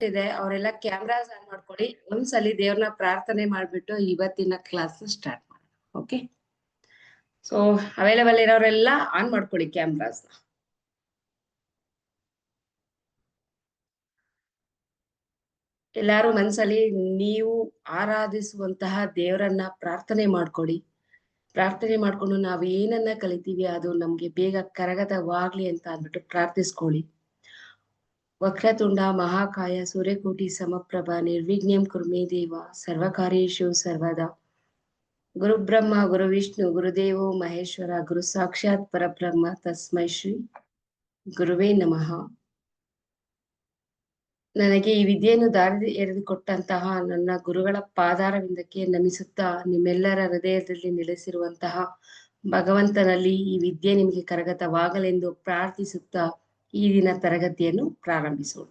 ಇದೆ ಅವರೆಲ್ಲ cameras on ಮಾಡ್ಕೊಳ್ಳಿ. ಒಂದ್ಸಲಿ ದೇವ್ರನ್ನ ಪ್ರಾರ್ಥನೆ ಮಾಡ್ಬಿಟ್ಟು ಇವತ್ತಿನ ಕ್ಲಾಸ್ ಸ್ಟಾರ್ಟ್ ಮಾಡೋಣ. ಓಕೆ, ಸೊ ಅವೈಲೇಬಲ್ ಇರೋರೆಲ್ಲ ಆನ್ ಮಾಡ್ಕೊಳ್ಳಿ ಕ್ಯಾಮ್ರಾಸ್. ಎಲ್ಲಾರು ಮನ್ಸಲ್ಲಿ ನೀವು ಆರಾಧಿಸುವಂತಹ ದೇವರನ್ನ ಪ್ರಾರ್ಥನೆ ಮಾಡ್ಕೊಳ್ಳಿ. ಪ್ರಾರ್ಥನೆ ಮಾಡ್ಕೊಂಡು ನಾವ್ ಏನನ್ನ ಕಲಿತೀವಿ ಅದು ನಮ್ಗೆ ಬೇಗ ಕರಗತವಾಗ್ಲಿ ಅಂತ ಅಂದ್ಬಿಟ್ಟು ಪ್ರಾರ್ಥಿಸ್ಕೊಳ್ಳಿ. ವಕ್ರತುಂಡ ಮಹಾಕಾಯ ಸೂರ್ಯಕೋಟಿ ಸಮಪ್ರಭಾ ನಿರ್ವಿಘ್ನಂ ಕುರ್ಮೇ ದೇವ ಸರ್ವಕಾರ್ಯೇಷು ಸರ್ವದಾ. ಗುರು ಬ್ರಹ್ಮ ಗುರು ವಿಷ್ಣು ಗುರುದೇವೋ ಮಹೇಶ್ವರ ಗುರು ಸಾಕ್ಷಾತ್ ಪರಬ್ರಹ್ಮ ತಸ್ಮೈ ಶ್ರೀ ಗುರುವೇ ನಮಃ. ನನಗೆ ಈ ವಿದ್ಯೆಯನ್ನು ದಾರಿ ಎರೆದುಕೊಟ್ಟಂತಹ ನನ್ನ ಗುರುಗಳ ಪಾದಾರವಿಂದಕ್ಕೆ ನಮಿಸುತ್ತಾ ನಿಮ್ಮೆಲ್ಲರ ಹೃದಯದಲ್ಲಿ ನೆಲೆಸಿರುವಂತಹ ಭಗವಂತನಲ್ಲಿ ಈ ವಿದ್ಯೆ ನಿಮಗೆ ಕರಗತವಾಗಲೆಂದು ಪ್ರಾರ್ಥಿಸುತ್ತಾ ಈ ದಿನ ತರಗತಿಯನ್ನು ಪ್ರಾರಂಭಿಸೋಣ.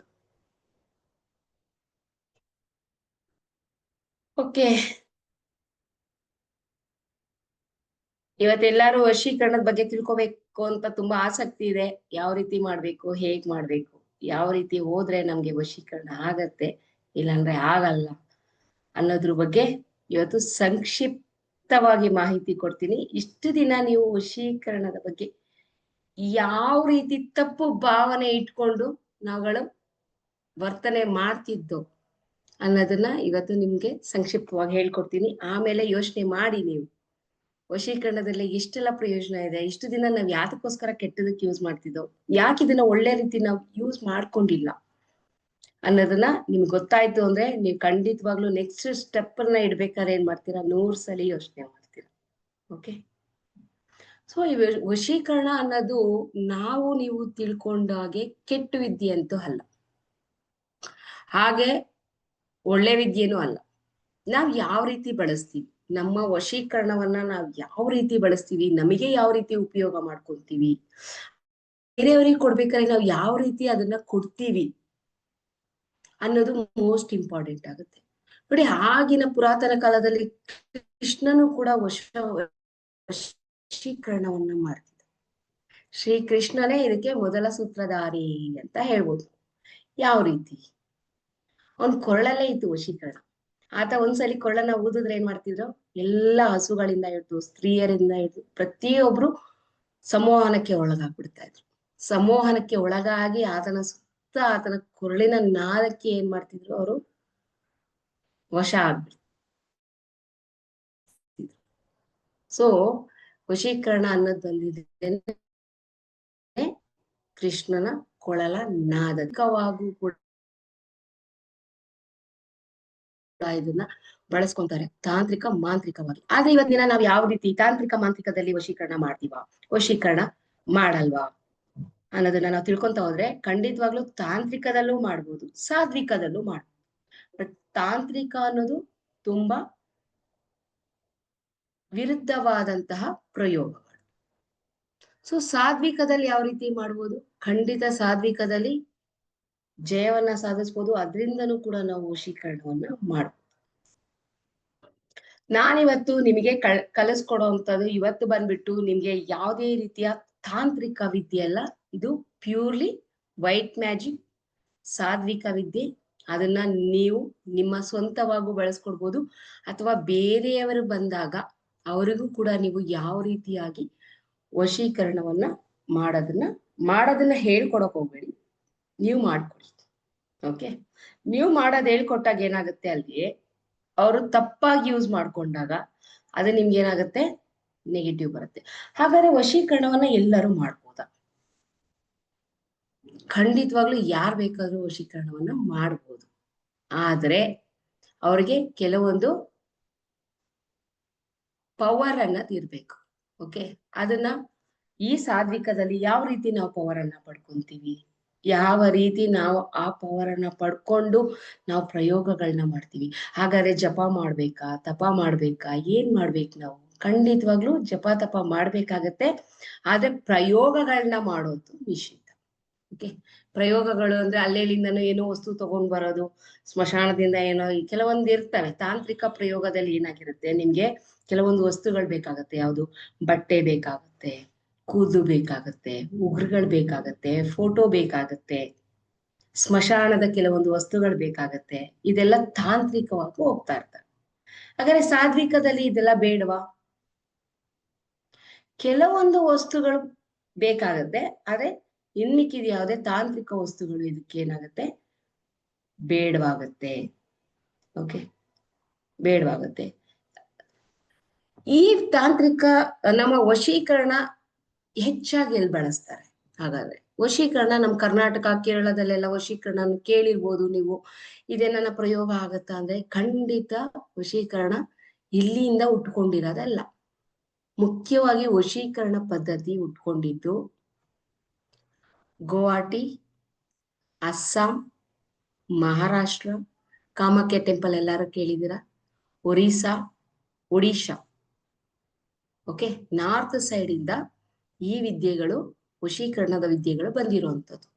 ಓಕೆ, ಇವತ್ತೆಲ್ಲಾರು ವಶೀಕರಣದ ಬಗ್ಗೆ ತಿಳ್ಕೊಬೇಕು ಅಂತ ತುಂಬಾ ಆಸಕ್ತಿ ಇದೆ. ಯಾವ ರೀತಿ ಮಾಡ್ಬೇಕು, ಹೇಗ್ ಮಾಡ್ಬೇಕು, ಯಾವ ರೀತಿ ಹೋದ್ರೆ ನಮ್ಗೆ ವಶೀಕರಣ ಆಗತ್ತೆ, ಇಲ್ಲಾಂದ್ರೆ ಆಗಲ್ಲ ಅನ್ನೋದ್ರ ಬಗ್ಗೆ ಇವತ್ತು ಸಂಕ್ಷಿಪ್ತವಾಗಿ ಮಾಹಿತಿ ಕೊಡ್ತೀನಿ. ಇಷ್ಟು ದಿನ ನೀವು ವಶೀಕರಣದ ಬಗ್ಗೆ ಯಾವ ರೀತಿ ತಪ್ಪು ಭಾವನೆ ಇಟ್ಕೊಂಡು ನಾವುಗಳು ವರ್ತನೆ ಮಾಡ್ತಿದ್ದೋ ಅನ್ನೋದನ್ನ ಇವತ್ತು ನಿಮ್ಗೆ ಸಂಕ್ಷಿಪ್ತವಾಗಿ ಹೇಳ್ಕೊಡ್ತೀನಿ. ಆಮೇಲೆ ಯೋಚನೆ ಮಾಡಿ ನೀವು ವಶೀಕರಣದಲ್ಲಿ ಎಷ್ಟೆಲ್ಲ ಪ್ರಯೋಜನ ಇದೆ, ಇಷ್ಟು ದಿನ ನಾವ್ ಯಾತಕ್ಕೋಸ್ಕರ ಕೆಟ್ಟದಕ್ಕೆ ಯೂಸ್ ಮಾಡ್ತಿದ್ದೋ, ಯಾಕೆ ಇದನ್ನ ಒಳ್ಳೆ ರೀತಿ ನಾವು ಯೂಸ್ ಮಾಡ್ಕೊಂಡಿಲ್ಲ ಅನ್ನೋದನ್ನ ನಿಮ್ಗೆ ಗೊತ್ತಾಯ್ತು ಅಂದ್ರೆ ನೀವು ಖಂಡಿತವಾಗ್ಲೂ ನೆಕ್ಸ್ಟ್ ಸ್ಟೆಪ್ ಅನ್ನ ಇಡ್ಬೇಕಾದ್ರೆ ಏನ್ ಮಾಡ್ತೀರಾ, 100 ಸಲ ಯೋಚನೆ ಮಾಡ್ತೀರಾ. ಓಕೆ, ಸೊ ಈ ವಶೀಕರಣ ಅನ್ನೋದು ನಾವು ನೀವು ತಿಳ್ಕೊಂಡಾಗೆ ಕೆಟ್ಟ ವಿದ್ಯೆ ಅಂತೂ ಅಲ್ಲ, ಹಾಗೆ ಒಳ್ಳೆ ವಿದ್ಯೆನೂ ಅಲ್ಲ. ನಾವ್ ಯಾವ ರೀತಿ ಬಳಸ್ತೀವಿ, ನಮ್ಮ ವಶೀಕರಣವನ್ನ ನಾವ್ ಯಾವ ರೀತಿ ಬಳಸ್ತೀವಿ, ನಮಗೆ ಯಾವ ರೀತಿ ಉಪಯೋಗ ಮಾಡ್ಕೊಂತೀವಿ, ಬೇರೆಯವ್ರಿಗೆ ಕೊಡ್ಬೇಕಾದ್ರೆ ನಾವ್ ಯಾವ ರೀತಿ ಅದನ್ನ ಕೊಡ್ತೀವಿ ಅನ್ನೋದು ಮೋಸ್ಟ್ ಇಂಪಾರ್ಟೆಂಟ್ ಆಗುತ್ತೆ. ನೋಡಿ, ಆಗಿನ ಪುರಾತನ ಕಾಲದಲ್ಲಿ ಕೃಷ್ಣನು ಕೂಡ ವಶೀಕರಣವನ್ನ ಮಾಡ್ತಿದ್ದ. ಶ್ರೀ ಕೃಷ್ಣನೇ ಇದಕ್ಕೆ ಮೊದಲ ಸೂತ್ರಧಾರಿ ಅಂತ ಹೇಳ್ಬೋದು. ಯಾವ ರೀತಿ, ಅವನ್ ಕೊರಳಲ್ಲೇ ಇತ್ತು ವಶೀಕರಣ. ಆತ ಒಂದ್ಸಲಿ ಕೊಳ್ಳನ ಊದಿದ್ರೆ ಏನ್ ಮಾಡ್ತಿದ್ರು, ಎಲ್ಲಾ ಹಸುಗಳಿಂದ ಹಿಡಿದು ಸ್ತ್ರೀಯರಿಂದ ಹಿಡಿದು ಪ್ರತಿಯೊಬ್ರು ಸಮೋಹನಕ್ಕೆ ಒಳಗಾಗ್ಬಿಡ್ತಾ ಇದ್ರು. ಸಮೋಹನಕ್ಕೆ ಒಳಗಾಗಿ ಆತನ ಸುತ್ತ ಆತನ ಕೊರಳಿನ ನಾದಕ್ಕೆ ಏನ್ ಮಾಡ್ತಿದ್ರು, ಅವರು ವಶ ಆಗ್ಬಿಡ್ತಿದ್ರು. ಸೊ ವಶೀಕರಣ ಅನ್ನೋದು ಬಂದಿದೆ ಕೃಷ್ಣನ ಕೊಳಲ ನಾದಕವಾಗೂ ಕೂಡ ಇದನ್ನ ಬಳಸ್ಕೊಂತಾರೆ ತಾಂತ್ರಿಕ ಮಾಂತ್ರಿಕವಾಗಿ. ಆದ್ರೆ ಇವತ್ತಿನ ನಾವ್ ಯಾವ ರೀತಿ ತಾಂತ್ರಿಕ ಮಾಂತ್ರಿಕದಲ್ಲಿ ವಶೀಕರಣ ಮಾಡ್ತೀವ, ವಶೀಕರಣ ಮಾಡಲ್ವಾ ಅನ್ನೋದನ್ನ ನಾವು ತಿಳ್ಕೊಂತ ಹೋದ್ರೆ ಖಂಡಿತವಾಗ್ಲೂ ತಾಂತ್ರಿಕದಲ್ಲೂ ಮಾಡ್ಬೋದು, ಸಾತ್ವಿಕದಲ್ಲೂ ಮಾಡ್ಬೋದು. ಬಟ್ ತಾಂತ್ರಿಕ ಅನ್ನೋದು ತುಂಬಾ ವಿರುದ್ಧವಾದಂತಹ ಪ್ರಯೋಗಗಳು. ಸೊ ಸಾತ್ವಿಕದಲ್ಲಿ ಯಾವ ರೀತಿ ಮಾಡ್ಬೋದು, ಖಂಡಿತ ಸಾತ್ವಿಕದಲ್ಲಿ ಜಯವನ್ನ ಸಾಧಿಸ್ಬೋದು, ಅದರಿಂದನೂ ಕೂಡ ನಾವು ವಶೀಕರಣವನ್ನ ಮಾಡ್ಬೋದು. ನಾನಿವತ್ತು ನಿಮಗೆ ಕಲಿಸ್ಕೊಡೋವಂಥದ್ದು ಇವತ್ತು ಬಂದ್ಬಿಟ್ಟು ನಿಮ್ಗೆ ಯಾವುದೇ ರೀತಿಯ ತಾಂತ್ರಿಕ ವಿದ್ಯೆ ಅಲ್ಲ, ಇದು ಪ್ಯೂರ್ಲಿ ವೈಟ್ ಮ್ಯಾಜಿಕ್ ಸಾತ್ವಿಕ ವಿದ್ಯೆ. ಅದನ್ನ ನೀವು ನಿಮ್ಮ ಸ್ವಂತವಾಗೂ ಬಳಸ್ಕೊಡ್ಬೋದು, ಅಥವಾ ಬೇರೆಯವರು ಬಂದಾಗ ಅವರಿಗೂ ಕೂಡ ನೀವು ಯಾವ ರೀತಿಯಾಗಿ ವಶೀಕರಣವನ್ನ ಮಾಡೋದನ್ನ ಹೇಳ್ಕೊಡಕ್ ಹೋಗ್ಬೇಡಿ, ನೀವು ಮಾಡ್ಕೊಡಿ. ಓಕೆ, ನೀವು ಮಾಡೋದ್ ಹೇಳ್ಕೊಟ್ಟಾಗ ಏನಾಗುತ್ತೆ, ಅಲ್ಲಿ ಅವರು ತಪ್ಪಾಗಿ ಯೂಸ್ ಮಾಡ್ಕೊಂಡಾಗ ಅದು ನಿಮ್ಗೆ ಏನಾಗುತ್ತೆ, ನೆಗೆಟಿವ್ ಬರುತ್ತೆ. ಹಾಗಾದ್ರೆ ವಶೀಕರಣವನ್ನ ಎಲ್ಲರೂ ಮಾಡ್ಬೋದಾ? ಖಂಡಿತವಾಗ್ಲೂ ಯಾರ್ ಬೇಕಾದ್ರೂ ವಶೀಕರಣವನ್ನ ಮಾಡ್ಬೋದು. ಆದ್ರೆ ಅವ್ರಿಗೆ ಕೆಲವೊಂದು ಪವರ್ ಅನ್ನೋದು ಇರ್ಬೇಕು. ಓಕೆ, ಅದನ್ನ ಈ ಸಾತ್ವಿಕದಲ್ಲಿ ಯಾವ ರೀತಿ ನಾವು ಪವರ್ ಅನ್ನ ಪಡ್ಕೊಂತೀವಿ, ಯಾವ ರೀತಿ ನಾವು ಆ ಪವರ್ ಅನ್ನ ಪಡ್ಕೊಂಡು ನಾವು ಪ್ರಯೋಗಗಳನ್ನ ಮಾಡ್ತೀವಿ. ಹಾಗಾದ್ರೆ ಜಪ ಮಾಡ್ಬೇಕಾ, ತಪ ಮಾಡ್ಬೇಕಾ, ಏನ್ ಮಾಡ್ಬೇಕು ನಾವು? ಖಂಡಿತವಾಗ್ಲೂ ಜಪ ತಪ ಮಾಡ್ಬೇಕಾಗತ್ತೆ, ಆದ್ರೆ ಪ್ರಯೋಗಗಳನ್ನ ಮಾಡೋದು ನಿಷಿದ್ಧ. ಓಕೆ, ಪ್ರಯೋಗಗಳು ಅಂದ್ರೆ ಅಲ್ಲೇಲಿಂದನೂ ಏನೋ ವಸ್ತು ತಗೊಂಡ್ ಬರೋದು, ಸ್ಮಶಾನದಿಂದ ಏನೋ ಕೆಲವೊಂದು ಇರ್ತವೆ. ತಾಂತ್ರಿಕ ಪ್ರಯೋಗದಲ್ಲಿ ಏನಾಗಿರುತ್ತೆ, ನಿಮ್ಗೆ ಕೆಲವೊಂದು ವಸ್ತುಗಳು ಬೇಕಾಗತ್ತೆ. ಯಾವುದು, ಬಟ್ಟೆ ಬೇಕಾಗತ್ತೆ, ಕೂದಲು ಬೇಕಾಗತ್ತೆ, ಉಗುರುಗಳು ಬೇಕಾಗತ್ತೆ, ಫೋಟೋ ಬೇಕಾಗತ್ತೆ, ಸ್ಮಶಾನದ ಕೆಲವೊಂದು ವಸ್ತುಗಳು ಬೇಕಾಗತ್ತೆ. ಇದೆಲ್ಲ ತಾಂತ್ರಿಕವಾಗಿ ಹೋಗ್ತಾ ಇರ್ತಾರೆ. ಹಾಗಾದ್ರೆ ಸಾತ್ವಿಕದಲ್ಲಿ ಇದೆಲ್ಲ ಬೇಡವಾ? ಕೆಲವೊಂದು ವಸ್ತುಗಳು ಬೇಕಾಗತ್ತೆ, ಆದ್ರೆ ಇನ್ಮಿಕ್ಕಿದ ಯಾವುದೇ ತಾಂತ್ರಿಕ ವಸ್ತುಗಳು ಇದಕ್ಕೆ ಏನಾಗತ್ತೆ, ಬೇಡವಾಗತ್ತೆ. ಓಕೆ, ಬೇಡವಾಗತ್ತೆ. ಈ ತಾಂತ್ರಿಕ ನಮ್ಮ ವಶೀಕರಣ ಹೆಚ್ಚಾಗಿ ಎಲ್ಲಿ ಬಳಸ್ತಾರೆ? ಹಾಗಾದ್ರೆ ವಶೀಕರಣ ನಮ್ಮ ಕರ್ನಾಟಕ, ಕೇರಳದಲ್ಲೆಲ್ಲ ವಶೀಕರಣ ಕೇಳಿರ್ಬೋದು ನೀವು. ಇದೇ ನನ್ನ ಪ್ರಯೋಗ ಆಗತ್ತಾ ಅಂದ್ರೆ ಖಂಡಿತ ವಶೀಕರಣ ಇಲ್ಲಿಂದ ಉಟ್ಕೊಂಡಿರೋದಲ್ಲ. ಮುಖ್ಯವಾಗಿ ವಶೀಕರಣ ಪದ್ಧತಿ ಉಟ್ಕೊಂಡಿದ್ದು ಗುವಾಹಟಿ, ಅಸ್ಸಾಂ, ಮಹಾರಾಷ್ಟ್ರ, ಕಾಮಾಖ್ಯ ಟೆಂಪಲ್ ಎಲ್ಲಾರು ಕೇಳಿದಿರ, Orissa, Odisha. Okay, north side ಇಂದ ಈ ವಿದ್ಯೆಗಳು, ವಶೀಕರಣದ ವಿದ್ಯೆಗಳು ಬಂದಿರುವಂಥದ್ದು.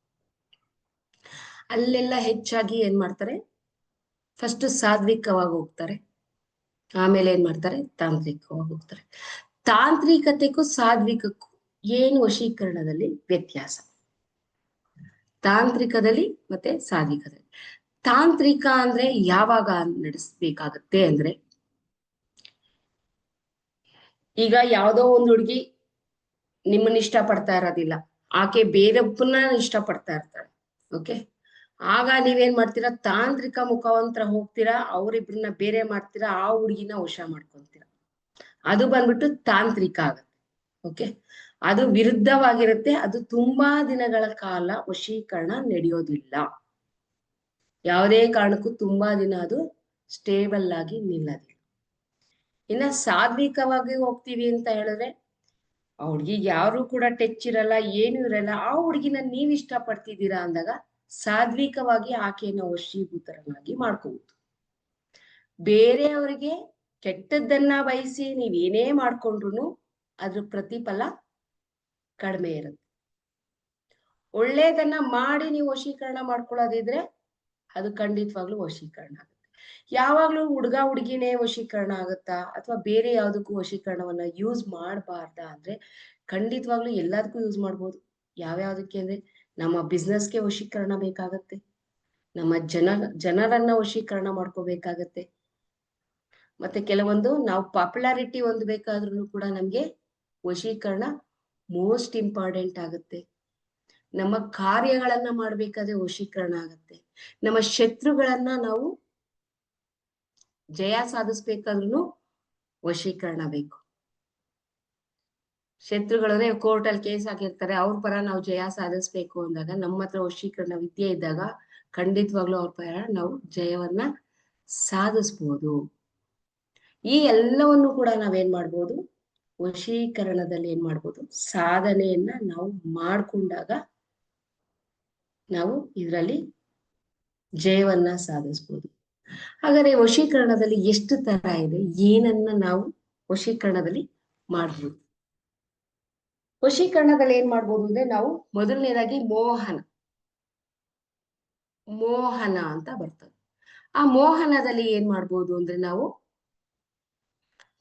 ಅಲ್ಲೆಲ್ಲ ಹೆಚ್ಚಾಗಿ ಏನ್ ಮಾಡ್ತಾರೆ, ಫಸ್ಟ್ ಸಾತ್ವಿಕವಾಗಿ ಹೋಗ್ತಾರೆ, ಆಮೇಲೆ ಏನ್ ಮಾಡ್ತಾರೆ, ತಾಂತ್ರಿಕವಾಗಿ ಹೋಗ್ತಾರೆ. ತಾಂತ್ರಿಕತೆಗೂ ಸಾತ್ವಿಕಕ್ಕೂ ಏನು ವಶೀಕರಣದಲ್ಲಿ ವ್ಯತ್ಯಾಸ? ತಾಂತ್ರಿಕದಲ್ಲಿ ಮತ್ತೆ ಸಾತ್ವಿಕದಲ್ಲಿ. ತಾಂತ್ರಿಕ ಅಂದ್ರೆ ಯಾವಾಗ ನಡೆಸಬೇಕಾಗತ್ತೆ ಅಂದ್ರೆ, ಈಗ ಯಾವ್ದೋ ಒಂದು ಹುಡುಗಿ ನಿಮ್ಮನ್ನ ಇಷ್ಟ ಪಡ್ತಾ ಇರೋದಿಲ್ಲ, ಆಕೆ ಬೇರೊಬ್ಬನ ಇಷ್ಟ ಪಡ್ತಾ ಇರ್ತಾಳೆ. ಓಕೆ, ಆಗ ನೀವೇನ್ ಮಾಡ್ತೀರಾ, ತಾಂತ್ರಿಕ ಮುಖಾಂತರ ಹೋಗ್ತೀರಾ, ಅವ್ರಿಬ್ರನ್ನ ಬೇರೆ ಮಾಡ್ತೀರಾ, ಆ ಹುಡುಗಿನ ವಶ ಮಾಡ್ಕೊಂತೀರಾ. ಅದು ಬಂದ್ಬಿಟ್ಟು ತಾಂತ್ರಿಕ ಆಗತ್ತೆ. ಓಕೆ, ಅದು ವಿರುದ್ಧವಾಗಿರುತ್ತೆ. ಅದು ತುಂಬಾ ದಿನಗಳ ಕಾಲ ವಶೀಕರಣ ನಡೆಯೋದಿಲ್ಲ. ಯಾವುದೇ ಕಾರಣಕ್ಕೂ ತುಂಬಾ ದಿನ ಅದು ಸ್ಟೇಬಲ್ ಆಗಿ ನಿಲ್ಲೋದಿಲ್ಲ. ಇನ್ನ ಸಾತ್ವಿಕವಾಗಿ ಹೋಗ್ತೀವಿ ಅಂತ ಹೇಳಿದ್ರೆ, ಆ ಹುಡ್ಗಿಗೆ ಯಾರು ಕೂಡ ಟಚ್ ಇರಲ್ಲ, ಏನು ಇರಲ್ಲ, ಆ ಹುಡ್ಗಿನ ನೀವ್ ಇಷ್ಟ ಪಡ್ತಿದ್ದೀರಾ ಅಂದಾಗ ಸಾತ್ವಿಕವಾಗಿ ಆಕೆಯನ್ನು ವಶೀಭೂತರನ್ನಾಗಿ ಮಾಡ್ಕೋಬಹುದು. ಬೇರೆಯವರಿಗೆ ಕೆಟ್ಟದ್ದನ್ನ ಬಯಸಿ ನೀವೇನೇ ಮಾಡ್ಕೊಂಡ್ರು ಅದ್ರ ಪ್ರತಿಫಲ ಕಡಿಮೆ ಇರುತ್ತೆ. ಒಳ್ಳೇದನ್ನ ಮಾಡಿ ನೀವು ವಶೀಕರಣ ಮಾಡ್ಕೊಳ್ಳೋದಿದ್ರೆ ಅದು ಖಂಡಿತವಾಗ್ಲೂ ವಶೀಕರಣ ಆಗುತ್ತೆ. ಯಾವಾಗ್ಲೂ ಹುಡುಗ ಹುಡುಗಿನೇ ವಶೀಕರಣ ಆಗುತ್ತಾ, ಅಥವಾ ಬೇರೆ ಯಾವ್ದಕ್ಕೂ ವಶೀಕರಣವನ್ನ ಯೂಸ್ ಮಾಡಬಾರ್ದಾ ಅಂದ್ರೆ, ಖಂಡಿತವಾಗ್ಲೂ ಎಲ್ಲದಕ್ಕೂ ಯೂಸ್ ಮಾಡ್ಬೋದು. ಯಾವ್ಯಾವ್ದಕ್ಕೆ ಅಂದ್ರೆ, ನಮ್ಮ ಬಿಸ್ನೆಸ್ಗೆ ವಶೀಕರಣ ಬೇಕಾಗತ್ತೆ, ನಮ್ಮ ಜನರನ್ನ ವಶೀಕರಣ ಮಾಡ್ಕೋಬೇಕಾಗತ್ತೆ, ಮತ್ತೆ ಕೆಲವೊಂದು ನಾವು ಪಾಪ್ಯುಲಾರಿಟಿ ಹೊಂದಬೇಕಾದ್ರೂ ಕೂಡ ನಮ್ಗೆ ವಶೀಕರಣ ಮೋಸ್ಟ್ ಇಂಪಾರ್ಟೆಂಟ್ ಆಗುತ್ತೆ. ನಮ್ಮ ಕಾರ್ಯಗಳನ್ನ ಮಾಡ್ಬೇಕಾದ್ರೆ ವಶೀಕರಣ ಆಗತ್ತೆ. ನಮ್ಮ ಶತ್ರುಗಳನ್ನ ನಾವು ಜಯ ಸಾಧಿಸ್ಬೇಕಾದ್ರೂ ವಶೀಕರಣ ಬೇಕು. ಶತ್ರುಗಳನ್ನೇ ಕೋರ್ಟಲ್ಲಿ ಕೇಸ್ ಹಾಕಿರ್ತಾರೆ, ಅವ್ರ ಪರ ನಾವು ಜಯ ಸಾಧಿಸ್ಬೇಕು ಅಂದಾಗ ನಮ್ಮ ಹತ್ರ ವಶೀಕರಣ ವಿದ್ಯೆ ಇದ್ದಾಗ ಖಂಡಿತವಾಗ್ಲೂ ಅವ್ರ ಪರ ನಾವು ಜಯವನ್ನ ಸಾಧಿಸ್ಬೋದು. ಈ ಎಲ್ಲವನ್ನು ಕೂಡ ನಾವೇನ್ ಮಾಡ್ಬೋದು, ವಶೀಕರಣದಲ್ಲಿ ಏನ್ ಮಾಡ್ಬೋದು, ಸಾಧನೆಯನ್ನ ನಾವು ಮಾಡ್ಕೊಂಡಾಗ ನಾವು ಇದರಲ್ಲಿ ಜಯವನ್ನ ಸಾಧಿಸ್ಬೋದು. ಹಾಗಾದ್ರೆ ವಶೀಕರಣದಲ್ಲಿ ಎಷ್ಟು ತರ ಇದೆ, ಏನನ್ನ ನಾವು ವಶೀಕರಣದಲ್ಲಿ ಮಾಡ್ಬೋದು? ವಶೀಕರಣದಲ್ಲಿ ಏನ್ ಮಾಡ್ಬೋದು ಅಂದ್ರೆ, ನಾವು ಮೊದಲನೇದಾಗಿ ಮೋಹನ ಅಂತ ಬರ್ತದೆ. ಆ ಮೋಹನದಲ್ಲಿ ಏನ್ ಮಾಡ್ಬೋದು ಅಂದ್ರೆ, ನಾವು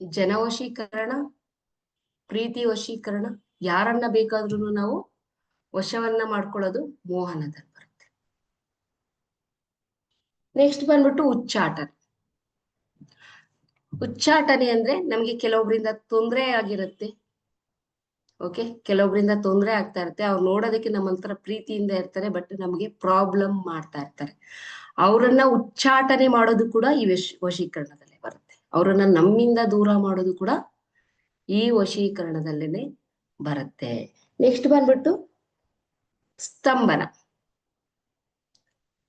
ಜನವಶೀಕರಣ, ಪ್ರೀತಿ ವಶೀಕರಣ, ಯಾರನ್ನ ಬೇಕಾದ್ರೂ ನಾವು ವಶವನ್ನ ಮಾಡ್ಕೊಳ್ಳೋದು ಮೋಹನದಲ್ಲಿ ಬರುತ್ತೆ. ನೆಕ್ಸ್ಟ್ ಬಂದ್ಬಿಟ್ಟು ಉಚ್ಚಾಟನೆ. ಉಚ್ಚಾಟನೆ ಅಂದ್ರೆ ನಮ್ಗೆ ಕೆಲವೊಬ್ಬರಿಂದ ತೊಂದರೆ ಆಗಿರುತ್ತೆ. ಓಕೆ, ಕೆಲವೊಬ್ಬರಿಂದ ತೊಂದರೆ ಆಗ್ತಾ ಇರುತ್ತೆ, ಅವ್ರು ನೋಡೋದಕ್ಕೆ ನಮ್ಮಂತರ ಪ್ರೀತಿಯಿಂದ ಇರ್ತಾರೆ, ಬಟ್ ನಮ್ಗೆ ಪ್ರಾಬ್ಲಮ್ ಮಾಡ್ತಾ ಇರ್ತಾರೆ. ಅವರನ್ನ ಉಚ್ಚಾಟನೆ ಮಾಡೋದು ಕೂಡ ಈ ವಶೀಕರಣದಲ್ಲೇ ಬರುತ್ತೆ. ಅವರನ್ನ ನಮ್ಮಿಂದ ದೂರ ಮಾಡೋದು ಕೂಡ ಈ ವಶೀಕರಣದಲ್ಲೇನೆ ಬರುತ್ತೆ. ನೆಕ್ಸ್ಟ್ ಬಂದ್ಬಿಟ್ಟು ಸ್ತಂಭನ.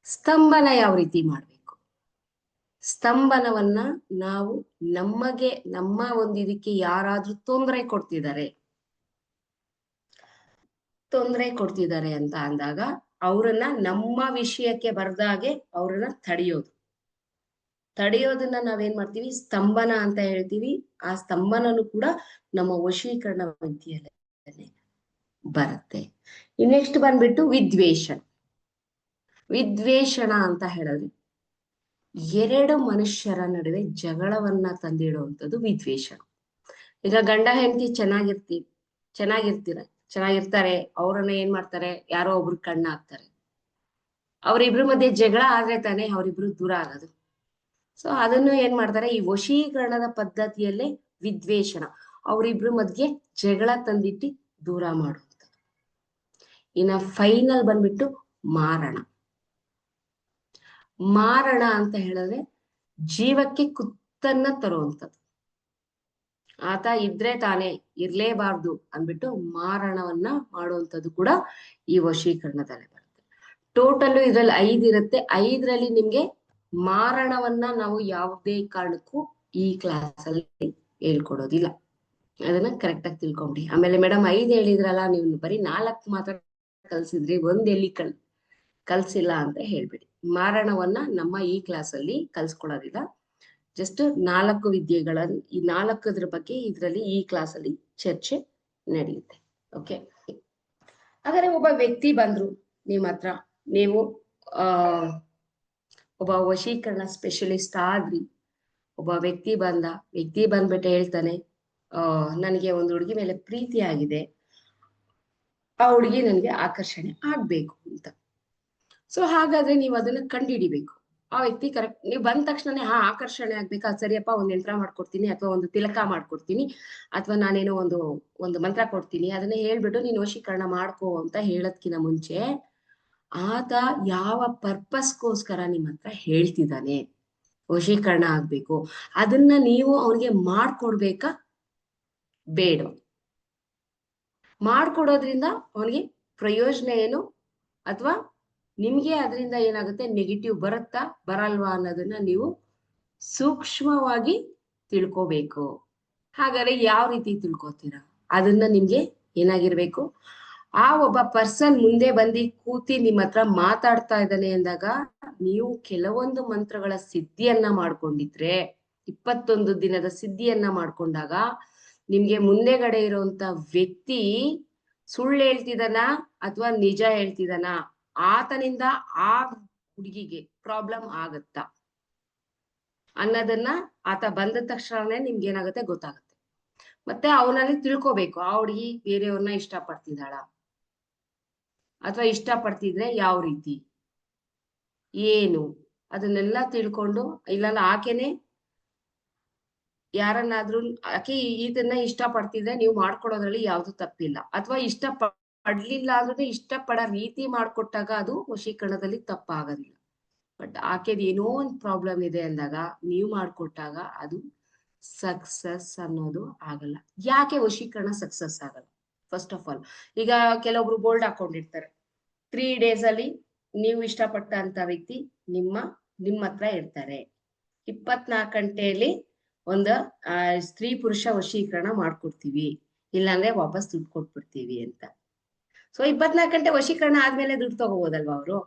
ಸ್ತಂಭನ ಯಾವ ರೀತಿ ಮಾಡ್ಬೇಕು? ಸ್ತಂಭನವನ್ನ ನಾವು ನಮ್ಮ ಒಂದು ಇದಕ್ಕೆ ಯಾರಾದ್ರೂ ತೊಂದರೆ ಕೊಡ್ತಿದ್ದಾರೆ ಅಂತ ಅಂದಾಗ ಅವ್ರನ್ನ ನಮ್ಮ ವಿಷಯಕ್ಕೆ ಬರ್ದಾಗೆ ಅವ್ರನ್ನ ತಡೆಯೋದನ್ನ ನಾವೇನ್ ಮಾಡ್ತೀವಿ, ಸ್ತಂಭನ ಅಂತ ಹೇಳ್ತೀವಿ. ಆ ಸ್ತಂಭನನು ಕೂಡ ನಮ್ಮ ವಶೀಕರಣ ವಿದ್ಯೆಯಲ್ಲಿ ಬರುತ್ತೆ. ನೆಕ್ಸ್ಟ್ ಬಂದ್ಬಿಟ್ಟು ವಿದ್ವೇಷಣ ಅಂತ ಹೇಳಿದ್ರೆ, ಎರಡು ಮನುಷ್ಯರ ನಡುವೆ ಜಗಳವನ್ನ ತಂದಿಡುವಂಥದ್ದು ವಿದ್ವೇಷಣ. ಈಗ ಗಂಡ ಹೆಂಡತಿ ಚೆನ್ನಾಗಿರ್ತಾರೆ, ಅವ್ರನ್ನ ಏನ್ ಮಾಡ್ತಾರೆ, ಯಾರೋ ಒಬ್ರು ಕಣ್ಣ ಹಾಕ್ತಾರೆ. ಅವರಿಬ್ರು ಮಧ್ಯೆ ಜಗಳ ಆದ್ರೆ ತಾನೇ ಅವರಿಬ್ರು ದೂರ ಆಗೋದು. ಸೊ ಅದನ್ನು ಏನ್ ಮಾಡ್ತಾರೆ, ಈ ವಶೀಕರಣದ ಪದ್ಧತಿಯಲ್ಲೇ ವಿದ್ವೇಷಣ, ಅವರಿಬ್ರು ಮಧ್ಯೆ ಜಗಳ ತಂದಿಟ್ಟು ದೂರ ಮಾಡುವಂಥದ್ದು. ಇನ್ನ ಫೈನಲ್ ಬಂದ್ಬಿಟ್ಟು ಮಾರಣ. ಮಾರಣ ಅಂತ ಹೇಳಿದ್ರೆ ಜೀವಕ್ಕೆ ಕುತ್ತನ್ನ ತರುವಂಥದ್ದು. ಆತ ಇದ್ರೆ ತಾನೇ, ಇರ್ಲೇಬಾರ್ದು ಅಂದ್ಬಿಟ್ಟು ಮಾರಣವನ್ನ ಮಾಡುವಂಥದ್ದು ಕೂಡ ಈ ವಶೀಕರಣದಲ್ಲಿ ಬರುತ್ತೆ. ಟೋಟಲ್ ಇದ್ರಲ್ಲಿ 5 ಇರುತ್ತೆ. 5ರಲ್ಲಿ ನಿಮ್ಗೆ ಮಾರಣವನ್ನ ನಾವು ಯಾವುದೇ ಕಾರಣಕ್ಕೂ ಈ ಕ್ಲಾಸ್ ಅಲ್ಲಿ ಹೇಳ್ಕೊಡೋದಿಲ್ಲ. ಅದನ್ನ ಕರೆಕ್ಟ್ ಆಗಿ ತಿಳ್ಕೊಂಬಿಡಿ. ಆಮೇಲೆ ಮೇಡಮ್ 5 ಹೇಳಿದ್ರಲ್ಲ, ನೀವು ಬರೀ 4 ಮಾತ್ರ ಕಲ್ಸಿದ್ರಿ, ಎಲ್ಲಿ ಕಲ್ಸಿಲ್ಲ ಅಂತ ಹೇಳ್ಬಿಡಿ. ಮಾರಣವನ್ನ ನಮ್ಮ ಈ ಕ್ಲಾಸ್ ಅಲ್ಲಿ ಕಲ್ಸ್ಕೊಡೋದಿಲ್ಲ. ಜಸ್ಟ್ 4 ವಿದ್ಯೆಗಳನ್ನ, ಈ 4ದ್ರ ಬಗ್ಗೆ ಇದ್ರಲ್ಲಿ ಈ ಕ್ಲಾಸ್ ಅಲ್ಲಿ ಚರ್ಚೆ ನಡೆಯುತ್ತೆ. ಓಕೆ, ಹಾಗಾದ್ರೆ ಒಬ್ಬ ವ್ಯಕ್ತಿ ಬಂದ್ರು ನಿಮ್ಮ ಹತ್ರ, ನೀವು ಒಬ್ಬ ವಶೀಕರಣ ಸ್ಪೆಷಲಿಸ್ಟ್ ಆದ್ರಿ. ಒಬ್ಬ ವ್ಯಕ್ತಿ ಬಂದ್ಬಿಟ್ಟು ಹೇಳ್ತಾನೆ, ನನಗೆ ಒಂದು ಹುಡುಗಿ ಮೇಲೆ ಪ್ರೀತಿ ಆಗಿದೆ, ಆ ಹುಡುಗಿ ನನಗೆ ಆಕರ್ಷಣೆ ಆಗ್ಬೇಕು ಅಂತ. ಸೊ ಹಾಗಾದ್ರೆ ನೀವು ಅದನ್ನ ಕಂಡುಹಿಡಿಬೇಕು. ಆ ವ್ಯಕ್ತಿ ಕರೆಕ್ಟ್, ನೀವು ಬಂದ ತಕ್ಷಣನೇ ಆಕರ್ಷಣೆ ಆಗ್ಬೇಕಾ, ಸರಿಯಪ್ಪ ಒಂದು ಯಂತ್ರ ಮಾಡ್ಕೊಡ್ತೀನಿ, ಅಥವಾ ಒಂದು ತಿಲಕ ಮಾಡ್ಕೊಡ್ತೀನಿ, ಅಥವಾ ನಾನೇನೋ ಒಂದು ಮಂತ್ರ ಕೊಡ್ತೀನಿ, ಅದನ್ನ ಹೇಳ್ಬಿಟ್ಟು ನೀನು ವಶೀಕರಣ ಮಾಡ್ಕೋ ಅಂತ ಹೇಳೋದ್ಕಿಂತ ಮುಂಚೆ ಆತ ಯಾವ ಪರ್ಪಸ್ಗೋಸ್ಕರ ನಿಮ್ಮ ಹತ್ರ ಹೇಳ್ತಿದ್ದಾನೆ, ವಶೀಕರಣ ಆಗ್ಬೇಕು, ಅದನ್ನ ನೀವು ಅವನಿಗೆ ಮಾಡ್ಕೊಡ್ಬೇಕಾ ಬೇಡ? ಮಾಡ್ಕೊಡೋದ್ರಿಂದ ಅವನಿಗೆ ಪ್ರಯೋಜನ ಏನು, ಅಥವಾ ನಿಮ್ಗೆ ಅದರಿಂದ ಏನಾಗುತ್ತೆ, ನೆಗೆಟಿವ್ ಬರುತ್ತಾ ಬರಲ್ವಾ ಅನ್ನೋದನ್ನ ನೀವು ಸೂಕ್ಷ್ಮವಾಗಿ ತಿಳ್ಕೋಬೇಕು. ಹಾಗಾದ್ರೆ ಯಾವ ರೀತಿ ತಿಳ್ಕೊತೀರಾ? ಅದನ್ನ ನಿಮ್ಗೆ ಏನಾಗಿರ್ಬೇಕು, ಆ ಒಬ್ಬ ಪರ್ಸನ್ ಮುಂದೆ ಬಂದು ಕೂತಿ ನಿಮ್ಮ ಹತ್ರ ಮಾತಾಡ್ತಾ ಇದ್ದಾನೆ ಅಂದಾಗ ನೀವು ಕೆಲವೊಂದು ಮಂತ್ರಗಳ ಸಿದ್ಧಿಯನ್ನ ಮಾಡ್ಕೊಂಡಿದ್ರೆ, 21 ದಿನದ ಸಿದ್ಧಿಯನ್ನ ಮಾಡ್ಕೊಂಡಾಗ ನಿಮ್ಗೆ ಮುಂದೆಗಡೆ ಇರುವಂತ ವ್ಯಕ್ತಿ ಸುಳ್ಳು ಹೇಳ್ತಿದಾನ ಅಥವಾ ನಿಜ ಹೇಳ್ತಿದಾನ, ಆತನಿಂದ ಆ ಹುಡುಗಿಗೆ ಪ್ರಾಬ್ಲಮ್ ಆಗತ್ತಾ ಅನ್ನೋದನ್ನ ಆತ ಬಂದ ತಕ್ಷಣನೇ ನಿಮ್ಗೆ ಏನಾಗುತ್ತೆ ಗೊತ್ತಾಗುತ್ತೆ. ಮತ್ತೆ ಅವನಲ್ಲಿ ತಿಳ್ಕೊಬೇಕು, ಆ ಹುಡುಗಿ ಬೇರೆಯವ್ರನ್ನ ಇಷ್ಟ ಪಡ್ತಿದ್ದಾಳ, ಅಥವಾ ಇಷ್ಟ ಪಡ್ತಿದ್ರೆ ಯಾವ ರೀತಿ ಏನು, ಅದನ್ನೆಲ್ಲ ತಿಳ್ಕೊಂಡು, ಇಲ್ಲಾಂದ್ರೆ ಆಕೆನೆ ಯಾರನ್ನಾದ್ರೂ, ಆಕೆ ಇದನ್ನ ಇಷ್ಟ ಪಡ್ತಿದ್ರೆ ನೀವು ಮಾಡ್ಕೊಡೋದ್ರಲ್ಲಿ ಯಾವ್ದು ತಪ್ಪಿಲ್ಲ, ಅಥವಾ ಇಷ್ಟ ಪಡ್ಲಿಲ್ಲ ಅಂದ್ರೆ ಇಷ್ಟ ಪಡೋ ರೀತಿ ಮಾಡ್ಕೊಟ್ಟಾಗ ಅದು ವಶೀಕರಣದಲ್ಲಿ ತಪ್ಪಾಗೋದಿಲ್ಲ. ಬಟ್ ಆಕೆದ್ ಏನೋ ಒಂದು ಪ್ರಾಬ್ಲಮ್ ಇದೆ ಅಂದಾಗ ನೀವು ಮಾಡ್ಕೊಟ್ಟಾಗ ಅದು ಸಕ್ಸಸ್ ಅನ್ನೋದು ಆಗಲ್ಲ. ಯಾಕೆ ವಶೀಕರಣ ಸಕ್ಸಸ್ ಆಗಲ್ಲ? ಫಸ್ಟ್ ಆಫ್ ಆಲ್, ಈಗ ಕೆಲವೊಬ್ರು ಬೋಲ್ಡ್ ಹಾಕೊಂಡಿರ್ತಾರೆ, 3 days ಅಲ್ಲಿ ನೀವು ಇಷ್ಟಪಟ್ಟ ಅಂತ ವ್ಯಕ್ತಿ ನಿಮ್ಮ ಹತ್ರ ಇರ್ತಾರೆ, 24 ಗಂಟೆಯಲ್ಲಿ ಒಂದು ಸ್ತ್ರೀ ಪುರುಷ ವಶೀಕರಣ ಮಾಡ್ಕೊಡ್ತೀವಿ, ಇಲ್ಲಾಂದ್ರೆ ವಾಪಸ್ ದುಡ್ಡು ಕೊಟ್ಬಿಡ್ತೀವಿ ಅಂತ. ಸೊ 24 ಗಂಟೆ ವಶೀಕರಣ ಆದ್ಮೇಲೆ ದುಡ್ಡು ತಗೋಬೋದಲ್ವಾ ಅವರು?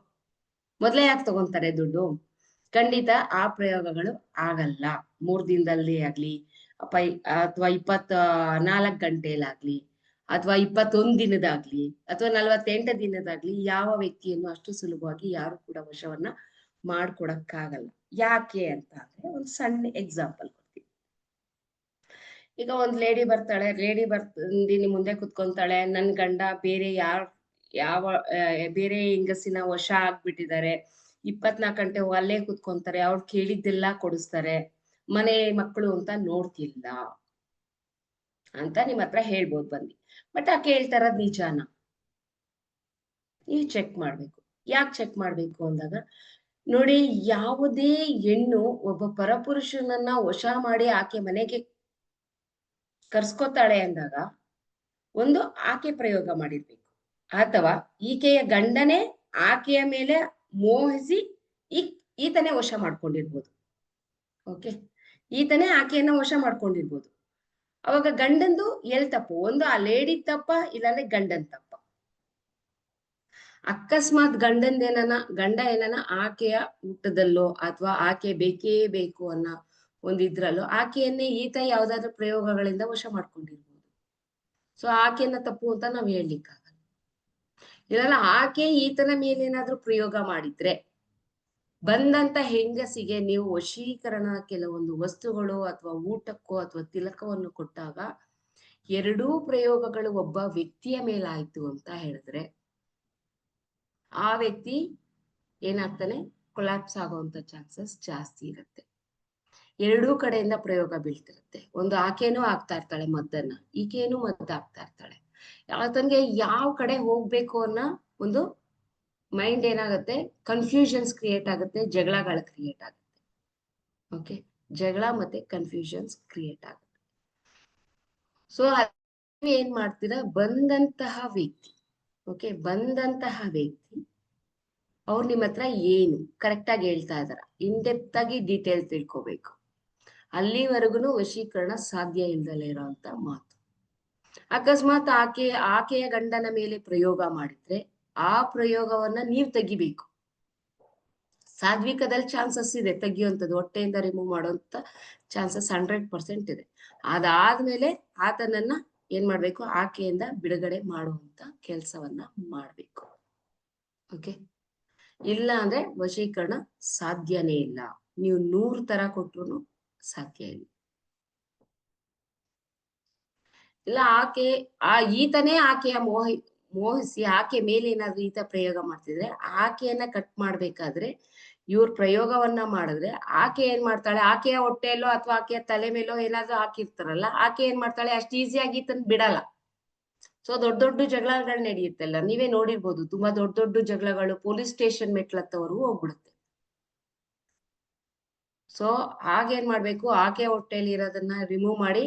ಮೊದ್ಲೇ ಯಾಕೆ ತಗೊಂತಾರೆ ದುಡ್ಡು? ಖಂಡಿತ ಆ ಪ್ರಯೋಗಗಳು ಆಗಲ್ಲ. 3 ದಿನದಲ್ಲಿ ಆಗ್ಲಿ, ಅಥವಾ 24 ಗಂಟೆಯಲ್ಲಾಗ್ಲಿ, ಅಥವಾ 21 ದಿನದಾಗ್ಲಿ, ಅಥವಾ 48 ದಿನದಾಗ್ಲಿ ಯಾವ ವ್ಯಕ್ತಿಯನ್ನು ಅಷ್ಟು ಸುಲಭವಾಗಿ ಯಾರು ಕೂಡ ವಶವನ್ನ ಮಾಡ್ಕೊಡಕ್ಕಾಗಲ್ಲ. ಯಾಕೆ ಅಂತ ಅಂದ್ರೆ ಒಂದು ಸಣ್ಣ ಎಕ್ಸಾಂಪಲ್ ಕೊಡ್ತೀನಿ. ಈಗ ಒಂದ್ ಲೇಡಿ ಬರ್ತಾಳೆ, ನಿಮ್ ಮುಂದೆ ಕುತ್ಕೊಂತಾಳೆ, ನನ್ ಗಂಡ ಬೇರೆ ಬೇರೆ ಹೆಂಗಸಿನ ವಶ ಆಗ್ಬಿಟ್ಟಿದ್ದಾರೆ, 24 ಗಂಟೆ ಅಲ್ಲೇ ಕುತ್ಕೊಂತಾರೆ, ಅವ್ರು ಕೇಳಿದ್ದೆಲ್ಲ ಕೊಡಿಸ್ತಾರೆ, ಮನೆ ಮಕ್ಕಳು ಅಂತ ನೋಡ್ತಿಲ್ಲ ಅಂತ ನಿಮ್ ಹತ್ರ ಹೇಳ್ಬೋದು ಬಂದಿ. ಬಟ್ ಆ ಕೇಳ್ತಾರದ್ ನಿಜಾನ? ನೀವು ಚೆಕ್ ಮಾಡ್ಬೇಕು. ಯಾಕೆ ಚೆಕ್ ಮಾಡ್ಬೇಕು ಅಂದಾಗ, ನೋಡಿ, ಯಾವುದೇ ಹೆಣ್ಣು ಒಬ್ಬ ಪರಪುರುಷನನ್ನ ವಶ ಮಾಡಿ ಆಕೆ ಮನೆಗೆ ಕರ್ಸ್ಕೊತಾಳೆ ಅಂದಾಗ ಒಂದು ಆಕೆ ಪ್ರಯೋಗ ಮಾಡಿರ್ಬೇಕು, ಅಥವಾ ಈಕೆಯ ಗಂಡನೇ ಆಕೆಯ ಮೇಲೆ ಮೋಹಿಸಿ ಈತನೇ ವಶ ಮಾಡ್ಕೊಂಡಿರ್ಬೋದು. ಓಕೆ, ಈತನೇ ಆಕೆಯನ್ನ ವಶ ಮಾಡ್ಕೊಂಡಿರ್ಬೋದು. ಅವಾಗ ಗಂಡಂದು ಎಲ್ ತಪ್ಪು? ಒಂದು ಆ ಲೇಡಿ ತಪ್ಪ, ಇಲ್ಲಾಂದ್ರೆ ಗಂಡನ್ ತಪ್ಪ? ಅಕಸ್ಮಾತ್ ಗಂಡ ಏನನ ಆಕೆಯ ಊಟದಲ್ಲೋ ಅಥವಾ ಆಕೆ ಬೇಕೇ ಬೇಕು ಅನ್ನೋ ಒಂದಿದ್ರಲ್ಲೋ ಆಕೆಯನ್ನೇ ಈತ ಯಾವ್ದಾದ್ರು ಪ್ರಯೋಗಗಳಿಂದ ವಶ ಮಾಡ್ಕೊಂಡಿರ್ಬೋದು. ಸೊ ಆಕೆಯನ್ನ ತಪ್ಪು ಅಂತ ನಾವ್ ಹೇಳ್ಲಿಕ್ಕಾಗಲ್ಲ. ಇದೆಲ್ಲ ಆಕೆ ಈತನ ಮೇಲೇನಾದ್ರೂ ಪ್ರಯೋಗ ಮಾಡಿದ್ರೆ, ಬಂದಂತ ಹೆಂಗಸಿಗೆ ನೀವು ವಶೀಕರಣ ಕೆಲವೊಂದು ವಸ್ತುಗಳು ಅಥವಾ ಊಟಕ್ಕೋ ಅಥವಾ ತಿಲಕವನ್ನು ಕೊಟ್ಟಾಗ 2 ಪ್ರಯೋಗಗಳು ಒಬ್ಬ ವ್ಯಕ್ತಿಯ ಮೇಲಾಯ್ತು ಅಂತ ಹೇಳಿದ್ರೆ, ಆ ವ್ಯಕ್ತಿ ಏನಾಗ್ತಾನೆ ಕೊಲ್ಯಾಪ್ಸ್ ಆಗುವಂತ ಚಾನ್ಸಸ್ ಜಾಸ್ತಿ ಇರುತ್ತೆ. ಎರಡೂ ಕಡೆಯಿಂದ ಪ್ರಯೋಗ ಬೀಳ್ತಿರುತ್ತೆ. ಒಂದು ಆಕೆನೂ ಆಗ್ತಾ ಇರ್ತಾಳೆ ಮದ್ದನ್ನ, ಈಕೆನೂ ಮದ್ದು ಆಗ್ತಾ ಇರ್ತಾಳೆ. ಆತನ್ಗೆ ಯಾವ ಕಡೆ ಹೋಗ್ಬೇಕು ಅನ್ನೋ ಒಂದು ಮೈಂಡ್ ಏನಾಗುತ್ತೆ, ಕನ್ಫ್ಯೂಷನ್ಸ್ ಕ್ರಿಯೇಟ್ ಆಗುತ್ತೆ, ಜಗಳಗಳ ಕ್ರಿಯೇಟ್ ಆಗುತ್ತೆ. ಓಕೆ, ಜಗಳ ಮತ್ತೆ ಕನ್ಫ್ಯೂಷನ್ಸ್ ಕ್ರಿಯೇಟ್ ಆಗುತ್ತೆ. ಸೊ ಏನ್ ಮಾಡ್ತೀರಾ, ಬಂದಂತಹ ವ್ಯಕ್ತಿ, ಓಕೆ, ಬಂದಂತಹ ವ್ಯಕ್ತಿ ಅವ್ರು ನಿಮ್ಮ ಹತ್ರ ಏನು ಕರೆಕ್ಟ್ ಆಗಿ ಹೇಳ್ತಾ ಇದಾರ, ಇನ್ಡೆಪ್ತ್ ಆಗಿ ಡೀಟೇಲ್ ತಿಳ್ಕೊಬೇಕು. ಅಲ್ಲಿವರೆಗೂ ವಶೀಕರಣ ಸಾಧ್ಯ ಇಲ್ದಲೇ ಇರೋಂತ ಮಾತು. ಅಕಸ್ಮಾತ್ ಆಕೆಯ ಗಂಡನ ಮೇಲೆ ಪ್ರಯೋಗ ಮಾಡಿದ್ರೆ ಆ ಪ್ರಯೋಗವನ್ನ ನೀವು ತೆಗಿಬೇಕು. ಸಾಧ್ವಿಕದಲ್ಲಿ ಚಾನ್ಸಸ್ ಇದೆ ತೆಗಿಯುವಂಥದ್ದು, ಹೊಟ್ಟೆಯಿಂದ ರಿಮೂವ್ ಮಾಡುವಂತ ಚಾನ್ಸಸ್ 100% ಇದೆ. ಅದಾದ್ಮೇಲೆ ಆತನನ್ನ ಏನ್ ಮಾಡ್ಬೇಕು, ಆಕೆಯಿಂದ ಬಿಡುಗಡೆ ಮಾಡುವಂತ ಕೆಲಸವನ್ನ ಮಾಡ್ಬೇಕು. ಓಕೆ, ಇಲ್ಲ ಅಂದ್ರೆ ವಶೀಕರಣ ಸಾಧ್ಯನೇ ಇಲ್ಲ. ನೀವು 100 ತರ ಕೊಟ್ರು ಸಾಧ್ಯ ಇಲ್ಲ. ಇಲ್ಲ ಈತನೇ ಆಕೆಯ ಮೋಹಿಸಿ ಆಕೆ ಮೇಲೆ ಏನಾದ್ರು ಈತ ಪ್ರಯೋಗ ಮಾಡ್ತಿದ್ರೆ ಆಕೆಯನ್ನ ಕಟ್ ಮಾಡ್ಬೇಕಾದ್ರೆ ಇವ್ರ ಪ್ರಯೋಗವನ್ನ ಮಾಡಿದ್ರೆ ಆಕೆ ಏನ್ ಮಾಡ್ತಾಳೆ, ಆಕೆಯ ಹೊಟ್ಟೆಯಲ್ಲೋ ಅಥವಾ ಆಕೆಯ ತಲೆ ಮೇಲೋ ಏನಾದ್ರು ಹಾಕಿರ್ತಾರಲ್ಲ, ಆಕೆ ಏನ್ ಮಾಡ್ತಾಳೆ, ಅಷ್ಟು ಈಸಿಯಾಗಿ ಈತನ್ ಬಿಡಲ್ಲ. ಸೊ ದೊಡ್ಡ ದೊಡ್ಡ ಜಗಳಗಳು ನಡೆಯುತ್ತಲ್ಲ, ನೀವೇ ನೋಡಿರ್ಬೋದು, ತುಂಬಾ ದೊಡ್ಡ ದೊಡ್ಡ ಜಗಳಗಳು ಪೊಲೀಸ್ ಸ್ಟೇಷನ್ ಮೆಟ್ಲತ್ತವರು ಹೋಗ್ಬಿಡುತ್ತೆ. ಸೊ ಹಾಗೇನ್ ಮಾಡ್ಬೇಕು, ಆಕೆ ಹೊಟ್ಟೆಯಲ್ಲಿ ಇರೋದನ್ನ ರಿಮೂವ್ ಮಾಡಿ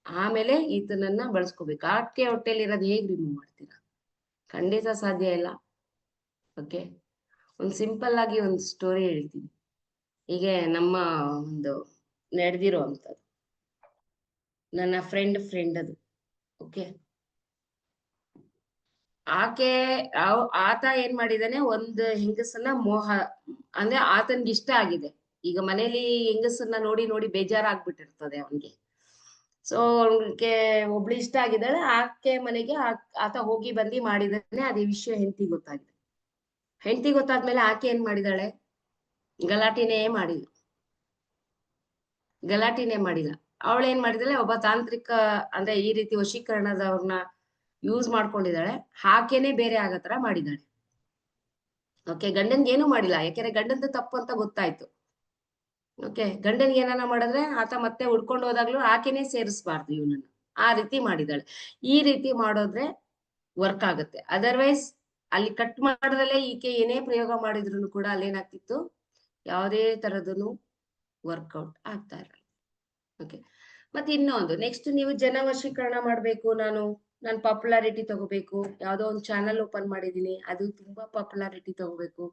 ಆಮೇಲೆ ಈತನನ್ನ ಬಳಸ್ಕೋಬೇಕು. ಆಕೆ ಹೊಟ್ಟೆಯಲ್ಲಿ ಇರೋದು ಹೇಗ್ ರಿಮೂವ್ ಮಾಡ್ತೀರಾ, ಖಂಡಿತ ಸಾಧ್ಯ ಇಲ್ಲ. ಓಕೆ, ಒಂದ್ ಸಿಂಪಲ್ ಆಗಿ ಒಂದು ಸ್ಟೋರಿ ಹೇಳ್ತೀನಿ. ಹೀಗೆ ನಮ್ಮ ಒಂದು ನಡೆದಿರೋ ಅಂತದ್ದು, ನನ್ನ ಫ್ರೆಂಡ್ ಅದು. ಓಕೆ, ಆತ ಏನ್ ಮಾಡಿದಾನೆ, ಒಂದು ಹೆಂಗಸನ್ನ ಅಂದ್ರೆ ಆತನ್ಗೆ ಇಷ್ಟ ಆಗಿದೆ. ಈಗ ಮನೇಲಿ ಹೆಂಗಸನ್ನ ನೋಡಿ ನೋಡಿ ಬೇಜಾರಾಗ್ಬಿಟ್ಟಿರ್ತದೆ ಅವನ್ಗೆ. ಸೊ ಅವ್ನಿಗೆ ಒಬ್ಳು ಇಷ್ಟ ಆಗಿದ್ದಾಳೆ, ಆಕೆ ಮನೆಗೆ ಆತ ಹೋಗಿ ಬಂದಿ ಮಾಡಿದಾನೆ. ಅದೇ ವಿಷಯ ಹೆಂಡತಿ ಗೊತ್ತಾಗಿದೆ. ಹೆಂಡತಿ ಗೊತ್ತಾದ್ಮೇಲೆ ಆಕೆ ಏನ್ ಮಾಡಿದಾಳೆ, ಗಲಾಟಿನೇ ಮಾಡಿಲ್ಲ. ಅವಳೇನ್ ಮಾಡಿದಾಳೆ, ಒಬ್ಬ ತಾಂತ್ರಿಕ ಅಂದ್ರೆ ಈ ರೀತಿ ವಶೀಕರಣದವ್ರನ್ನ ಯೂಸ್ ಮಾಡ್ಕೊಂಡಿದ್ದಾಳೆ, ಆಕೆನೆ ಬೇರೆ ಆಗತ್ರ ಮಾಡಿದಾಳೆ. ಓಕೆ, ಗಂಡನ್ಗೆ ಏನು ಮಾಡಿಲ್ಲ, ಯಾಕೆಂದ್ರೆ ಗಂಡಂದು ತಪ್ಪು ಅಂತ ಗೊತ್ತಾಯ್ತು. ಓಕೆ, ಗಂಡನ್ಗೆ ಏನಾನ ಮಾಡಿದ್ರೆ ಆತ ಮತ್ತೆ ಹುಡ್ಕೊಂಡು ಹೋದಾಗ್ಲೂ ಆಕೆನೆ ಸೇರಿಸ್ಬಾರ್ದು ಇವನನ್ನ, ಆ ರೀತಿ ಮಾಡಿದಾಳೆ. ಈ ರೀತಿ ಮಾಡೋದ್ರೆ ವರ್ಕ್ ಆಗುತ್ತೆ. ಅದರ್ವೈಸ್ ಅಲ್ಲಿ ಕಟ್ ಮಾಡದಲ್ಲೇ ಈಕೆ ಏನೇ ಪ್ರಯೋಗ ಮಾಡಿದ್ರು ಕೂಡ ಅಲ್ಲೇನಾಗ್ತಿತ್ತು, ಯಾವುದೇ ತರದನು ವರ್ಕೌಟ್ ಆಗ್ತಾ ಇರಲ್ಲ. ಓಕೆ, ಮತ್ತೆ ಇನ್ನೊಂದು, ನೆಕ್ಸ್ಟ್ ನೀವು ಜನ ವಶೀಕರಣ ಮಾಡ್ಬೇಕು, ನಾನು ಪಾಪ್ಯುಲಾರಿಟಿ ತಗೋಬೇಕು, ಯಾವ್ದೋ ಒಂದು ಚಾನಲ್ ಓಪನ್ ಮಾಡಿದೀನಿ, ಅದು ತುಂಬಾ ಪಾಪ್ಯುಲಾರಿಟಿ ತಗೋಬೇಕು.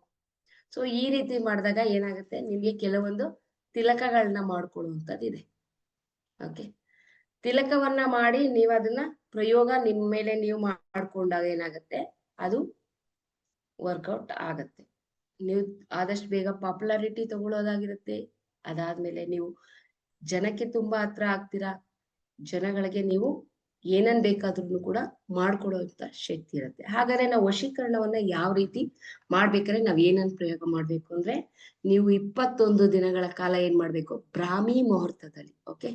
ಸೊ ಈ ರೀತಿ ಮಾಡಿದಾಗ ಏನಾಗುತ್ತೆ, ನಿಮ್ಗೆ ಕೆಲವೊಂದು ತಿಲಕಗಳನ್ನ ಮಾಡ್ಕೊಳ್ಳುವಂಥದ್ದಿದೆ. ಓಕೆ, ತಿಲಕವನ್ನ ಮಾಡಿ ನೀವು ಅದನ್ನ ಪ್ರಯೋಗ ನಿಮ್ಮ ಮೇಲೆ ನೀವು ಮಾಡ್ಕೊಂಡಾಗ ಏನಾಗುತ್ತೆ, ಅದು ವರ್ಕೌಟ್ ಆಗತ್ತೆ. ನೀವು ಆದಷ್ಟು ಬೇಗ ಪಾಪ್ಯುಲಾರಿಟಿ ತಗೊಳ್ಳೋದಾಗಿರುತ್ತೆ. ಅದಾದ್ಮೇಲೆ ನೀವು ಜನಕ್ಕೆ ತುಂಬಾ ಹತ್ರ ಆಗ್ತೀರಾ, ಜನಗಳಿಗೆ ನೀವು ಏನನ್ ಬೇಕಾದ್ರೂ ಕೂಡ ಮಾಡ್ಕೊಡುವಂತ ಶಕ್ತಿ ಇರುತ್ತೆ. ಹಾಗಾದ್ರೆ ನಾವು ವಶೀಕರಣವನ್ನ ಯಾವ ರೀತಿ ಮಾಡ್ಬೇಕಾದ್ರೆ ನಾವ್ ಏನನ್ ಪ್ರಯೋಗ ಮಾಡ್ಬೇಕು ಅಂದ್ರೆ, ನೀವು 21 ದಿನಗಳ ಕಾಲ ಏನ್ ಮಾಡ್ಬೇಕು, ಬ್ರಾಹ್ಮಿ ಮುಹೂರ್ತದಲ್ಲಿ, ಓಕೆ,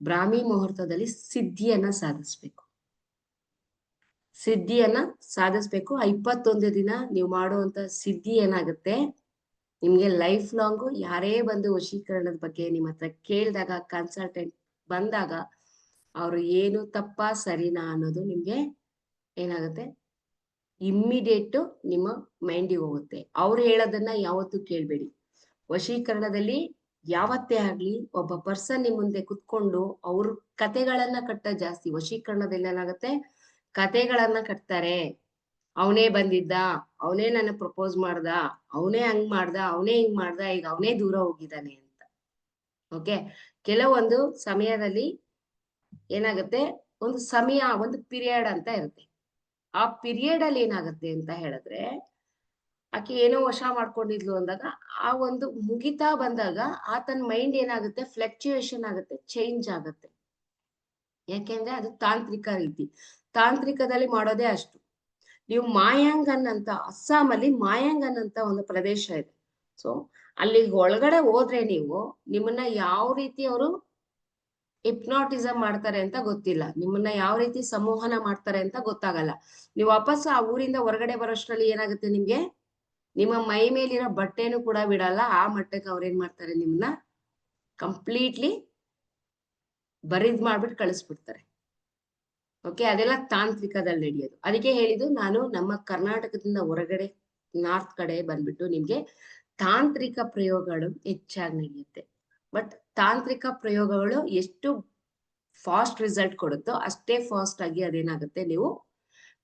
ಬ್ರಾಹ್ಮಿ ಮುಹೂರ್ತದಲ್ಲಿ ಸಿದ್ಧಿಯನ್ನ ಸಾಧಿಸ್ಬೇಕು. ಆ 21 ದಿನ ನೀವು ಮಾಡುವಂತ ಸಿದ್ಧಿ ಏನಾಗುತ್ತೆ, ನಿಮ್ಗೆ ಲೈಫ್ ಲಾಂಗು ಯಾರೇ ಬಂದು ವಶೀಕರಣದ ಬಗ್ಗೆ ನಿಮ್ಮ ಹತ್ರ ಕೇಳಿದಾಗ, ಕನ್ಸಲ್ಟೆಂಟ್ ಬಂದಾಗ ಅವರು ಏನು ತಪ್ಪಾ ಸರಿನಾ ಅನ್ನೋದು ನಿಮ್ಗೆ ಏನಾಗುತ್ತೆ, ಇಮ್ಮಿಡಿಯೇಟ್ ನಿಮ್ಮ ಮೈಂಡಿಗೆ ಹೋಗುತ್ತೆ. ಅವ್ರು ಹೇಳೋದನ್ನ ಯಾವತ್ತೂ ಕೇಳ್ಬೇಡಿ. ವಶೀಕರಣದಲ್ಲಿ ಯಾವತ್ತೇ ಆಗ್ಲಿ ಒಬ್ಬ ಪರ್ಸನ್ ನಿಮ್ ಮುಂದೆ ಕುತ್ಕೊಂಡು ಅವ್ರ ಕತೆಗಳನ್ನ ಕಟ್ಟ ಜಾಸ್ತಿ. ವಶೀಕರಣದಲ್ಲಿ ಏನಾಗುತ್ತೆ, ಕತೆಗಳನ್ನ ಕಟ್ತಾರೆ. ಅವನೇ ಬಂದಿದ್ದ, ಅವನೇ ನನ್ನ ಪ್ರಪೋಸ್ ಮಾಡ್ದ, ಅವನೇ ಹಂಗ್ ಮಾಡ್ದ, ಅವನೇ ಹಿಂಗ್ ಮಾಡ್ದ, ಈಗ ಅವನೇ ದೂರ ಹೋಗಿದ್ದಾನೆ ಅಂತ. ಓಕೆ, ಕೆಲವೊಂದು ಸಮಯದಲ್ಲಿ ಏನಾಗುತ್ತೆ, ಒಂದು ಸಮಯ, ಒಂದು ಪೀರಿಯಡ್ ಅಂತ ಇರುತ್ತೆ. ಆ ಪೀರಿಯಡ್ ಅಲ್ಲಿ ಏನಾಗುತ್ತೆ ಅಂತ ಹೇಳಿದ್ರೆ, ಆಕೆ ಏನೋ ವಶ ಮಾಡ್ಕೊಂಡಿದ್ಲು ಅಂದಾಗ ಆ ಒಂದು ಮುಗಿತಾ ಬಂದಾಗ ಆತನ ಮೈಂಡ್ ಏನಾಗುತ್ತೆ, ಫ್ಲಕ್ಚುಯೇಷನ್ ಆಗುತ್ತೆ, ಚೇಂಜ್ ಆಗುತ್ತೆ. ಯಾಕೆಂದ್ರೆ ಅದು ತಾಂತ್ರಿಕ ರೀತಿ. ತಾಂತ್ರಿಕದಲ್ಲಿ ಮಾಡೋದೇ ಅಷ್ಟು. ನೀವು ಮಾಯಾಂಗನ್ ಅಂತ, ಅಸ್ಸಾಮಲ್ಲಿ ಮಾಯಾಂಗನ್ ಅಂತ ಒಂದು ಪ್ರದೇಶ ಇದೆ. ಸೊ ಅಲ್ಲಿ ಒಳಗಡೆ ಹೋದ್ರೆ ನೀವು, ನಿಮ್ಮನ್ನ ಯಾವ ರೀತಿ ಅವರು ಹಿಪ್ನಾಟಿಸಮ್ ಮಾಡ್ತಾರೆ ಅಂತ ಗೊತ್ತಿಲ್ಲ, ನಿಮ್ಮನ್ನ ಯಾವ ರೀತಿ ಸಂಮೋಹನ ಮಾಡ್ತಾರೆ ಅಂತ ಗೊತ್ತಾಗಲ್ಲ. ನೀವು ವಾಪಸ್ ಆ ಊರಿಂದ ಹೊರಗಡೆ ಬರೋಷ್ಟ್ರಲ್ಲಿ ಏನಾಗುತ್ತೆ, ನಿಮ್ಗೆ ನಿಮ್ಮ ಮೈ ಮೇಲಿರೋ ಬಟ್ಟೆನೂ ಕೂಡ ಬಿಡಲ್ಲ. ಆ ಮಟ್ಟಕ್ಕೆ ಅವ್ರೇನ್ ಮಾಡ್ತಾರೆ, ನಿಮ್ನ ಕಂಪ್ಲೀಟ್ಲಿ ಬರಿದ್ ಮಾಡ್ಬಿಟ್ಟು ಕಳಿಸ್ಬಿಡ್ತಾರೆ. ಓಕೆ, ಅದೆಲ್ಲ ತಾಂತ್ರಿಕದಲ್ಲಿ ನಡೆಯೋದು. ಅದಕ್ಕೆ ಹೇಳಿದ್ದು ನಾನು ನಮ್ಮ ಕರ್ನಾಟಕದಿಂದ ಹೊರಗಡೆ ನಾರ್ತ್ ಕಡೆ ಬಂದ್ಬಿಟ್ಟು ನಿಮ್ಗೆ ತಾಂತ್ರಿಕ ಪ್ರಯೋಗಗಳು ಹೆಚ್ಚಾಗಿ ನಡೆಯುತ್ತೆ. ಬಟ್ ತಾಂತ್ರಿಕ ಪ್ರಯೋಗಗಳು ಎಷ್ಟು ಫಾಸ್ಟ್ ರಿಸಲ್ಟ್ ಕೊಡುತ್ತೋ ಅಷ್ಟೇ ಫಾಸ್ಟ್ ಆಗಿ ಅದೇನಾಗುತ್ತೆ, ನೀವು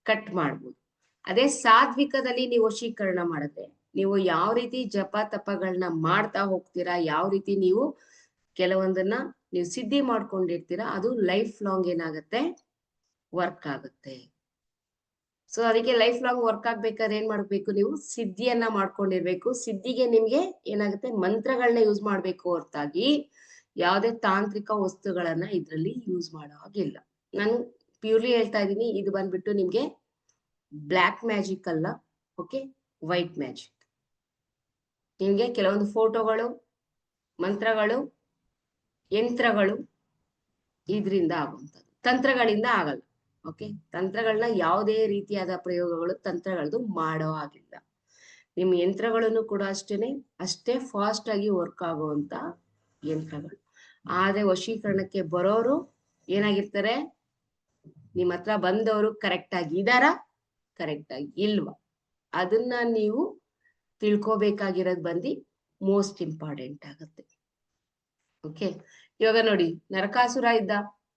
ಕಟ್ ಮಾಡ್ಬೋದು. ಅದೇ ಸಾತ್ವಿಕದಲ್ಲಿ ನೀವು ವಶೀಕರಣ ಮಾಡಿದ್ರೆ, ನೀವು ಯಾವ ರೀತಿ ಜಪ ತಪಗಳನ್ನ ಮಾಡ್ತಾ ಹೋಗ್ತೀರಾ, ಯಾವ ರೀತಿ ನೀವು ಕೆಲವೊಂದನ್ನ ನೀವು ಸಿದ್ಧಿ ಮಾಡ್ಕೊಂಡಿರ್ತೀರಾ, ಅದು ಲೈಫ್ ಲಾಂಗ್ ಏನಾಗುತ್ತೆ, ವರ್ಕ್ ಆಗುತ್ತೆ. ಸೊ ಅದಕ್ಕೆ ಲೈಫ್ ಲಾಂಗ್ ವರ್ಕ್ ಆಗ್ಬೇಕಾದ್ರೆ ಏನ್ ಮಾಡ್ಬೇಕು, ನೀವು ಸಿದ್ಧಿಯನ್ನ ಮಾಡ್ಕೊಂಡಿರ್ಬೇಕು. ಸಿದ್ಧಿಗೆ ನಿಮ್ಗೆ ಏನಾಗುತ್ತೆ, ಮಂತ್ರಗಳನ್ನ ಯೂಸ್ ಮಾಡ್ಬೇಕು ಹೊರತಾಗಿ ಯಾವುದೇ ತಾಂತ್ರಿಕ ವಸ್ತುಗಳನ್ನ ಇದ್ರಲ್ಲಿ ಯೂಸ್ ಮಾಡೋ ಹಾಗಿಲ್ಲ. ನಾನು ಪ್ಯೂರ್ಲಿ ಹೇಳ್ತಾ ಇದ್ದೀನಿ, ಇದು ಬಂದ್ಬಿಟ್ಟು ನಿಮ್ಗೆ ಬ್ಲ್ಯಾಕ್ ಮ್ಯಾಜಿಕ್ ಅಲ್ಲ, ಓಕೆ, ವೈಟ್ ಮ್ಯಾಜಿಕ್. ನಿಮ್ಗೆ ಕೆಲವೊಂದು ಫೋಟೋಗಳು, ಮಂತ್ರಗಳು, ಯಂತ್ರಗಳು ಇದರಿಂದ ಆಗುವಂಥದ್ದು, ತಂತ್ರಗಳಿಂದ ಆಗಲ್ಲ. ಓಕೆ, ತಂತ್ರಗಳನ್ನ ಯಾವುದೇ ರೀತಿಯಾದ ಪ್ರಯೋಗಗಳು ತಂತ್ರಗಳದ್ದು ಮಾಡೋ ಆಗಿಲ್ಲ. ನಿಮ್ಮ ಯಂತ್ರಗಳನ್ನು ಕೂಡ ಅಷ್ಟೇ ಫಾಸ್ಟ್ ಆಗಿ ವರ್ಕ್ ಆಗುವಂತ ಯಂತ್ರಗಳು. ಆದ್ರೆ ವಶೀಕರಣಕ್ಕೆ ಬರೋರು ಏನಾಗಿರ್ತಾರೆ, ನಿಮ್ಮ ಹತ್ರ ಬಂದವರು ಕರೆಕ್ಟ್ ಆಗಿ ಇದಾರ, ಕರೆಕ್ಟ್ ಆಗಿ ಇಲ್ವಾ, ಅದನ್ನ ನೀವು ತಿಳ್ಕೊಬೇಕಾಗಿರೋದು ಬಂದು ಮೋಸ್ಟ್ ಇಂಪಾರ್ಟೆಂಟ್ ಆಗುತ್ತೆ. ಓಕೆ, ಇವಾಗ ನೋಡಿ, ನರಕಾಸುರ ಇದ್ದ,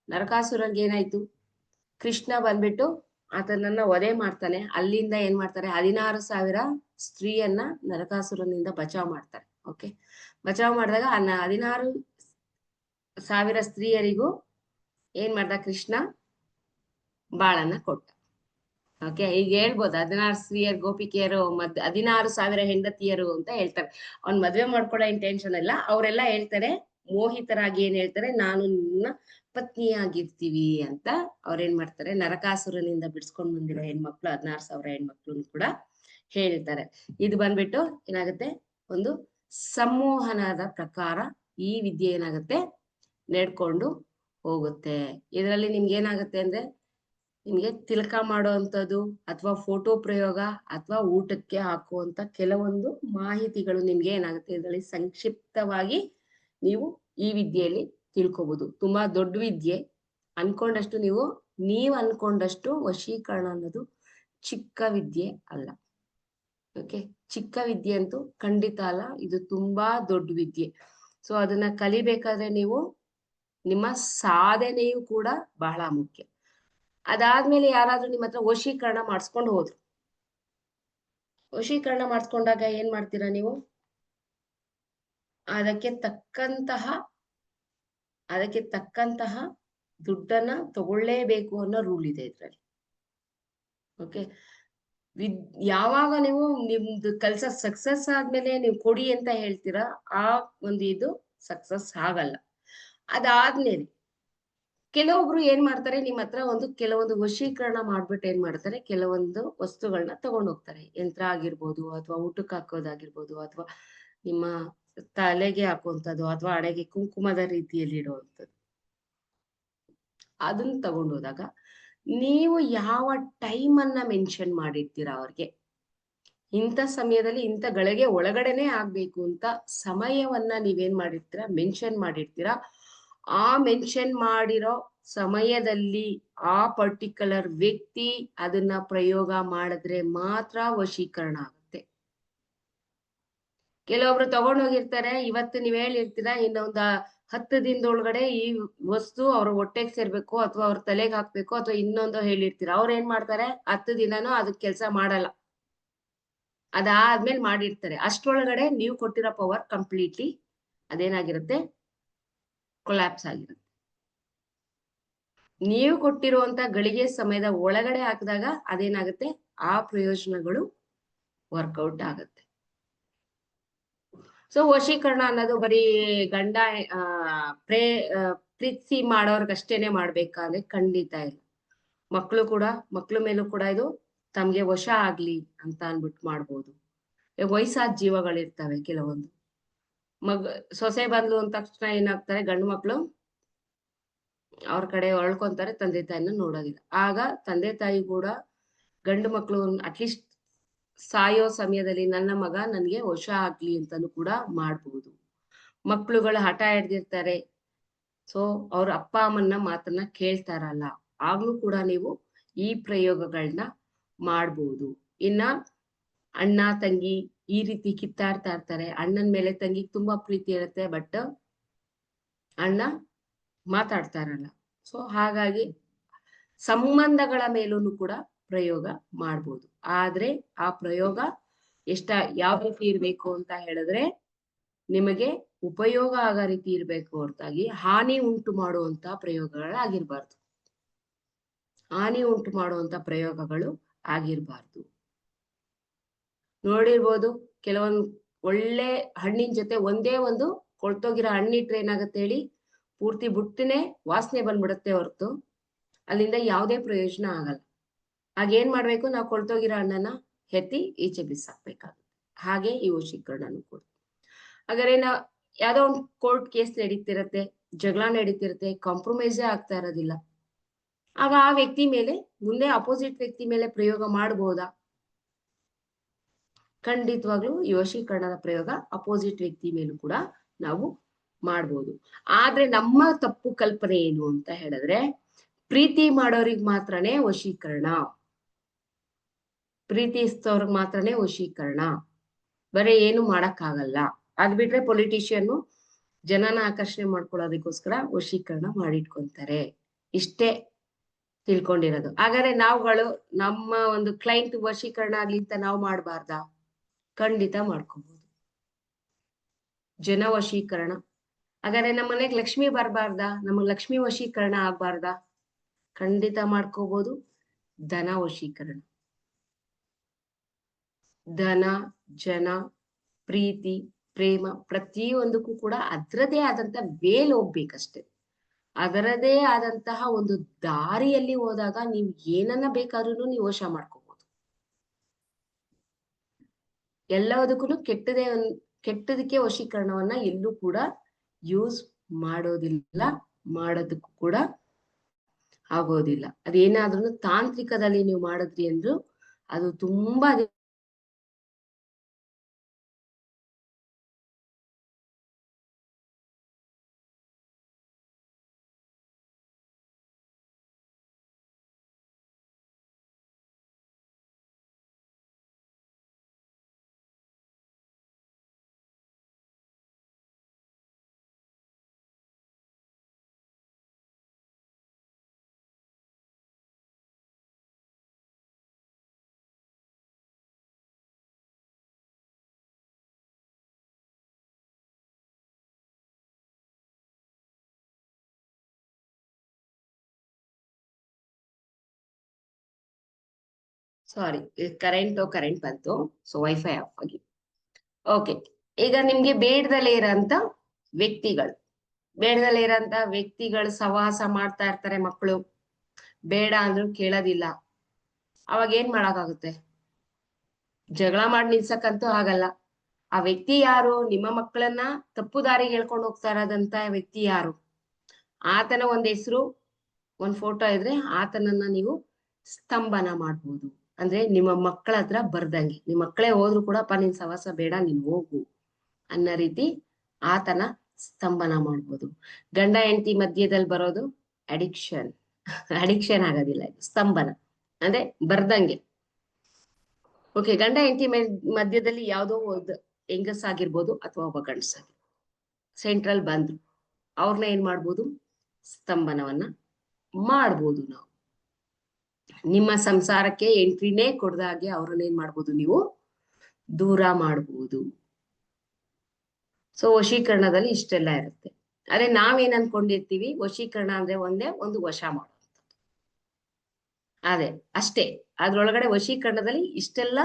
ನರಕಾಸುರನ್ಗೆ ಏನಾಯ್ತು, ಕೃಷ್ಣ ಬಂದ್ಬಿಟ್ಟು ಆತನನ್ನ ವಧೆ ಮಾಡ್ತಾನೆ. ಅಲ್ಲಿಂದ ಏನ್ ಮಾಡ್ತಾರೆ, 16,000 ಸ್ತ್ರೀಯನ್ನ ನರಕಾಸುರನಿಂದ ಬಚಾವ್ ಮಾಡ್ತಾರೆ. ಓಕೆ, ಬಚಾವ್ ಮಾಡಿದಾಗ 16,000 ಸ್ತ್ರೀಯರಿಗೂ ಏನ್ ಮಾಡ್ದ ಕೃಷ್ಣ, ಬಾಳನ್ನ ಕೊಟ್ಟ. ಓಕೆ, ಈಗ ಹೇಳ್ಬೋದು 16 ಸ್ತ್ರೀಯರ್ ಗೋಪಿಕೆಯರು 16,000 ಹೆಂಡತಿಯರು ಅಂತ ಹೇಳ್ತಾರೆ. ಅವ್ನ್ ಮದ್ವೆ ಮಾಡ್ಕೊಳ್ಳೋ ಇಂಟೆನ್ಷನ್ ಇಲ್ಲ, ಅವರೆಲ್ಲ ಹೇಳ್ತಾರೆ ಮೋಹಿತರಾಗಿ ಏನ್ ಹೇಳ್ತಾರೆ, ನಾನು ನಿನ್ನ ಪತ್ನಿಯಾಗಿರ್ತೀವಿ ಅಂತ ಅವ್ರೇನ್ ಮಾಡ್ತಾರೆ, ನರಕಾಸುರನಿಂದ ಬಿಡಿಸ್ಕೊಂಡ್ ಬಂದಿರೋ ಹೆಣ್ಮಕ್ಳು 16,000 ಹೆಣ್ಮಕ್ಳು ಕೂಡ ಹೇಳ್ತಾರೆ. ಇದು ಬಂದ್ಬಿಟ್ಟು ಏನಾಗುತ್ತೆ, ಒಂದು ಸಂಮೋಹನದ ಪ್ರಕಾರ ಈ ವಿದ್ಯೆ ಏನಾಗುತ್ತೆ, ನಡ್ಕೊಂಡು ಹೋಗುತ್ತೆ. ಇದರಲ್ಲಿ ನಿಮ್ಗೆ ಏನಾಗುತ್ತೆ ಅಂದ್ರೆ, ನಿಮ್ಗೆ ತಿಲಕ ಮಾಡುವಂಥದ್ದು ಅಥವಾ ಫೋಟೋ ಪ್ರಯೋಗ ಅಥವಾ ಊಟಕ್ಕೆ ಹಾಕುವಂತ ಕೆಲವೊಂದು ಮಾಹಿತಿಗಳು ನಿಮ್ಗೆ ಏನಾಗುತ್ತೆ, ಇದರಲ್ಲಿ ಸಂಕ್ಷಿಪ್ತವಾಗಿ ನೀವು ಈ ವಿದ್ಯೆಯಲ್ಲಿ ತಿಳ್ಕೊಬಹುದು. ತುಂಬಾ ದೊಡ್ಡ ವಿದ್ಯೆ. ಅನ್ಕೊಂಡಷ್ಟು ನೀವ್ ಅನ್ಕೊಂಡಷ್ಟು ವಶೀಕರಣ ಅನ್ನೋದು ಚಿಕ್ಕ ವಿದ್ಯೆ ಅಲ್ಲ. ಓಕೆ, ಚಿಕ್ಕ ವಿದ್ಯೆ ಅಂತೂ ಖಂಡಿತ ಅಲ್ಲ, ಇದು ತುಂಬಾ ದೊಡ್ಡ ವಿದ್ಯೆ. ಸೊ ಅದನ್ನ ಕಲಿಬೇಕಾದ್ರೆ ನೀವು ನಿಮ್ಮ ಸಾಧನೆಯು ಕೂಡ ಬಹಳ ಮುಖ್ಯ. ಅದಾದ್ಮೇಲೆ ಯಾರಾದ್ರೂ ನಿಮ್ಮ ಹತ್ರ ವಶೀಕರಣ ಮಾಡಿಸ್ಕೊಂಡು ಹೋದ್ರು, ವಶೀಕರಣ ಮಾಡಿಸ್ಕೊಂಡಾಗ ಏನ್ ಮಾಡ್ತೀರಾ ನೀವು, ಅದಕ್ಕೆ ತಕ್ಕಂತಹ ದುಡ್ಡನ್ನ ತಗೊಳ್ಳೇಬೇಕು ಅನ್ನೋ ರೂಲ್ ಇದೆ ಇದ್ರಲ್ಲಿ. ಓಕೆ, ಯಾವಾಗ ನೀವು ನಿಮ್ದು ಕೆಲಸ ಸಕ್ಸಸ್ ಆದ್ಮೇಲೆ ನೀವು ಕೊಡಿ ಅಂತ ಹೇಳ್ತೀರಾ, ಆ ಒಂದು ಇದು ಸಕ್ಸಸ್ ಆಗಲ್ಲ. ಅದಾದ್ಮೇಲೆ ಕೆಲವೊಬ್ರು ಏನ್ ಮಾಡ್ತಾರೆ, ನಿಮ್ಮ ಹತ್ರ ಕೆಲವೊಂದು ವಶೀಕರಣ ಮಾಡ್ಬಿಟ್ಟು ಏನ್ ಮಾಡ್ತಾರೆ, ಕೆಲವೊಂದು ವಸ್ತುಗಳನ್ನ ತಗೊಂಡ್ ಹೋಗ್ತಾರೆ. ಯಂತ್ರ ಆಗಿರ್ಬೋದು, ಅಥವಾ ಊಟಕ್ಕೆ ಹಾಕೋದಾಗಿರ್ಬೋದು, ಅಥವಾ ನಿಮ್ಮ ತಲೆಗೆ ಹಾಕುವಂಥದ್ದು, ಅಥವಾ ಹಣೆಗೆ ಕುಂಕುಮದ ರೀತಿಯಲ್ಲಿ ಇಡುವಂಥದ್ದು. ಅದನ್ನ ತಗೊಂಡೋದಾಗ ನೀವು ಯಾವ ಟೈಮ್ ಅನ್ನ ಮೆನ್ಷನ್ ಮಾಡಿರ್ತೀರಾ, ಅವ್ರಿಗೆ ಇಂಥ ಸಮಯದಲ್ಲಿ ಇಂಥ ಗಳಿಗೆ ಒಳಗಡೆನೆ ಆಗ್ಬೇಕು ಅಂತ ಸಮಯವನ್ನ ನೀವೇನ್ ಮಾಡಿರ್ತೀರಾ, ಮೆನ್ಷನ್ ಮಾಡಿರ್ತೀರಾ. ಆ ಮೆನ್ಷನ್ ಮಾಡಿರೋ ಸಮಯದಲ್ಲಿ ಆ ಪರ್ಟಿಕ್ಯುಲರ್ ವ್ಯಕ್ತಿ ಅದನ್ನ ಪ್ರಯೋಗ ಮಾಡಿದ್ರೆ ಮಾತ್ರ ವಶೀಕರಣ ಆಗುತ್ತೆ. ಕೆಲವೊಬ್ರು ತಗೊಂಡೋಗಿರ್ತಾರೆ, ಇವತ್ತು ನೀವ್ ಹೇಳಿರ್ತೀರಾ, ಇನ್ನೊಂದ 10 ದಿನದೊಳಗಡೆ ಈ ವಸ್ತು ಅವ್ರ ಹೊಟ್ಟೆಗೆ ಸೇರ್ಬೇಕು, ಅಥವಾ ಅವ್ರ ತಲೆಗೆ ಹಾಕ್ಬೇಕು, ಅಥವಾ ಇನ್ನೊಂದು ಹೇಳಿರ್ತೀರ. ಅವ್ರ ಏನ್ ಮಾಡ್ತಾರೆ, 10 ದಿನಾನು ಅದಕ್ ಕೆಲ್ಸ ಮಾಡಲ್ಲ, ಅದಾದ್ಮೇಲೆ ಮಾಡಿರ್ತಾರೆ. ಅಷ್ಟ್ರೊಳಗಡೆ ನೀವು ಕೊಟ್ಟಿರೋ ಪವರ್ ಕಂಪ್ಲೀಟ್ಲಿ ಅದೇನಾಗಿರುತ್ತೆ, ಕೊಲ್ಯಾಪ್ಸ್ ಆಗಿರುತ್ತೆ. ನೀವು ಕೊಟ್ಟಿರುವಂತ ಗಳಿಗೆ ಸಮಯದ ಒಳಗಡೆ ಹಾಕಿದಾಗ ಅದೇನಾಗುತ್ತೆ, ಆ ಪ್ರಯೋಜನಗಳು ವರ್ಕೌಟ್ ಆಗುತ್ತೆ. ಸೊ ವಶೀಕರಣ ಅನ್ನೋದು ಬರೀ ಗಂಡ ಪ್ರೀತಿ ಮಾಡೋರ್ಗಷ್ಟೇನೆ ಮಾಡ್ಬೇಕಾದ್ರೆ ಖಂಡಿತ ಇಲ್ಲ. ಮಕ್ಳ ಮೇಲೂ ಕೂಡ ಇದು ತಮ್ಗೆ ವಶ ಆಗ್ಲಿ ಅಂತ ಅನ್ಬಿಟ್ಟು ಮಾಡ್ಬೋದು. ವಯಸ್ಸಾದ ಜೀವಗಳಿರ್ತವೆ ಕೆಲವೊಂದು. ಸೊಸೆ ಬಂದ್ಲು ಅಂದ ತಕ್ಷಣ ಏನಾಗ್ತಾರೆ, ಗಂಡು ಮಕ್ಳು ಅವ್ರ ಕಡೆ ಹೊಳ್ಕೊಂತಾರೆ, ತಂದೆ ತಾಯಿನ ನೋಡೋದಿಲ್ಲ. ಆಗ ತಂದೆ ತಾಯಿ ಕೂಡ ಗಂಡು ಮಕ್ಳು ಅಟ್ಲೀಸ್ಟ್ ಸಾಯೋ ಸಮಯದಲ್ಲಿ ನನ್ನ ಮಗ ನನ್ಗೆ ವಶ ಆಗ್ಲಿ ಅಂತಾನು ಕೂಡ ಮಾಡ್ಬೋದು. ಮಕ್ಳುಗಳು ಹಠ ಹಿಡ್ದಿರ್ತಾರೆ, ಸೊ ಅವ್ರ ಅಪ್ಪ ಅಮ್ಮನ ಮಾತನ್ನ ಕೇಳ್ತಾರಲ್ಲ, ಆಗ್ಲೂ ಕೂಡ ನೀವು ಈ ಪ್ರಯೋಗಗಳನ್ನ ಮಾಡ್ಬೋದು. ಇನ್ನ ಅಣ್ಣ ತಂಗಿ ಈ ರೀತಿ ಕಿತ್ತಾಡ್ತಾ ಇರ್ತಾರೆ, ಅಣ್ಣನ ಮೇಲೆ ತಂಗಿಗೆ ತುಂಬಾ ಪ್ರೀತಿ ಇರುತ್ತೆ, ಬಟ್ ಅಣ್ಣ ಮಾತಾಡ್ತಾ ಇರಲ್ಲ. ಸೊ ಹಾಗಾಗಿ ಸಂಬಂಧಗಳ ಮೇಲೂ ಕೂಡ ಪ್ರಯೋಗ ಮಾಡ್ಬೋದು. ಆದ್ರೆ ಆ ಪ್ರಯೋಗ ಯಾವ ರೀತಿ ಇರ್ಬೇಕು ಅಂತ ಹೇಳಿದ್ರೆ, ನಿಮಗೆ ಉಪಯೋಗ ಆಗೋ ರೀತಿ ಇರ್ಬೇಕು ಹೊರತಾಗಿ ಹಾನಿ ಉಂಟು ಮಾಡುವಂತ ಪ್ರಯೋಗಗಳಾಗಿರ್ಬಾರ್ದು. ಹಾನಿ ಉಂಟು ಮಾಡುವಂತ ಪ್ರಯೋಗಗಳು ಆಗಿರ್ಬಾರ್ದು. ನೋಡಿರ್ಬೋದು, ಕೆಲವೊಂದು ಒಳ್ಳೆ ಹಣ್ಣಿನ ಜೊತೆ ಒಂದೇ ಒಂದು ಕೊಳ್ತೋಗಿರೋ ಹಣ್ಣಿಟ್ರೆ ಏನಾಗತ್ತೆ ಹೇಳಿ, ಪೂರ್ತಿ ಬುಟ್ಟಿನೇ ವಾಸನೆ ಬಂದ್ಬಿಡುತ್ತೆ ಹೊರತು ಅಲ್ಲಿಂದ ಯಾವುದೇ ಪ್ರಯೋಜನ ಆಗಲ್ಲ. ಹಾಗೇನ್ ಮಾಡ್ಬೇಕು, ನಾವು ಕೊಳ್ತೋಗಿರೋ ಹಣ್ಣನ್ನ ಎತ್ತಿ ಈಚೆ ಬಿಸಾಕ್ಬೇಕಾಗುತ್ತೆ. ಹಾಗೆ ಈ ವಶೀಕರಣನು ಕೂಡ. ಹಾಗಾದ್ರೆ ಯಾವ್ದೋ ಒಂದು ಕೋರ್ಟ್ ಕೇಸ್ ನಡೀತಿರತ್ತೆ, ಜಗಳ ನಡೀತಿರತ್ತೆ, ಕಾಂಪ್ರಮೈಸೇ ಆಗ್ತಾ ಇರೋದಿಲ್ಲ. ಆಗ ಆ ವ್ಯಕ್ತಿ ಮೇಲೆ ಮುಂದೆ ಅಪೋಸಿಟ್ ವ್ಯಕ್ತಿ ಮೇಲೆ ಪ್ರಯೋಗ ಮಾಡಬಹುದಾ? ಖಂಡಿತವಾಗ್ಲೂ ಈ ವಶೀಕರಣದ ಪ್ರಯೋಗ ಅಪೋಸಿಟ್ ವ್ಯಕ್ತಿ ಮೇಲೂ ಕೂಡ ನಾವು ಮಾಡ್ಬೋದು. ಆದ್ರೆ ನಮ್ಮ ತಪ್ಪು ಕಲ್ಪನೆ ಏನು ಅಂತ ಹೇಳಿದ್ರೆ, ಪ್ರೀತಿ ಮಾಡೋರಿಗೆ ಮಾತ್ರನೇ ವಶೀಕರಣ, ಪ್ರೀತಿಸ್ತವ್ರಿಗೆ ಮಾತ್ರನೇ ವಶೀಕರಣ, ಬರೀ ಏನು ಮಾಡಕ್ಕಾಗಲ್ಲ. ಅದ್ ಬಿಟ್ರೆ ಪೊಲಿಟಿಷಿಯನ್ ಜನನ ಆಕರ್ಷಣೆ ಮಾಡ್ಕೊಳ್ಳೋದಕ್ಕೋಸ್ಕರ ವಶೀಕರಣ ಮಾಡಿಟ್ಕೊಂತಾರೆ. ಇಷ್ಟೇ ತಿಳ್ಕೊಂಡಿರೋದು. ಹಾಗಾದ್ರೆ ನಾವುಗಳು ನಮ್ಮ ಒಂದು ಕ್ಲೈಂಟ್ ವಶೀಕರಣ ಆಗ್ಲಿ ಅಂತ ನಾವು ಮಾಡಬಾರ್ದಾ? ಖಂಡಿತ ಮಾಡ್ಕೋಬಹುದು. ಜನ ವಶೀಕರಣ. ಹಾಗಾದ್ರೆ ನಮ್ಮ ಮನೆಗೆ ಲಕ್ಷ್ಮಿ ಬರಬಾರ್ದಾ? ನಮಗ್ ಲಕ್ಷ್ಮಿ ವಶೀಕರಣ ಆಗ್ಬಾರ್ದಾ? ಖಂಡಿತ ಮಾಡ್ಕೋಬಹುದು. ಧನ ವಶೀಕರಣ. ಧನ, ಜನ, ಪ್ರೀತಿ, ಪ್ರೇಮ ಪ್ರತಿಯೊಂದಕ್ಕೂ ಕೂಡ ಅದರದೇ ಆದಂತ ವೇಲ್ ಹೋಗ್ಬೇಕಷ್ಟೆ. ಅದರದೇ ಆದಂತಹ ಒಂದು ದಾರಿಯಲ್ಲಿ ಹೋದಾಗ ನೀವು ಏನನ್ನ ಬೇಕಾದ್ರೂ ನೀವು ವಶ ಮಾಡ್ಕೋಬಹುದು. ಎಲ್ಲದಕ್ಕೂ ಕೆಟ್ಟದಕ್ಕೆ ವಶೀಕರಣವನ್ನ ಎಲ್ಲೂ ಕೂಡ ಯೂಸ್ ಮಾಡೋದಿಲ್ಲ, ಮಾಡೋದಕ್ಕೂ ಕೂಡ ಆಗೋದಿಲ್ಲ. ಅದೇನಾದ್ರೂ ತಾಂತ್ರಿಕದಲ್ಲಿ ನೀವು ಮಾಡಿದ್ರಿ ಅಂದ್ರು ಅದು ತುಂಬಾ ಸಾರಿ ಕರೆಂಟ್ ಬಂತು, ಸೊ ವೈಫೈ ಆಫ್ ಆಗಿ. ಓಕೆ, ಈಗ ನಿಮ್ಗೆ ಬೇಡದಲ್ಲೇ ಇರೋಂತ ವ್ಯಕ್ತಿಗಳು ಸಹವಾಸ ಮಾಡ್ತಾ ಇರ್ತಾರೆ. ಮಕ್ಕಳು ಬೇಡ ಅಂದ್ರು ಕೇಳೋದಿಲ್ಲ. ಅವಾಗ ಏನ್ ಮಾಡಕ್ಕಾಗುತ್ತೆ? ಜಗಳ ಮಾಡಿ ನಿಲ್ಸಕ್ಕಂತೂ ಆಗಲ್ಲ. ಆ ವ್ಯಕ್ತಿ ಯಾರು? ನಿಮ್ಮ ಮಕ್ಕಳನ್ನ ತಪ್ಪು ದಾರಿಗೆ ಹೇಳ್ಕೊಂಡು ಹೋಗ್ತಾ ಇರೋದಂತ ವ್ಯಕ್ತಿ ಯಾರು? ಆತನ ಒಂದ್ ಹೆಸರು, ಒಂದ್ ಫೋಟೋ ಇದ್ರೆ ಆತನನ್ನ ನೀವು ಸ್ತಂಭನ ಮಾಡ್ಬೋದು. ಅಂದ್ರೆ ನಿಮ್ಮ ಮಕ್ಕಳ ಹತ್ರ ಬರ್ದಂಗೆ, ನಿಮ್ ಮಕ್ಕಳೇ ಹೋದ್ರು ಕೂಡ ಅಪ್ಪ ನಿನ್ ಸವಾಸ ಬೇಡ, ನೀನ್ ಹೋಗು ಅನ್ನೋ ರೀತಿ ಆತನ ಸ್ತಂಭನ ಮಾಡ್ಬೋದು. ಗಂಡ ಹೆಂಡತಿ ಮಧ್ಯದಲ್ಲಿ ಬರೋದು ಅಡಿಕ್ಷನ್ ಆಗೋದಿಲ್ಲ, ಸ್ತಂಭನ ಅಂದ್ರೆ ಬರ್ದಂಗೆ. ಓಕೆ, ಗಂಡ ಹೆಂಡತಿ ಮಧ್ಯದಲ್ಲಿ ಯಾವ್ದೋ ಒಂದು ಹೆಂಗಸಾಗಿರ್ಬೋದು ಅಥವಾ ಒಬ್ಬ ಗಂಡಸಾಗಿರ್ಬೋದು, ಸೆಂಟ್ರಲ್ ಬಂದ್ರು, ಅವ್ರನ್ನ ಏನ್ ಮಾಡ್ಬೋದು? ಸ್ತಂಭನವನ್ನ ಮಾಡ್ಬೋದು. ನಾವು ನಿಮ್ಮ ಸಂಸಾರಕ್ಕೆ ಎಂಟ್ರಿನೇ ಕೊಡ್ದ ಹಾಗೆ ಅವ್ರನ್ನ ಏನ್ ಮಾಡ್ಬೋದು? ನೀವು ದೂರ ಮಾಡ್ಬೋದು. ಸೊ ವಶೀಕರಣದಲ್ಲಿ ಇಷ್ಟೆಲ್ಲ ಇರುತ್ತೆ. ಅದೇ ನಾವೇನ್ ಅನ್ಕೊಂಡಿರ್ತೀವಿ, ವಶೀಕರಣ ಅಂದ್ರೆ ಒಂದೇ ಒಂದು ವಶ ಮಾಡುವಂಥದ್ದು. ಅದೇ ಅಷ್ಟೇ. ಅದ್ರೊಳಗಡೆ ವಶೀಕರಣದಲ್ಲಿ ಇಷ್ಟೆಲ್ಲ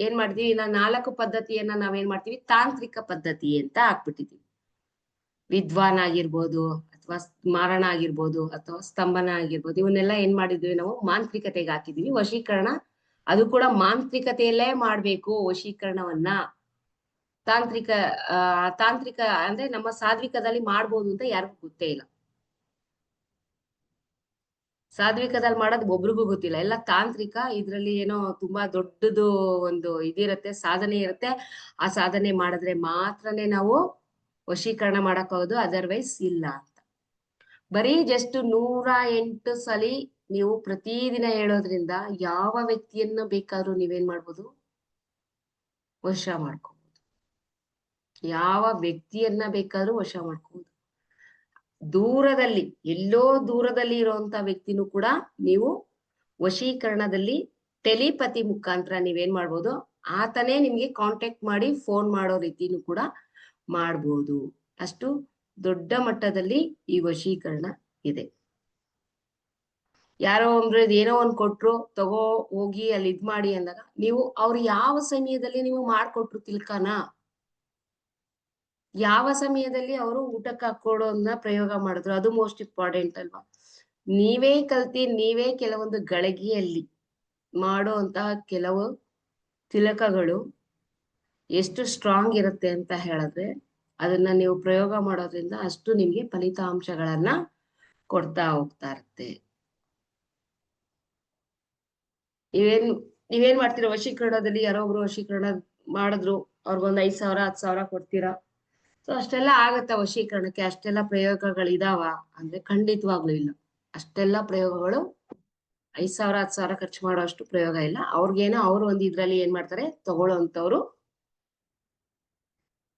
ಏನ್ ಮಾಡ್ತೀವಿ? 4 ಪದ್ಧತಿಯನ್ನ ನಾವೇನ್ ಮಾಡ್ತೀವಿ? ತಾಂತ್ರಿಕ ಪದ್ಧತಿ ಅಂತ ಹಾಕ್ಬಿಟ್ಟಿದೀವಿ. ವಿದ್ವಾನ್ ಆಗಿರ್ಬೋದು, ಅಥವಾ ಸ್ಮರಣ ಆಗಿರ್ಬೋದು, ಅಥವಾ ಸ್ತಂಭನ ಆಗಿರ್ಬೋದು, ಇವನ್ನೆಲ್ಲ ಏನ್ ಮಾಡಿದ್ವಿ ನಾವು? ಮಾಂತ್ರಿಕತೆಗೆ ಹಾಕಿದೀವಿ. ವಶೀಕರಣ ಅದು ಕೂಡ ಮಾಂತ್ರಿಕತೆಯಲ್ಲೇ ಮಾಡ್ಬೇಕು ವಶೀಕರಣವನ್ನ. ತಾಂತ್ರಿಕ ಅಂದ್ರೆ ನಮ್ಮ ಸಾತ್ವಿಕದಲ್ಲಿ ಮಾಡ್ಬೋದು ಅಂತ ಯಾರಿಗೂ ಗೊತ್ತೇ ಇಲ್ಲ. ಸಾತ್ವಿಕದಲ್ಲಿ ಮಾಡೋದು ಒಬ್ರಿಗೂ ಗೊತ್ತಿಲ್ಲ, ಎಲ್ಲ ತಾಂತ್ರಿಕ. ಇದ್ರಲ್ಲಿ ಏನೋ ತುಂಬಾ ದೊಡ್ಡದು ಒಂದು ಇದಿರತ್ತೆ, ಸಾಧನೆ ಇರುತ್ತೆ. ಆ ಸಾಧನೆ ಮಾಡಿದ್ರೆ ಮಾತ್ರನೇ ನಾವು ವಶೀಕರಣ ಮಾಡಕ್ಕೋದು, ಅದರ್ವೈಸ್ ಇಲ್ಲ ಅಂತ. ಬರೀ ಜಸ್ಟ್ 108 ಸಲಿ ನೀವು ಪ್ರತಿದಿನ ಹೇಳೋದ್ರಿಂದ ಯಾವ ವ್ಯಕ್ತಿಯನ್ನ ಬೇಕಾದ್ರೂ ನೀವೇನ್ ಮಾಡ್ಬೋದು, ವಶ ಮಾಡ್ಕೋಬಹುದು. ಯಾವ ವ್ಯಕ್ತಿಯನ್ನ ಬೇಕಾದ್ರೂ ವಶ ಮಾಡ್ಕೋಬಹುದು. ದೂರದಲ್ಲಿ, ಎಲ್ಲೋ ದೂರದಲ್ಲಿ ಇರುವಂತ ವ್ಯಕ್ತಿನೂ ಕೂಡ ನೀವು ವಶೀಕರಣದಲ್ಲಿ ಟೆಲಿಪತಿ ಮುಖಾಂತರ ನೀವೇನ್ ಮಾಡ್ಬೋದು, ಆತನೇ ನಿಮ್ಗೆ ಕಾಂಟ್ಯಾಕ್ಟ್ ಮಾಡಿ ಫೋನ್ ಮಾಡೋ ರೀತಿನೂ ಕೂಡ ಮಾಡ್ಬೋದು. ಅಷ್ಟು ದೊಡ್ಡ ಮಟ್ಟದಲ್ಲಿ ಈ ವಶೀಕರಣ ಇದೆ. ಯಾರೋ ಒಬ್ರು ಏನೋ ಒಂದ್ ಕೊಟ್ರು, ತಗೋ ಹೋಗಿ ಅಲ್ಲಿ ಇದ್ ಮಾಡಿ ಅಂದಾಗ ನೀವು ಅವ್ರು ಯಾವ ಸಮಯದಲ್ಲಿ ನೀವು ಮಾಡ್ಕೊಟ್ರು ತಿಳ್ಕನ, ಯಾವ ಸಮಯದಲ್ಲಿ ಅವರು ಊಟಕ್ಕೆ ಹಾಕೊಡೋನ್ನ ಪ್ರಯೋಗ ಮಾಡಿದ್ರು, ಅದು ಮೋಸ್ಟ್ ಇಂಪಾರ್ಟೆಂಟ್ ಅಲ್ವಾ. ನೀವೇ ಕಲ್ತಿ ನೀವೇ ಕೆಲವೊಂದು ಗಳಿಗೆಯಲ್ಲಿ ಮಾಡೋ ಅಂತಹ ಕೆಲವು ತಿಲಕಗಳು ಎಷ್ಟು ಸ್ಟ್ರಾಂಗ್ ಇರುತ್ತೆ ಅಂತ ಹೇಳಿದ್ರೆ, ಅದನ್ನ ನೀವು ಪ್ರಯೋಗ ಮಾಡೋದ್ರಿಂದ ಅಷ್ಟು ನಿಮ್ಗೆ ಫಲಿತಾಂಶಗಳನ್ನ ಕೊಡ್ತಾ ಹೋಗ್ತಾ ಇರುತ್ತೆ. ನೀವೇನ್ ಮಾಡ್ತೀರಾ ವಶೀಕರಣದಲ್ಲಿ? ಯಾರೋ ಒಬ್ರು ವಶೀಕರಣ ಮಾಡಿದ್ರು, ಅವ್ರಿಗೊಂದ್ 5,000 10,000 ಕೊಡ್ತೀರಾ. ಸೊ ಅಷ್ಟೆಲ್ಲ ಆಗತ್ತ ವಶೀಕರಣಕ್ಕೆ? ಅಷ್ಟೆಲ್ಲ ಪ್ರಯೋಗಗಳಿದಾವ ಅಂದ್ರೆ ಖಂಡಿತವಾಗ್ಲೂ ಇಲ್ಲ. ಅಷ್ಟೆಲ್ಲ ಪ್ರಯೋಗಗಳು 5,000 10,000 ಖರ್ಚು ಮಾಡೋ ಅಷ್ಟು ಪ್ರಯೋಗ ಇಲ್ಲ. ಅವ್ರಿಗೇನೋ ಅವ್ರು ಒಂದ್ ಇದ್ರಲ್ಲಿ ಏನ್ ಮಾಡ್ತಾರೆ, ತಗೊಳ್ಳೋಂಥವ್ರು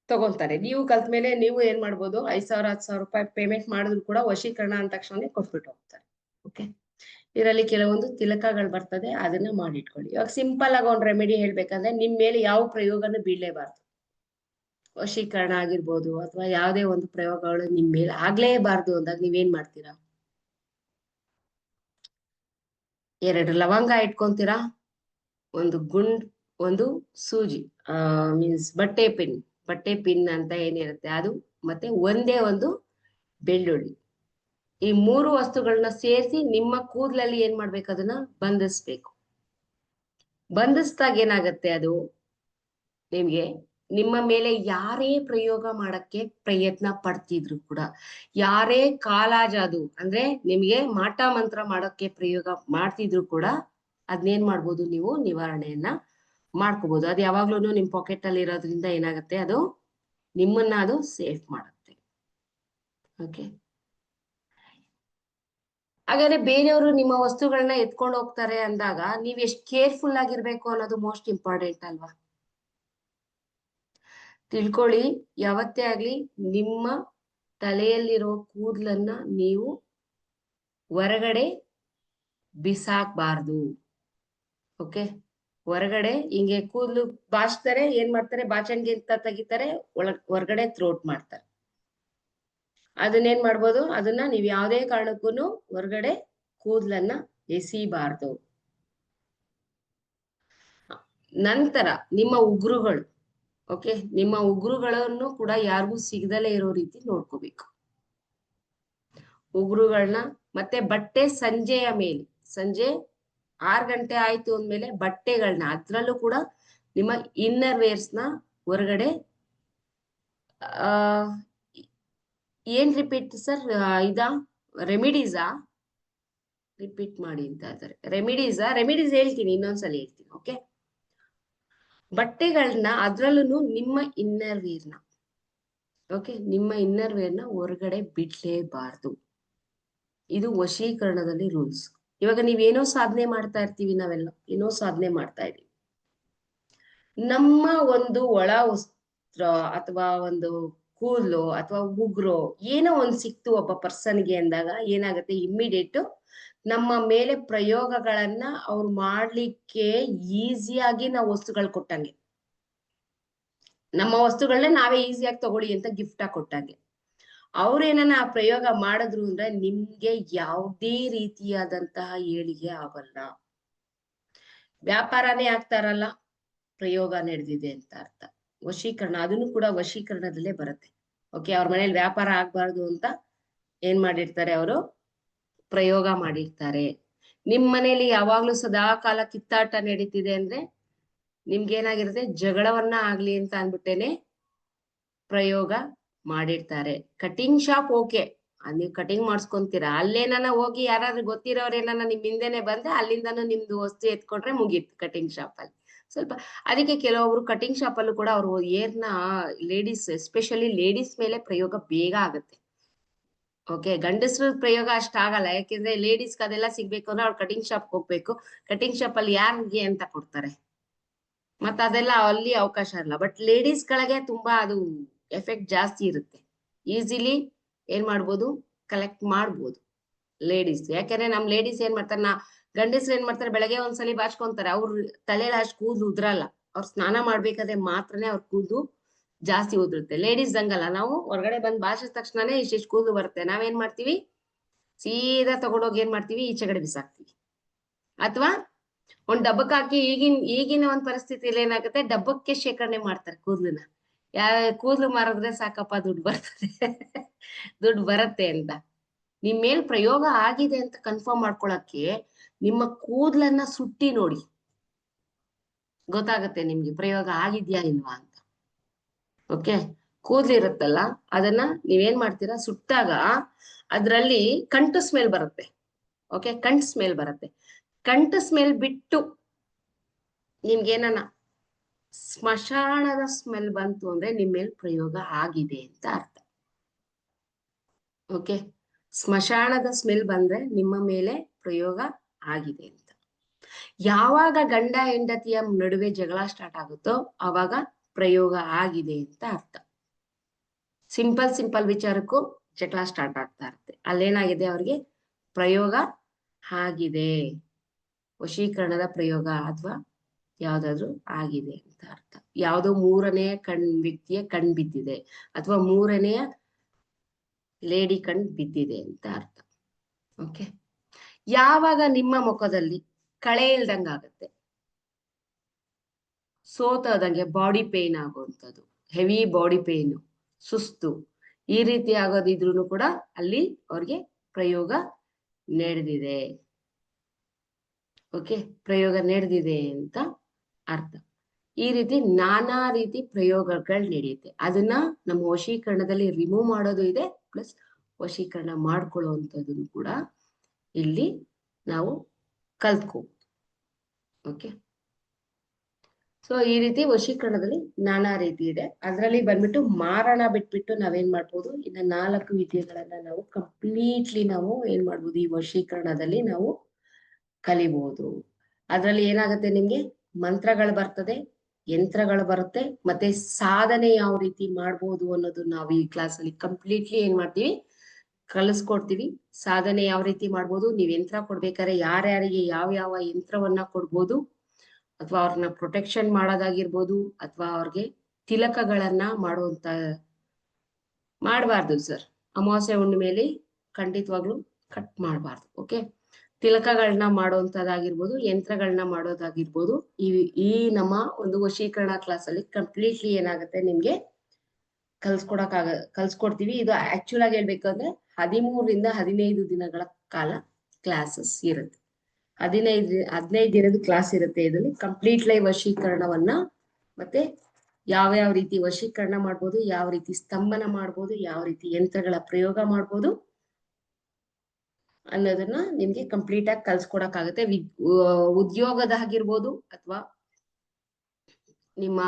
ತಗೊಳ್ತಾರೆ. ನೀವು ಕಲ್ತ ಮೇಲೆ ನೀವು ಏನ್ ಮಾಡ್ಬೋದು, 5,000 10,000 ರೂಪಾಯಿ ಪೇಮೆಂಟ್ ಮಾಡಿದ್ರು ಕೂಡ ವಶೀಕರಣ ಅಂದ ತಕ್ಷಣ ಕೊಟ್ಬಿಟ್ಟು ಹೋಗ್ತಾರೆ. ಓಕೆ, ಇದರಲ್ಲಿ ಕೆಲವೊಂದು ತಿಲಕಗಳು ಬರ್ತದೆ, ಅದನ್ನ ಮಾಡಿಟ್ಕೊಳ್ಳಿ. ಇವಾಗ ಸಿಂಪಲ್ ಆಗಿ ಒಂದ್ ರೆಮಿಡಿ ಹೇಳ್ಬೇಕಂದ್ರೆ, ನಿಮ್ ಮೇಲೆ ಯಾವ ಪ್ರಯೋಗನೂ ಬೀಳಲೇಬಾರ್ದು. ವಶೀಕರಣ ಆಗಿರ್ಬೋದು ಅಥವಾ ಯಾವುದೇ ಒಂದು ಪ್ರಯೋಗಗಳು ನಿಮ್ ಮೇಲೆ ಆಗ್ಲೇಬಾರ್ದು ಅಂದಾಗ ನೀವೇನ್ ಮಾಡ್ತೀರಾ, 2 ಲವಂಗ ಇಟ್ಕೊಂತೀರಾ, ಒಂದು ಸೂಜಿ, ಮೀನ್ಸ್ ಬಟ್ಟೆ ಪಿನ್ ಅಂತ ಏನಿರುತ್ತೆ ಅದು, ಮತ್ತೆ ಒಂದೇ ಒಂದು ಬೆಳ್ಳುಳ್ಳಿ. ಈ 3 ವಸ್ತುಗಳನ್ನ ಸೇರಿಸಿ ನಿಮ್ಮ ಕೂದಲಲ್ಲಿ ಏನ್ ಮಾಡ್ಬೇಕು, ಅದನ್ನ ಬಂಧಿಸ್ಬೇಕು. ಬಂಧಿಸ್ದಾಗ ಏನಾಗತ್ತೆ, ಅದು ನಿಮ್ಗೆ ನಿಮ್ಮ ಮೇಲೆ ಯಾರೇ ಪ್ರಯೋಗ ಮಾಡಕ್ಕೆ ಪ್ರಯತ್ನ ಪಡ್ತಿದ್ರು ಕೂಡ, ಯಾರೇ ಕಾಲಾಜಾದು ಅಂದ್ರೆ ನಿಮ್ಗೆ ಮಾಟ ಮಂತ್ರ ಮಾಡಕ್ಕೆ ಪ್ರಯೋಗ ಮಾಡ್ತಿದ್ರು ಕೂಡ, ಅದನ್ನೇನ್ ಮಾಡ್ಬೋದು, ನೀವು ನಿವಾರಣೆಯನ್ನ ಮಾಡ್ಕೋಬಹುದು. ಅದು ಯಾವಾಗ್ಲೂ ನಿಮ್ ಪಾಕೆಟ್ ಅಲ್ಲಿ ಇರೋದ್ರಿಂದ ಏನಾಗುತ್ತೆ, ಅದು ನಿಮ್ಮನ್ನ ಅದು ಸೇಫ್ ಮಾಡುತ್ತೆ. ಓಕೆ, ಹಾಗಾದ್ರೆ ಬೇರೆಯವರು ನಿಮ್ಮ ವಸ್ತುಗಳನ್ನ ಎತ್ಕೊಂಡು ಹೋಗ್ತಾರೆ ಅಂದಾಗ ನೀವ್ ಎಷ್ಟ್ ಕೇರ್ಫುಲ್ ಆಗಿರ್ಬೇಕು ಅನ್ನೋದು ಮೋಸ್ಟ್ ಇಂಪಾರ್ಟೆಂಟ್ ಅಲ್ವಾ. ತಿಳ್ಕೊಳ್ಳಿ, ಯಾವತ್ತೇ ಆಗ್ಲಿ ನಿಮ್ಮ ತಲೆಯಲ್ಲಿರೋ ಕೂದಲನ್ನ ನೀವು ಹೊರಗಡೆ ಬಿಸಾಕ್ಬಾರ್ದು. ಓಕೆ, ಹೊರಗಡೆ ಹಿಂಗೆ ಕೂದಲು ಬಾಚ್ತಾರೆ, ಏನ್ ಮಾಡ್ತಾರೆ, ಬಾಚಣಿಗೆ ಅಂತ ತೆಗಿತಾರೆ, ಹೊರಗಡೆ ಥ್ರೋಟ್ ಮಾಡ್ತಾರೆ. ಅದನ್ನೇನ್ ಮಾಡ್ಬೋದು, ಅದನ್ನ ನೀವ್ ಯಾವ್ದೇ ಕಾರಣಕ್ಕೂ ಹೊರಗಡೆ ಕೂದಲನ್ನ ಎಸಿಬಾರ್ದು. ನಂತರ ನಿಮ್ಮ ಉಗುರುಗಳು, ಓಕೆ, ನಿಮ್ಮ ಉಗುರುಗಳನ್ನು ಕೂಡ ಯಾರಿಗೂ ಸಿಗದಲೇ ಇರೋ ರೀತಿ ನೋಡ್ಕೋಬೇಕು. ಉಗುರುಗಳನ್ನ ಮತ್ತೆ ಬಟ್ಟೆ ಸಂಜೆಯ ಮೇಲೆ, ಸಂಜೆ 6 ಗಂಟೆ ಆಯ್ತು ಅಂದ್ಮೇಲೆ ಬಟ್ಟೆಗಳನ್ನ, ಅದ್ರಲ್ಲೂ ಕೂಡ ನಿಮ್ಮ ಇನ್ನರ್ ವೇರ್ಸ್ ನ ಹೊರಗಡೆ ಏನ್ ರಿಪೀಟ್ ಸರ್, ಇದಾ ರೆಮಿಡೀಸಾ ರಿಪೀಟ್ ಮಾಡಿ ಅಂತ ಇದ್ದಾರೆ. ರೆಮಿಡೀಸ್ ಹೇಳ್ತೀನಿ, ಇನ್ನೊಂದ್ಸಲ ಹೇಳ್ತೀನಿ. ಓಕೆ, ಬಟ್ಟೆಗಳನ್ನ ಅದ್ರಲ್ಲೂ ನಿಮ್ಮ ಇನ್ನರ್ ವೇರ್ನ, ಓಕೆ, ನಿಮ್ಮ ಇನ್ನರ್ ವೇರ್ನ ಹೊರಗಡೆ ಬಿಡ್ಲೇಬಾರ್ದು. ಇದು ವಶೀಕರಣದಲ್ಲಿ ರೂಲ್ಸ್. ಇವಾಗ ನೀವೇನೋ ಸಾಧನೆ ಮಾಡ್ತಾ ಇರ್ತೀವಿ, ನಾವೆಲ್ಲ ಏನೋ ಸಾಧನೆ ಮಾಡ್ತಾ ಇದೀವಿ. ನಮ್ಮ ಒಂದು ಒಳ ವಸ್ತ್ರ ಅಥವಾ ಒಂದು ಕೂದಲು ಅಥವಾ ಉಗುರು ಏನೋ ಒಂದ್ ಸಿಕ್ತು ಒಬ್ಬ ಪರ್ಸನ್ಗೆ ಅಂದಾಗ ಏನಾಗುತ್ತೆ, ಇಮ್ಮಿಡಿಯೇಟ್ ನಮ್ಮ ಮೇಲೆ ಪ್ರಯೋಗಗಳನ್ನ ಅವ್ರು ಮಾಡ್ಲಿಕ್ಕೆ ಈಸಿಯಾಗಿ ನಾವು ವಸ್ತುಗಳು ಕೊಟ್ಟಂಗೆ, ನಮ್ಮ ವಸ್ತುಗಳನ್ನ ನಾವೇ ಈಸಿಯಾಗಿ ತಗೊಳ್ಳಿ ಅಂತ ಗಿಫ್ಟ್ ಆಗಿ ಕೊಟ್ಟಂಗೆ. ಅವ್ರೇನ ಆ ಪ್ರಯೋಗ ಮಾಡಿದ್ರು ಅಂದ್ರೆ ನಿಮ್ಗೆ ಯಾವುದೇ ರೀತಿಯಾದಂತಹ ಏಳಿಗೆ ಆಗಲ್ಲ. ವ್ಯಾಪಾರನೇ ಆಗ್ತಾರಲ್ಲ, ಪ್ರಯೋಗ ನಡೆದಿದೆ ಅಂತ ಅರ್ಥ. ವಶೀಕರಣ ಅದನ್ನು ಕೂಡ ವಶೀಕರಣದಲ್ಲೇ ಬರುತ್ತೆ. ಓಕೆ, ಅವ್ರ ಮನೇಲಿ ವ್ಯಾಪಾರ ಆಗ್ಬಾರ್ದು ಅಂತ ಏನ್ ಮಾಡಿರ್ತಾರೆ, ಅವರು ಪ್ರಯೋಗ ಮಾಡಿರ್ತಾರೆ. ನಿಮ್ ಮನೇಲಿ ಯಾವಾಗ್ಲೂ ಸದಾ ಕಾಲ ಕಿತ್ತಾಟ ನಡೀತಿದೆ ಅಂದ್ರೆ ನಿಮ್ಗೇನಾಗಿರುತ್ತೆ, ಜಗಳವನ್ನ ಆಗ್ಲಿ ಅಂತ ಅನ್ಬಿಟ್ಟೇನೆ ಪ್ರಯೋಗ ಮಾಡಿರ್ತಾರೆ. ಕಟಿಂಗ್ ಶಾಪ್ ಓಕೆ, ನೀವು ಕಟಿಂಗ್ ಮಾಡಿಸ್ಕೊಂತೀರಾ, ಅಲ್ಲೇನ ಹೋಗಿ ಯಾರಾದ್ರೂ ಗೊತ್ತಿರೋರೇನ ನಿಮ್ ಹಿಂದೆನೆ ಬಂದ್ರೆ ಅಲ್ಲಿಂದನೂ ನಿಮ್ದು ವಸ್ತು ಎತ್ಕೊಂಡ್ರೆ ಮುಗೀತು ಕಟಿಂಗ್ ಶಾಪ್ ಅಲ್ಲಿ. ಸ್ವಲ್ಪ ಅದಕ್ಕೆ ಕೆಲವೊಬ್ರು ಕಟಿಂಗ್ ಶಾಪ್ ಅಲ್ಲೂ ಕೂಡ ಅವ್ರು ಏರ್ನ ಲೇಡೀಸ್ ಎಸ್ಪೆಷಲಿ ಲೇಡೀಸ್ ಮೇಲೆ ಪ್ರಯೋಗ ಬೇಗ ಆಗುತ್ತೆ. ಓಕೆ, ಗಂಡಸ್ರ ಪ್ರಯೋಗ ಅಷ್ಟ ಆಗಲ್ಲ, ಯಾಕೆಂದ್ರೆ ಲೇಡೀಸ್ ಅದೆಲ್ಲ ಸಿಗ್ಬೇಕು ಅಂದ್ರೆ ಅವ್ರು ಕಟಿಂಗ್ ಶಾಪ್ ಹೋಗ್ಬೇಕು. ಕಟಿಂಗ್ ಶಾಪ್ ಅಲ್ಲಿ ಯಾರಿಗೆ ಅಂತ ಕೊಡ್ತಾರೆ, ಮತ್ತ ಅದೆಲ್ಲ ಅಲ್ಲಿ ಅವಕಾಶ ಇಲ್ಲ. ಬಟ್ ಲೇಡೀಸ್ ಗಳಿಗೆ ತುಂಬಾ ಅದು ಎಫೆಕ್ಟ್ ಜಾಸ್ತಿ ಇರುತ್ತೆ. ಈಸಿಲಿ ಏನ್ ಮಾಡ್ಬೋದು, ಕಲೆಕ್ಟ್ ಮಾಡ್ಬೋದು ಲೇಡೀಸ್. ಯಾಕಂದ್ರೆ ನಮ್ ಲೇಡೀಸ್ ಏನ್ ಮಾಡ್ತಾರೆ, ಗಂಡಸ್ರು ಏನ್ ಮಾಡ್ತಾರೆ, ಬೆಳಗ್ಗೆ ಒಂದ್ಸಲಿ ಬಾಚ್ಕೊಂತಾರೆ, ಅವ್ರ ತಲೆಯಲ್ಲಿ ಅಷ್ಟು ಕೂದಲು ಉದ್ರಲ್ಲ. ಅವ್ರು ಸ್ನಾನ ಮಾಡ್ಬೇಕಾದ್ರೆ ಮಾತ್ರನೇ ಅವ್ರ ಕೂದಲು ಜಾಸ್ತಿ ಉದುರುತ್ತೆ. ಲೇಡೀಸ್ ಹಂಗಲ್ಲ, ನಾವು ಹೊರಗಡೆ ಬಂದ್ ಬಾಚಿದ ತಕ್ಷಣನೇ ಇಷ್ಟಿಷ್ಟು ಕೂದಲು ಬರುತ್ತೆ. ನಾವೇನ್ ಮಾಡ್ತೀವಿ, ಸೀದಾ ತಗೊಂಡೋಗಿ ಏನ್ ಮಾಡ್ತೀವಿ, ಈಚೆಗಡೆ ಬಿಸಾಕ್ತಿವಿ. ಅಥವಾ ಒಂದ್ ಡಬ್ಬಕ್ ಹಾಕಿ, ಈಗಿನ ಒಂದ್ ಪರಿಸ್ಥಿತಿಯಲ್ಲಿ ಏನಾಗುತ್ತೆ, ಡಬ್ಬಕ್ಕೆ ಶೇಖರಣೆ ಮಾಡ್ತಾರೆ ಕೂದ್ಲನ್ನ. ಕೂದ್ಲು ಮಾರಿದ್ರೆ ಸಾಕಪ್ಪ ದುಡ್ಡು ಬರ್ತದೆ ದುಡ್ಡು ಬರತ್ತೆ ಅಂತ. ನಿಮ್ ಮೇಲ್ ಪ್ರಯೋಗ ಆಗಿದೆ ಅಂತ ಕನ್ಫರ್ಮ್ ಮಾಡ್ಕೊಳಕ್ಕೆ ನಿಮ್ಮ ಕೂದ್ಲನ್ನ ಸುಟ್ಟಿ ನೋಡಿ, ಗೊತ್ತಾಗತ್ತೆ ನಿಮ್ಗೆ ಪ್ರಯೋಗ ಆಗಿದ್ಯಾ ಇಲ್ವಾ ಅಂತ. ಓಕೆ, ಕೂದ್ಲಿರುತ್ತಲ್ಲ ಅದನ್ನ ನೀವೇನ್ ಮಾಡ್ತೀರಾ, ಸುಟ್ಟಾಗ ಅದ್ರಲ್ಲಿ ಕಂಟು ಸ್ಮೆಲ್ ಬರುತ್ತೆ. ಓಕೆ, ಕಂಟ್ ಸ್ಮೆಲ್ ಬರುತ್ತೆ. ಕಂಟು ಸ್ಮೆಲ್ ಬಿಟ್ಟು ನಿಮ್ಗೇನ ಸ್ಮಶಾನದ ಸ್ಮೆಲ್ ಬಂತು ಅಂದ್ರೆ ನಿಮ್ ಮೇಲ್ ಪ್ರಯೋಗ ಆಗಿದೆ ಅಂತ ಅರ್ಥ. ಓಕೆ, ಸ್ಮಶಾನದ ಸ್ಮೆಲ್ ಬಂದ್ರೆ ನಿಮ್ಮ ಮೇಲೆ ಪ್ರಯೋಗ ಆಗಿದೆ ಅಂತ. ಯಾವಾಗ ಗಂಡ ಹೆಂಡತಿಯ ನಡುವೆ ಜಗಳ ಸ್ಟಾರ್ಟ್ ಆಗುತ್ತೋ ಅವಾಗ ಪ್ರಯೋಗ ಆಗಿದೆ ಅಂತ ಅರ್ಥ. ಸಿಂಪಲ್ ವಿಚಾರಕ್ಕೂ ಜಗಳ ಸ್ಟಾರ್ಟ್ ಆಗ್ತಾ ಇರುತ್ತೆ. ಅಲ್ಲೇನಾಗಿದೆ, ಅವ್ರಿಗೆ ಪ್ರಯೋಗ ಆಗಿದೆ, ವಶೀಕರಣದ ಪ್ರಯೋಗ ಅಥವಾ ಯಾವ್ದಾದ್ರು ಆಗಿದೆ ಅಂತ ಅರ್ಥ. ಯಾವ್ದೋ ಮೂರನೆಯ ವ್ಯಕ್ತಿಯ ಕಣ್ ಬಿದ್ದಿದೆ ಅಥವಾ ಮೂರನೆಯ ಲೇಡಿ ಕಣ್ ಬಿದ್ದಿದೆ ಅಂತ ಅರ್ಥ. ಓಕೆ, ಯಾವಾಗ ನಿಮ್ಮ ಮುಖದಲ್ಲಿ ಕಳೆ ಇಲ್ದಂಗ ಆಗುತ್ತೆ, ಸೋತದಂಗೆ ಬಾಡಿ ಪೇನ್ ಆಗುವಂಥದ್ದು, ಹೆವಿ ಬಾಡಿ ಪೇನ್, ಸುಸ್ತು, ಈ ರೀತಿ ಆಗೋದಿದ್ರು ಕೂಡ ಅಲ್ಲಿ ಅವ್ರಿಗೆ ಪ್ರಯೋಗ ನಡೆದಿದೆ. ಓಕೆ, ಪ್ರಯೋಗ ನಡೆದಿದೆ ಅಂತ ಅರ್ಥ. ಈ ರೀತಿ ನಾನಾ ರೀತಿ ಪ್ರಯೋಗಗಳು ನಡೆಯುತ್ತೆ. ಅದನ್ನ ನಮ್ಮ ವಶೀಕರಣದಲ್ಲಿ ರಿಮೂವ್ ಮಾಡೋದು ಇದೆ, ಪ್ಲಸ್ ವಶೀಕರಣ ಮಾಡ್ಕೊಳ್ಳುವಂಥದ್ದು ಕೂಡ ಇಲ್ಲಿ ನಾವು ಕಲ್ತ್ಕೋಬಹುದು. ಓಕೆ, ಸೊ ಈ ರೀತಿ ವಶೀಕರಣದಲ್ಲಿ ನಾನಾ ರೀತಿ ಇದೆ. ಅದರಲ್ಲಿ ಬಂದ್ಬಿಟ್ಟು ಮಾರಣ ಬಿಟ್ಬಿಟ್ಟು ನಾವೇನ್ ಮಾಡ್ಬೋದು, ಇನ್ನ 4 ವಿದ್ಯೆಗಳನ್ನ ನಾವು ಕಂಪ್ಲೀಟ್ಲಿ ನಾವು ಏನ್ ಮಾಡ್ಬೋದು, ಈ ವಶೀಕರಣದಲ್ಲಿ ನಾವು ಕಲಿಬಹುದು. ಅದ್ರಲ್ಲಿ ಏನಾಗುತ್ತೆ, ನಿಮ್ಗೆ ಮಂತ್ರಗಳು ಬರ್ತದೆ, ಯಂತ್ರಗಳು ಬರುತ್ತೆ, ಮತ್ತೆ ಸಾಧನೆ ಯಾವ ರೀತಿ ಮಾಡ್ಬೋದು ಅನ್ನೋದು ನಾವು ಈ ಕ್ಲಾಸ್ ಅಲ್ಲಿ ಕಂಪ್ಲೀಟ್ಲಿ ಏನ್ ಮಾಡ್ತೀವಿ, ಕಲಿಸ್ಕೊಡ್ತೀವಿ. ಸಾಧನೆ ಯಾವ ರೀತಿ ಮಾಡ್ಬೋದು, ನೀವ್ ಯಂತ್ರ ಕೊಡ್ಬೇಕಾದ್ರೆ ಯಾರ್ಯಾರಿಗೆ ಯಾವ ಯಂತ್ರವನ್ನ ಕೊಡ್ಬೋದು, ಅಥವಾ ಅವ್ರನ್ನ ಪ್ರೊಟೆಕ್ಷನ್ ಮಾಡೋದಾಗಿರ್ಬೋದು, ಅಥವಾ ಅವ್ರಿಗೆ ತಿಲಕಗಳನ್ನ ಮಾಡುವಂತ ಮಾಡಬಾರ್ದು ಸರ್. ಅಮಾವಾಸ್ಯೆ ಹುಣ್ಣಿಮೆಯಲ್ಲಿ ಖಂಡಿತವಾಗ್ಲು ಕಟ್ ಮಾಡಬಾರ್ದು. ಓಕೆ, ತಿಲಕಗಳನ್ನ ಮಾಡುವಂತದ್ದಾಗಿರ್ಬೋದು, ಯಂತ್ರಗಳನ್ನ ಮಾಡೋದಾಗಿರ್ಬೋದು, ಈ ನಮ್ಮ ಒಂದು ವಶೀಕರಣ ಕ್ಲಾಸ್ ಅಲ್ಲಿ ಕಂಪ್ಲೀಟ್ಲಿ ಏನಾಗುತ್ತೆ, ನಿಮ್ಗೆ ಕಲ್ಸ್ಕೊಡ್ತೀವಿ. ಇದು ಆಕ್ಚುಲ್ ಆಗಿ ಹೇಳ್ಬೇಕಂದ್ರೆ 13 ರಿಂದ 15 ದಿನಗಳ ಕಾಲ ಕ್ಲಾಸಸ್ ಇರುತ್ತೆ. 15 ದಿನದ ಕ್ಲಾಸ್ ಇರುತ್ತೆ. ಇದರಲ್ಲಿ ಕಂಪ್ಲೀಟ್ ಲೈವ್ ವಶೀಕರಣವನ್ನ, ಮತ್ತೆ ಯಾವ ರೀತಿ ವಶೀಕರಣ ಮಾಡ್ಬೋದು, ಯಾವ ರೀತಿ ಸ್ತಂಭನ ಮಾಡ್ಬೋದು, ಯಾವ ರೀತಿ ಯಂತ್ರಗಳ ಪ್ರಯೋಗ ಮಾಡ್ಬೋದು ಅನ್ನೋದನ್ನ ನಿಮ್ಗೆ ಕಂಪ್ಲೀಟ್ ಆಗಿ ಕಲ್ಸ್ಕೊಡಕ್ಕಾಗತ್ತೆ. ಉದ್ಯೋಗದಾಗಿರ್ಬೋದು, ಅಥವಾ ನಿಮ್ಮ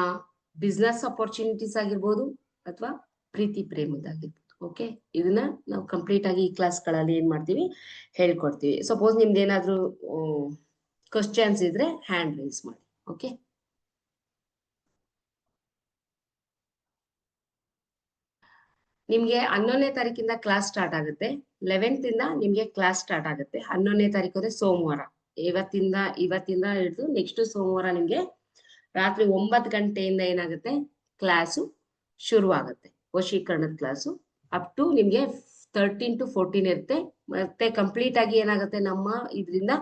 ಬಿಸ್ನೆಸ್ ಅಪರ್ಚುನಿಟೀಸ್ ಆಗಿರ್ಬೋದು, ಅಥವಾ ಪ್ರೀತಿ ಪ್ರೇಮದಾಗಿರ್ಬೋದು. ಓಕೆ, ಇದನ್ನ ನಾವು ಕಂಪ್ಲೀಟ್ ಆಗಿ ಈ ಕ್ಲಾಸ್ಗಳಲ್ಲಿ ಏನ್ ಮಾಡ್ತೀವಿ, ಹೇಳ್ಕೊಡ್ತೀವಿ. ಸಪೋಸ್ ನಿಮ್ದು ಏನಾದ್ರು ಕ್ವಶನ್ಸ್ ಇದ್ರೆ ಹ್ಯಾಂಡ್ ರೈಸ್ ಮಾಡಿ. ಓಕೆ, ನಿಮ್ಗೆ 11ನೇ ತಾರೀಕಿಂದ ಕ್ಲಾಸ್ ಸ್ಟಾರ್ಟ್ ಆಗುತ್ತೆ. 11th ಇಂದ ನಿಮ್ಗೆ ಕ್ಲಾಸ್ ಸ್ಟಾರ್ಟ್ ಆಗುತ್ತೆ. 11ನೇ ತಾರೀಕು ಅಂದ್ರೆ ಸೋಮವಾರ. ಇವತ್ತಿಂದ ಹಿಡಿದು ನೆಕ್ಸ್ಟ್ ಸೋಮವಾರ ನಿಮ್ಗೆ ರಾತ್ರಿ 9 ಗಂಟೆಯಿಂದ ಏನಾಗುತ್ತೆ, ಕ್ಲಾಸು ಶುರುವಾಗುತ್ತೆ. ವಶೀಕರಣದ ಕ್ಲಾಸು ಅಪ್ ಟು ನಿಮ್ಗೆ 13 to 14 ಇರುತ್ತೆ. ಮತ್ತೆ ಕಂಪ್ಲೀಟ್ ಆಗಿ ಏನಾಗುತ್ತೆ, ನಮ್ಮ ಇದರಿಂದ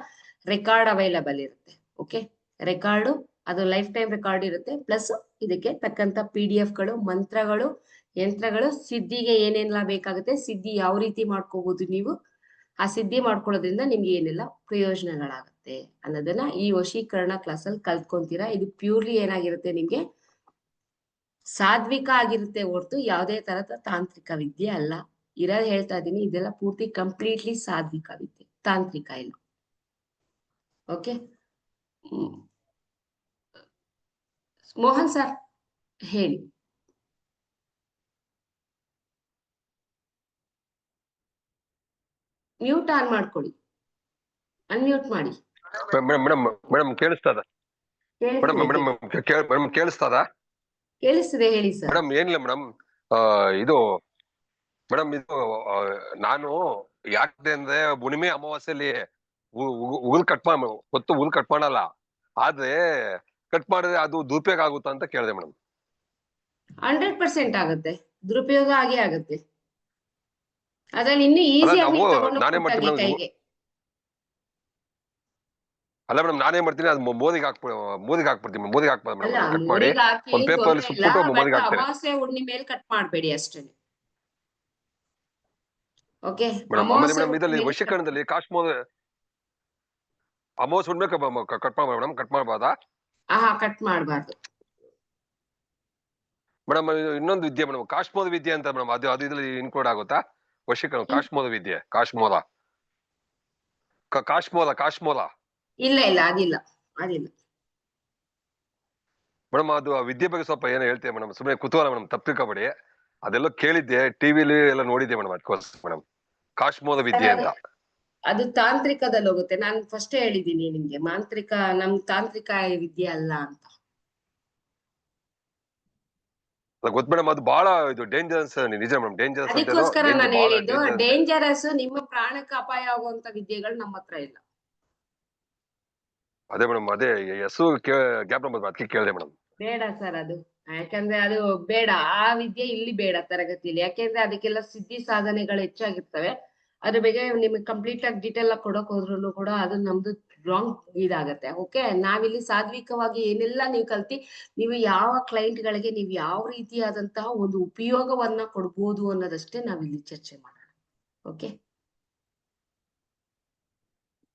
ರೆಕಾರ್ಡ್ ಅವೈಲಬಲ್ ಇರುತ್ತೆ. ಓಕೆ, ರೆಕಾರ್ಡು ಅದು ಲೈಫ್ ಟೈಮ್ ರೆಕಾರ್ಡ್ ಇರುತ್ತೆ. ಪ್ಲಸ್ ಇದಕ್ಕೆ ತಕ್ಕಂತ PDF ಗಳು, ಮಂತ್ರಗಳು, ಯಂತ್ರಗಳು, ಸಿದ್ಧಿಗೆ ಏನೆಲ್ಲ ಬೇಕಾಗುತ್ತೆ, ಸಿದ್ಧಿ ಯಾವ ರೀತಿ ಮಾಡ್ಕೋಬಹುದು, ನೀವು ಆ ಸಿದ್ಧಿ ಮಾಡ್ಕೊಳ್ಳೋದ್ರಿಂದ ನಿಮ್ಗೆ ಏನೆಲ್ಲ ಪ್ರಯೋಜನಗಳಾಗುತ್ತೆ ಅನ್ನೋದನ್ನ ಈ ವಶೀಕರಣ ಕ್ಲಾಸ್ ಅಲ್ಲಿ ಕಲ್ತ್ಕೊಂತೀರಾ. ಇದು ಪ್ಯೂರ್ಲಿ ಏನಾಗಿರುತ್ತೆ, ನಿಮ್ಗೆ ಸಾತ್ವಿಕ ಆಗಿರುತ್ತೆ ಹೊರತು ಯಾವುದೇ ತರದ ತಾಂತ್ರಿಕ ವಿದ್ಯೆ ಅಲ್ಲ. ಇರೋದ್ ಹೇಳ್ತಾ ಇದೀನಿ, ಇದೆಲ್ಲ ಪೂರ್ತಿ ಕಂಪ್ಲೀಟ್ಲಿ ಸಾತ್ವಿಕ ವಿದ್ಯೆ, ತಾಂತ್ರಿಕ ಇಲ್ಲ. ಓಕೆ, ಮೋಹನ್ ಸರ್ ಹೇಳಿ. ಮ್ಯೂಟ್ ಆನ್ ಮಾಡ್ಕೊಳ್ಳಿ, ಅನ್ಮ್ಯೂಟ್ ಮಾಡಿ. ಮೇಡಮ್ ಕೇಳಿಸ್ತದ? ಮೇಡಮ್ ಕೇಳಿಸ್ತದ? ಕೇಳಿಸ್ತದೆ, ಹೇಳಿ ಸರ್. ಮೇಡಮ್ ಏನಿಲ್ಲ ಮೇಡಮ್, ಇದು ಮೇಡಮ್ ಇದು ನಾನು ಯಾಕೆ ಅಂದ್ರೆ ಹುಣ್ಣಿಮೆ ಅಮಾವಾಸ್ಯೆಯಲ್ಲಿ ಉಗುಲ್ ಕಟ್ ಹೊತ್ತು ಉಗುಲ್ ಕಟ್ ಮಾಡಲ್ಲ, ಆದ್ರೆ ಕಟ್ ಮಾಡಿದ್ರೆ ಅದು ದುರುಪಯೋಗ ಆಗುತ್ತಾ ಅಂತ ಕೇಳಿದೆ ಮೇಡಮ್. 100% ಆಗುತ್ತೆ, ದುರುಪಯೋಗ ಆಗೇ ಆಗುತ್ತೆ. ಅದ್ರಲ್ಲಿ ಇನ್ನು ಈಸಿ ಆಗಿ ನಾನೇ ಮಾಡ್ತೀನಿ ಕೈಗೆ. ಅಲ್ಲ ಮೇಡಮ್, ನಾನೇ ಮಾಡ್ತೀನಿ, ಅದು ಮೋದಿಗೆ ಹಾಕ್ಬಿಡ್ತೀನಿ, ಮೋದಿಗೆ ಹಾಕ್ಬಾರ್ದು ಮೇಡಮ್, ಕಟ್ ಮಾಡಿ ಒಂದ್ ಪೇಪರ್ ಅಲ್ಲಿ ಸುಟ್ಬಿಟ್ಟು ಮೋದಿಗೆ ಹಾಕ್ತೀನಿ. ಅಮಾವಾಸ್ಯೆ ಹುಣ್ಣಿಮೆ ಮೇಲೆ ಕಟ್ ಮಾಡಬೇಡಿ ಅಷ್ಟೇ. ಓಕೆ ಮೇಡಮ್, ಇದರಲ್ಲಿ ವಶೀಕರಣದಲ್ಲಿ ಕಾಶ್ಮೋದ ಅಮಾವಾಸ್ಯೆ ಹುಣ್ಣಿಮೆ ಕಟ್ ಮಾಡ್ಬಾರ್ದು ಮೇಡಮ್, ಕಟ್ ಮಾಡ್ಬಾರ್ದಾ? ಕಟ್ ಮಾಡಬಾರ್ದು ಮೇಡಮ್. ಇನ್ನೊಂದು ವಿದ್ಯೆ ಮೇಡಮ್, ಕಾಶ್ಮೋದ ವಿದ್ಯೆ ಅಂತ ಮೇಡಮ್, ಅದು ಇದ್ರಲ್ಲಿ ಇನ್ಕ್ಲೂಡ್ ಆಗುತ್ತಾ ವಶೀಕರಣ? ಕಾಶ್ಮೋದ ವಿದ್ಯೆ, ಕಾಶ್ಮೋದ. ಇಲ್ಲ ಅದಿಲ್ಲ ಮೇಡಮ್. ಅದು ವಿದ್ಯೆ ಬಗ್ಗೆ ಸ್ವಲ್ಪ ಏನೋ ಹೇಳ್ತೀವಿ ಮೇಡಮ್, ಸುಮ್ಮನೆ ಕುತೂಹಲ ಮೇಡಮ್, ತಪ್ಪಿಕಬೇಡಿ. ಅದೆಲ್ಲ ಕೇಳಿದ್ದೆ, ಟಿವಿಲಿ ಎಲ್ಲ ನೋಡಿದ್ದೆ ಮೇಡಮ್, ಅದಕ್ಕೋಸ್ಕರ ಮೇಡಮ್. ಕಾಶ್ಮೋದ ವಿದ್ಯೆ ಅಂತ ಅದು ತಾಂತ್ರಿಕದಲ್ಲಿ ಹೋಗುತ್ತೆ. ನಾನು ಫಸ್ಟ್ ಹೇಳಿದ್ದೀನಿ ನಿಮ್ಗೆ, ನಮ್ ತಾಂತ್ರಿಕ ವಿದ್ಯೆ ಅಲ್ಲ ಅಂತ. ಗೊತ್ತು ಮೇಡಮ್, ಅದು ಬಹಳ ಇದು ಡೇಂಜರಸ್, ನಿಜ ಮೇಡಮ್, ಡೇಂಜರಸ್. ಅದಕ್ಕೋಸ್ಕರ ನಾನು ಹೇಳಿದ್ದು, ಡೇಂಜರಸ್, ನಿಮ್ಮ ಪ್ರಾಣಕ್ಕೆ ಅಪಾಯ ಆಗುವಂತ ವಿದ್ಯೆಗಳು ನಮ್ಮ ಹತ್ರ ಇಲ್ಲ. ಅದೇ ಮೇಡಮ್, ಅದೇ ಹೆಸರು ಗ್ಯಾಪ್ ನಂಬರ್ ಅದಕ್ಕೆ ಕೇಳಿದೆ ಮೇಡಮ್. ಬೇಡ ಸರ್ ಅದು, ಯಾಕಂದ್ರೆ ಅದು ಬೇಡ, ಆ ವಿದ್ಯೆ ಇಲ್ಲಿ ಬೇಡ ತರಗತಿಯಲ್ಲಿ. ಯಾಕೆಂದ್ರೆ ಅದಕ್ಕೆಲ್ಲ ಸಿದ್ಧಿ ಸಾಧನೆಗಳು ಹೆಚ್ಚಾಗಿರ್ತವೆ. ಅದ್ರ ಬಗ್ಗೆ ನಿಮ್ಗೆ ಕಂಪ್ಲೀಟ್ ಆಗಿ ಡೀಟೇಲ್ ಆಗಿ ಕೊಡಕ್ ಹೋದ್ರು ಕೂಡ ಅದು ನಮ್ದು ರಾಂಗ್ ಇದಾಗತ್ತೆ. ಓಕೆ, ನಾವಿಲ್ಲಿ ಸಾತ್ವಿಕವಾಗಿ ಏನೆಲ್ಲ ನೀವು ಕಲ್ತಿ, ನೀವು ಯಾವ ಕ್ಲೈಂಟ್ ಗಳಿಗೆ ನೀವು ಯಾವ ರೀತಿಯಾದಂತಹ ಒಂದು ಉಪಯೋಗವನ್ನ ಕೊಡ್ಬೋದು ಅನ್ನೋದಷ್ಟೇ ನಾವಿಲ್ಲಿ ಚರ್ಚೆ ಮಾಡೋಣ. ಓಕೆ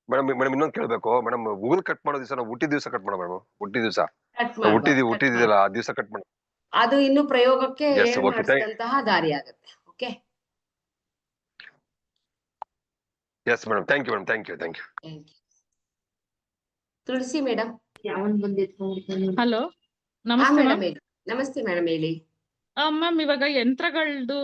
ಮೇಡಮ್, ಇನ್ನೊಂದು ಕೇಳ್ಬೇಕು ಮೇಡಮ್, ಉಗುಲ್ ಕಟ್ ಮಾಡೋ ದಿವಸ ನಾವು ಹುಟ್ಟಿದ ದಿವಸ ಕಟ್ ಮಾಡೋ ಮೇಡಮ್, ಹುಟ್ಟಿದ ದಿವಸ ಹುಟ್ಟಿದಿಲ್ಲ ಆ ದಿವಸ ಕಟ್ ಮಾಡ, ಅದು ಇನ್ನು ಪ್ರಯೋಗಕ್ಕೆ ಮಾಡಿಸಿದಂತಹ ದಾರಿ ಆಗುತ್ತೆ. Okay, yes madam, thank you madam, thank you. Tulasi madam. Hello, ನಮಸ್ತೆ ಮೇಡಮ್. ನಮಸ್ತೆ ಮೇಡಮ್, ಹೇಳಿ. ಮ್ಯಾಮ್, ಇವಾಗ ಯಂತ್ರಗಳದ್ದು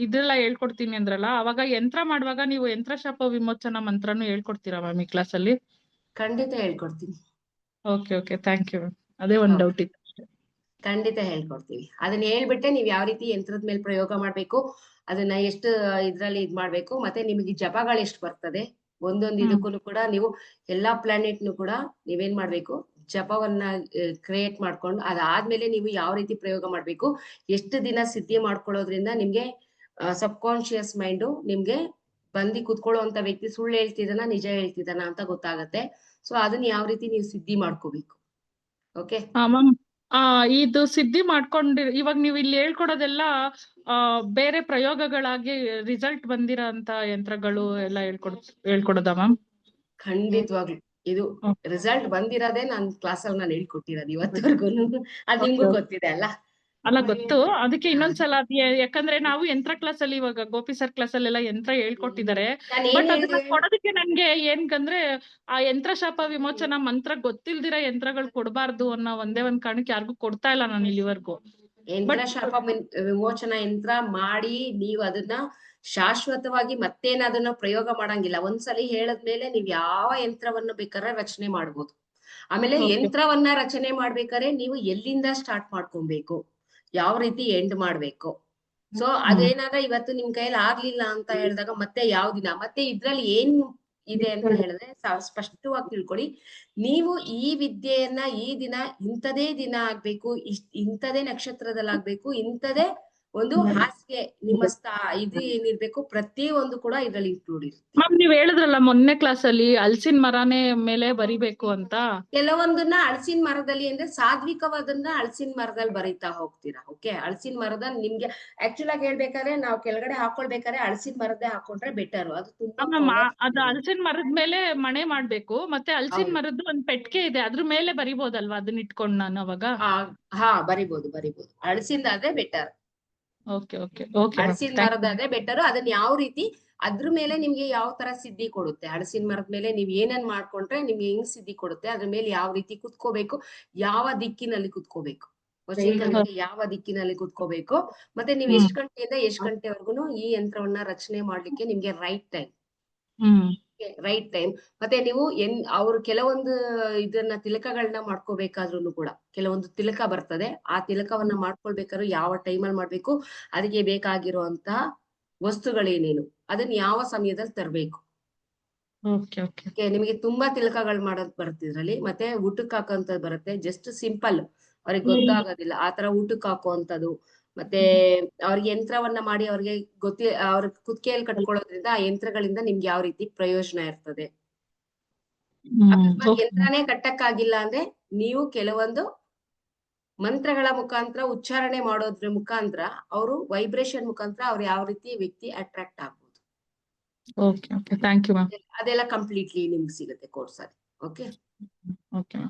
ಇದೆಲ್ಲ ಹೇಳ್ಕೊಡ್ತೀನಿ ಅಂದ್ರಲ್ಲ, ಅವಾಗ ಯಂತ್ರ ಮಾಡುವಾಗ ನೀವು ಯಂತ್ರಶಾಪ ವಿಮೋಚನಾ ಮಂತ್ರನು ಹೇಳ್ಕೊಡ್ತೀರಾ ಮ್ಯಾಮ್ ಈ ಕ್ಲಾಸ್ ಅಲ್ಲಿ? ಖಂಡಿತ ಹೇಳ್ಕೊಡ್ತೀನಿ. Okay, thank you ma'am. ಅದೇ ಒಂದು ಡೌಟ್ ಇತ್ತು. ಖಂಡಿತ ಹೇಳ್ಕೊಡ್ತೀವಿ. ಅದನ್ನ ಹೇಳ್ಬಿಟ್ಟೆ ನೀವ್ ಯಾವ ರೀತಿ ಯಂತ್ರದ ಮೇಲೆ ಪ್ರಯೋಗ ಮಾಡ್ಬೇಕು, ಅದನ್ನ ಎಷ್ಟು ಇದ್ರಲ್ಲಿ ಇದ್ ಮಾಡ್ಬೇಕು, ಮತ್ತೆ ನಿಮಗೆ ಜಪಗಳು ಎಷ್ಟು ಬರ್ತದೆ, ಒಂದೊಂದು ಇದಕ್ಕೂ ಕೂಡ ನೀವು ಎಲ್ಲಾ ಪ್ಲಾನೆಟ್ನು ಕೂಡ ನೀವೇನ್ ಮಾಡ್ಬೇಕು, ಜಪವನ್ನ ಕ್ರಿಯೇಟ್ ಮಾಡ್ಕೊಂಡು ಅದಾದ್ಮೇಲೆ ನೀವು ಯಾವ ರೀತಿ ಪ್ರಯೋಗ ಮಾಡ್ಬೇಕು, ಎಷ್ಟು ದಿನ ಸಿದ್ಧಿ ಮಾಡ್ಕೊಳ್ಳೋದ್ರಿಂದ ನಿಮ್ಗೆ ಸಬ್ ಕಾನ್ಶಿಯಸ್ ಮೈಂಡು ನಿಮ್ಗೆ ಬಂದಿ ಕುತ್ಕೊಳ್ಳುವಂತ ವ್ಯಕ್ತಿ ಸುಳ್ಳು ಹೇಳ್ತಿದಾನ ನಿಜ ಹೇಳ್ತಿದಾನ ಅಂತ ಗೊತ್ತಾಗತ್ತೆ. ಸೊ ಅದನ್ನ ಯಾವ ರೀತಿ ನೀವು ಸಿದ್ಧಿ ಮಾಡ್ಕೋಬೇಕು. ಓಕೆ ಮ್ಯಾಮ್, ಇದು ಸಿದ್ಧಿ ಇವಾಗ ನೀವು ಇಲ್ಲಿ ಹೇಳ್ಕೊಡೋದೆಲ್ಲ ಬೇರೆ ಪ್ರಯೋಗಗಳಾಗಿ ರಿಸಲ್ಟ್ ಬಂದಿರೋ ಅಂತ ಯಂತ್ರಗಳು ಎಲ್ಲ ಹೇಳ್ಕೊಡೋದಾ ಮ್ಯಾಮ್? ಖಂಡಿತವಾಗ್ಲು ಇದು ರಿಸಲ್ಟ್ ಬಂದಿರೋದೇ ನಾನು ಕ್ಲಾಸಲ್ಲಿ ನಾನು ಹೇಳ್ಕೊಟ್ಟಿರೋದು ಇವತ್ತವರೆಗೂ. ಅದ್ ನಿಮ್ಗೂ ಗೊತ್ತಿದೆ ಅಲ್ಲ? ಅಲ್ಲ, ಗೊತ್ತು. ಅದಕ್ಕೆ ಇನ್ನೊಂದ್ಸಲ ಯಾಕಂದ್ರೆ ನಾವು ಯಂತ್ರ ಕ್ಲಾಸ್ ಅಲ್ಲಿ, ಇವಾಗ ಗೋಪಿ ಸರ್ ಕ್ಲಾಸ್ ಅಲ್ಲೆಲ್ಲ ಯಂತ್ರ ಹೇಳ್ಕೊಟ್ಟಿದ್ದಾರೆ. ಬಟ್ ಅದನ್ನ ಕೊಡೋದಕ್ಕೆ ನನ್ಗೆ ಏನ್ಕಂದ್ರೆ ಆ ಯಂತ್ರಶಾಪ ವಿಮೋಚನಾ ಮಂತ್ರ ಗೊತ್ತಿಲ್ದಿರ ಯಂತ್ರಗಳು ಕೊಡಬಾರ್ದು ಅನ್ನೋ ಒಂದೇ ಒಂದ್ ಕಾರಣಕ್ಕೆ ಯಾರಿಗೂ ಕೊಡ್ತಾ ಇಲ್ಲ ನಾನು ಇಲ್ಲಿವರೆಗೂ. ಯಂತ್ರಶಾಪ ವಿಮೋಚನಾ ಯಂತ್ರ ಮಾಡಿ ನೀವು ಅದನ್ನ ಶಾಶ್ವತವಾಗಿ ಮತ್ತೇನ ಅದನ್ನ ಪ್ರಯೋಗ ಮಾಡಂಗಿಲ್ಲ. ಒಂದ್ಸಲಿ ಹೇಳದ್ಮೇಲೆ ನೀವ್ ಯಾವ ಯಂತ್ರವನ್ನು ಬೇಕಾದ್ರೆ ರಚನೆ ಮಾಡ್ಬೋದು. ಆಮೇಲೆ ಯಂತ್ರವನ್ನ ರಚನೆ ಮಾಡ್ಬೇಕಾದ್ರೆ ನೀವು ಎಲ್ಲಿಂದ ಸ್ಟಾರ್ಟ್ ಮಾಡ್ಕೊಬೇಕು, ಯಾವ ರೀತಿ ಎಂಡ್ ಮಾಡ್ಬೇಕು. ಸೊ ಅದೇನಾದ್ರೆ ಇವತ್ತು ನಿಮ್ ಕೈಯಲ್ಲಿ ಆಗ್ಲಿಲ್ಲ ಅಂತ ಹೇಳಿದಾಗ ಮತ್ತೆ ಯಾವ ದಿನ, ಮತ್ತೆ ಇದ್ರಲ್ಲಿ ಏನ್ ಇದೆ ಅಂತ ಹೇಳಿದ್ರೆ ಸ್ಪಷ್ಟವಾಗಿ ತಿಳ್ಕೊಳ್ಳಿ. ನೀವು ಈ ವಿದ್ಯೆಯನ್ನ ಈ ದಿನ ಇಂಥದೇ ದಿನ ಆಗ್ಬೇಕು, ಇಂಥದೇ ನಕ್ಷತ್ರದಲ್ಲಿ ಆಗ್ಬೇಕು, ಇಂಥದೇ ಒಂದು ಹಾಸಿಗೆ ನಿಮ್ಮ ಇದು ಏನಿರ್ಬೇಕು, ಪ್ರತಿ ಒಂದು ಕೂಡ ಇದ್ರಲ್ಲಿ ಇನ್ಕ್ಲೂಡ್ ಇರುತ್ತೆ. ಮ್ಯಾಮ್, ನೀವ್ ಹೇಳಿದ್ರಲ್ಲ ಮೊನ್ನೆ ಕ್ಲಾಸ್ ಅಲ್ಲಿ ಹಲಸಿನ ಮರನೇ ಮೇಲೆ ಬರಿಬೇಕು ಅಂತ. ಕೆಲವೊಂದನ್ನ ಹಲಸಿನ ಮರದಲ್ಲಿ ಅಂದ್ರೆ ಸಾತ್ವಿಕವಾದನ್ನ ಹಲಸಿನ ಮರದಲ್ಲಿ ಬರೀತಾ ಹೋಗ್ತೀರಾ. ಓಕೆ, ಹಲಸಿನ ಮರದಲ್ಲಿ ನಿಮ್ಗೆ ಆಕ್ಚುಲ್ ಆಗಿ ಹೇಳ್ಬೇಕಾದ್ರೆ ನಾವು ಕೆಳಗಡೆ ಹಾಕೊಳ್ಬೇಕಾದ್ರೆ ಹಲಸಿನ ಮರದ್ದೇ ಹಾಕೊಂಡ್ರೆ ಬೆಟರ್. ಅದು ತುಂಬಾ ಅದು ಹಲಸಿನ ಮರದ ಮೇಲೆ ಮಣೆ ಮಾಡ್ಬೇಕು. ಮತ್ತೆ ಹಲಸಿನ ಮರದ್ದು ಒಂದ್ ಪೆಟ್ಟಿಗೆ ಇದೆ, ಅದ್ರ ಮೇಲೆ ಬರಿಬೋದಲ್ವಾ ಅದನ್ನ ಇಟ್ಕೊಂಡು ನಾನು ಅವಾಗ? ಬರಿಬಹುದು. ಹಲಸಿಂದ ಆದ್ರೆ ಬೆಟರ್. ಓಕೆ ಓಕೆ ಓಕೆ ಹಲಸಿನ ಮರದಾದ್ರೆ ಬೆಟರ್. ಅದನ್ನ ಯಾವ ರೀತಿ ಅದ್ರ ಮೇಲೆ ನಿಮ್ಗೆ ಯಾವ ತರ ಸಿದ್ಧಿ ಕೊಡುತ್ತೆ, ಹಲಸಿನ ಮರದ ಮೇಲೆ ನೀವ್ ಏನನ್ ಮಾಡ್ಕೊಂಡ್ರೆ ನಿಮ್ಗೆ ಹೆಂಗ್ ಸಿದ್ಧಿ ಕೊಡುತ್ತೆ, ಅದ್ರ ಮೇಲೆ ಯಾವ ರೀತಿ ಕುತ್ಕೋಬೇಕು, ಯಾವ ದಿಕ್ಕಿನಲ್ಲಿ ಕುತ್ಕೋಬೇಕು, ವಶೀಕರಣಕ್ಕೆ ಯಾವ ದಿಕ್ಕಿನಲ್ಲಿ ಕುತ್ಕೋಬೇಕು, ಮತ್ತೆ ನೀವ್ ಎಷ್ಟ್ ಗಂಟೆಯಿಂದ ಎಷ್ಟ್ ಗಂಟೆವರೆಗೂ ಈ ಯಂತ್ರವನ್ನ ರಚನೆ ಮಾಡ್ಲಿಕ್ಕೆ ನಿಮ್ಗೆ ರೈಟ್ ಟೈಮ್. ಮತ್ತೆ ನೀವು ಅವ್ರು ಕೆಲವೊಂದು ಇದನ್ನ ತಿಲಕಗಳನ್ನ ಮಾಡ್ಕೋಬೇಕಾದ್ರೂ ಕೂಡ ಕೆಲವೊಂದು ತಿಲಕ ಬರ್ತದೆ, ಆ ತಿಲಕವನ್ನ ಮಾಡ್ಕೊಳ್ಬೇಕಾದ್ರೂ ಯಾವ ಟೈಮಲ್ಲಿ ಮಾಡ್ಬೇಕು, ಅದಕ್ಕೆ ಬೇಕಾಗಿರುವಂತಹ ವಸ್ತುಗಳೇನೇನು, ಅದನ್ನ ಯಾವ ಸಮಯದಲ್ಲಿ ತರಬೇಕು. ನಿಮಗೆ ತುಂಬಾ ತಿಲಕಗಳು ಮಾಡೋದ್ ಬರ್ತಿದ್ರಲ್ಲಿ, ಮತ್ತೆ ಊಟಕ್ಕೆ ಹಾಕೋಂಥದ್ದು ಬರುತ್ತೆ, ಜಸ್ಟ್ ಸಿಂಪಲ್ ಅವ್ರಿಗೆ ಗೊತ್ತಾಗೋದಿಲ್ಲ ಆ ತರ ಊಟಕ್ಕೆ ಹಾಕುವಂಥದ್ದು. ಮತ್ತೆ ಅವ್ರಿಗೆ ಯಂತ್ರವನ್ನ ಮಾಡಿ ಅವ್ರಿಗೆ ಅವ್ರ ಕುತ್ತಿಗೆಯಲ್ಲಿ ಕಟ್ಕೊಳ್ಳೋದ್ರಿಂದ ಆ ಯಂತ್ರಗಳಿಂದ ನಿಮ್ಗೆ ಯಾವ ರೀತಿ ಪ್ರಯೋಜನ ಇರ್ತದೆ. ಅಕಸ್ಮಾತ್ ಯಂತ್ರನೇ ಕಟ್ಟಕ್ಕಾಗಿಲ್ಲ ಅಂದ್ರೆ ನೀವು ಕೆಲವೊಂದು ಮಂತ್ರಗಳ ಮುಖಾಂತರ ಉಚ್ಚಾರಣೆ ಮಾಡೋದ್ರ ಮುಖಾಂತರ ಅವರು ವೈಬ್ರೇಷನ್ ಮುಖಾಂತರ ಅವ್ರು ಯಾವ ರೀತಿ ವ್ಯಕ್ತಿ ಅಟ್ರಾಕ್ಟ್ ಆಗ್ಬೋದು. Thank you ma'am. ಅದೆಲ್ಲ ಕಂಪ್ಲೀಟ್ಲಿ ನಿಮ್ಗೆ ಸಿಗುತ್ತೆ ಕೋರ್ಸ್ ಅಲ್ಲಿ. Okay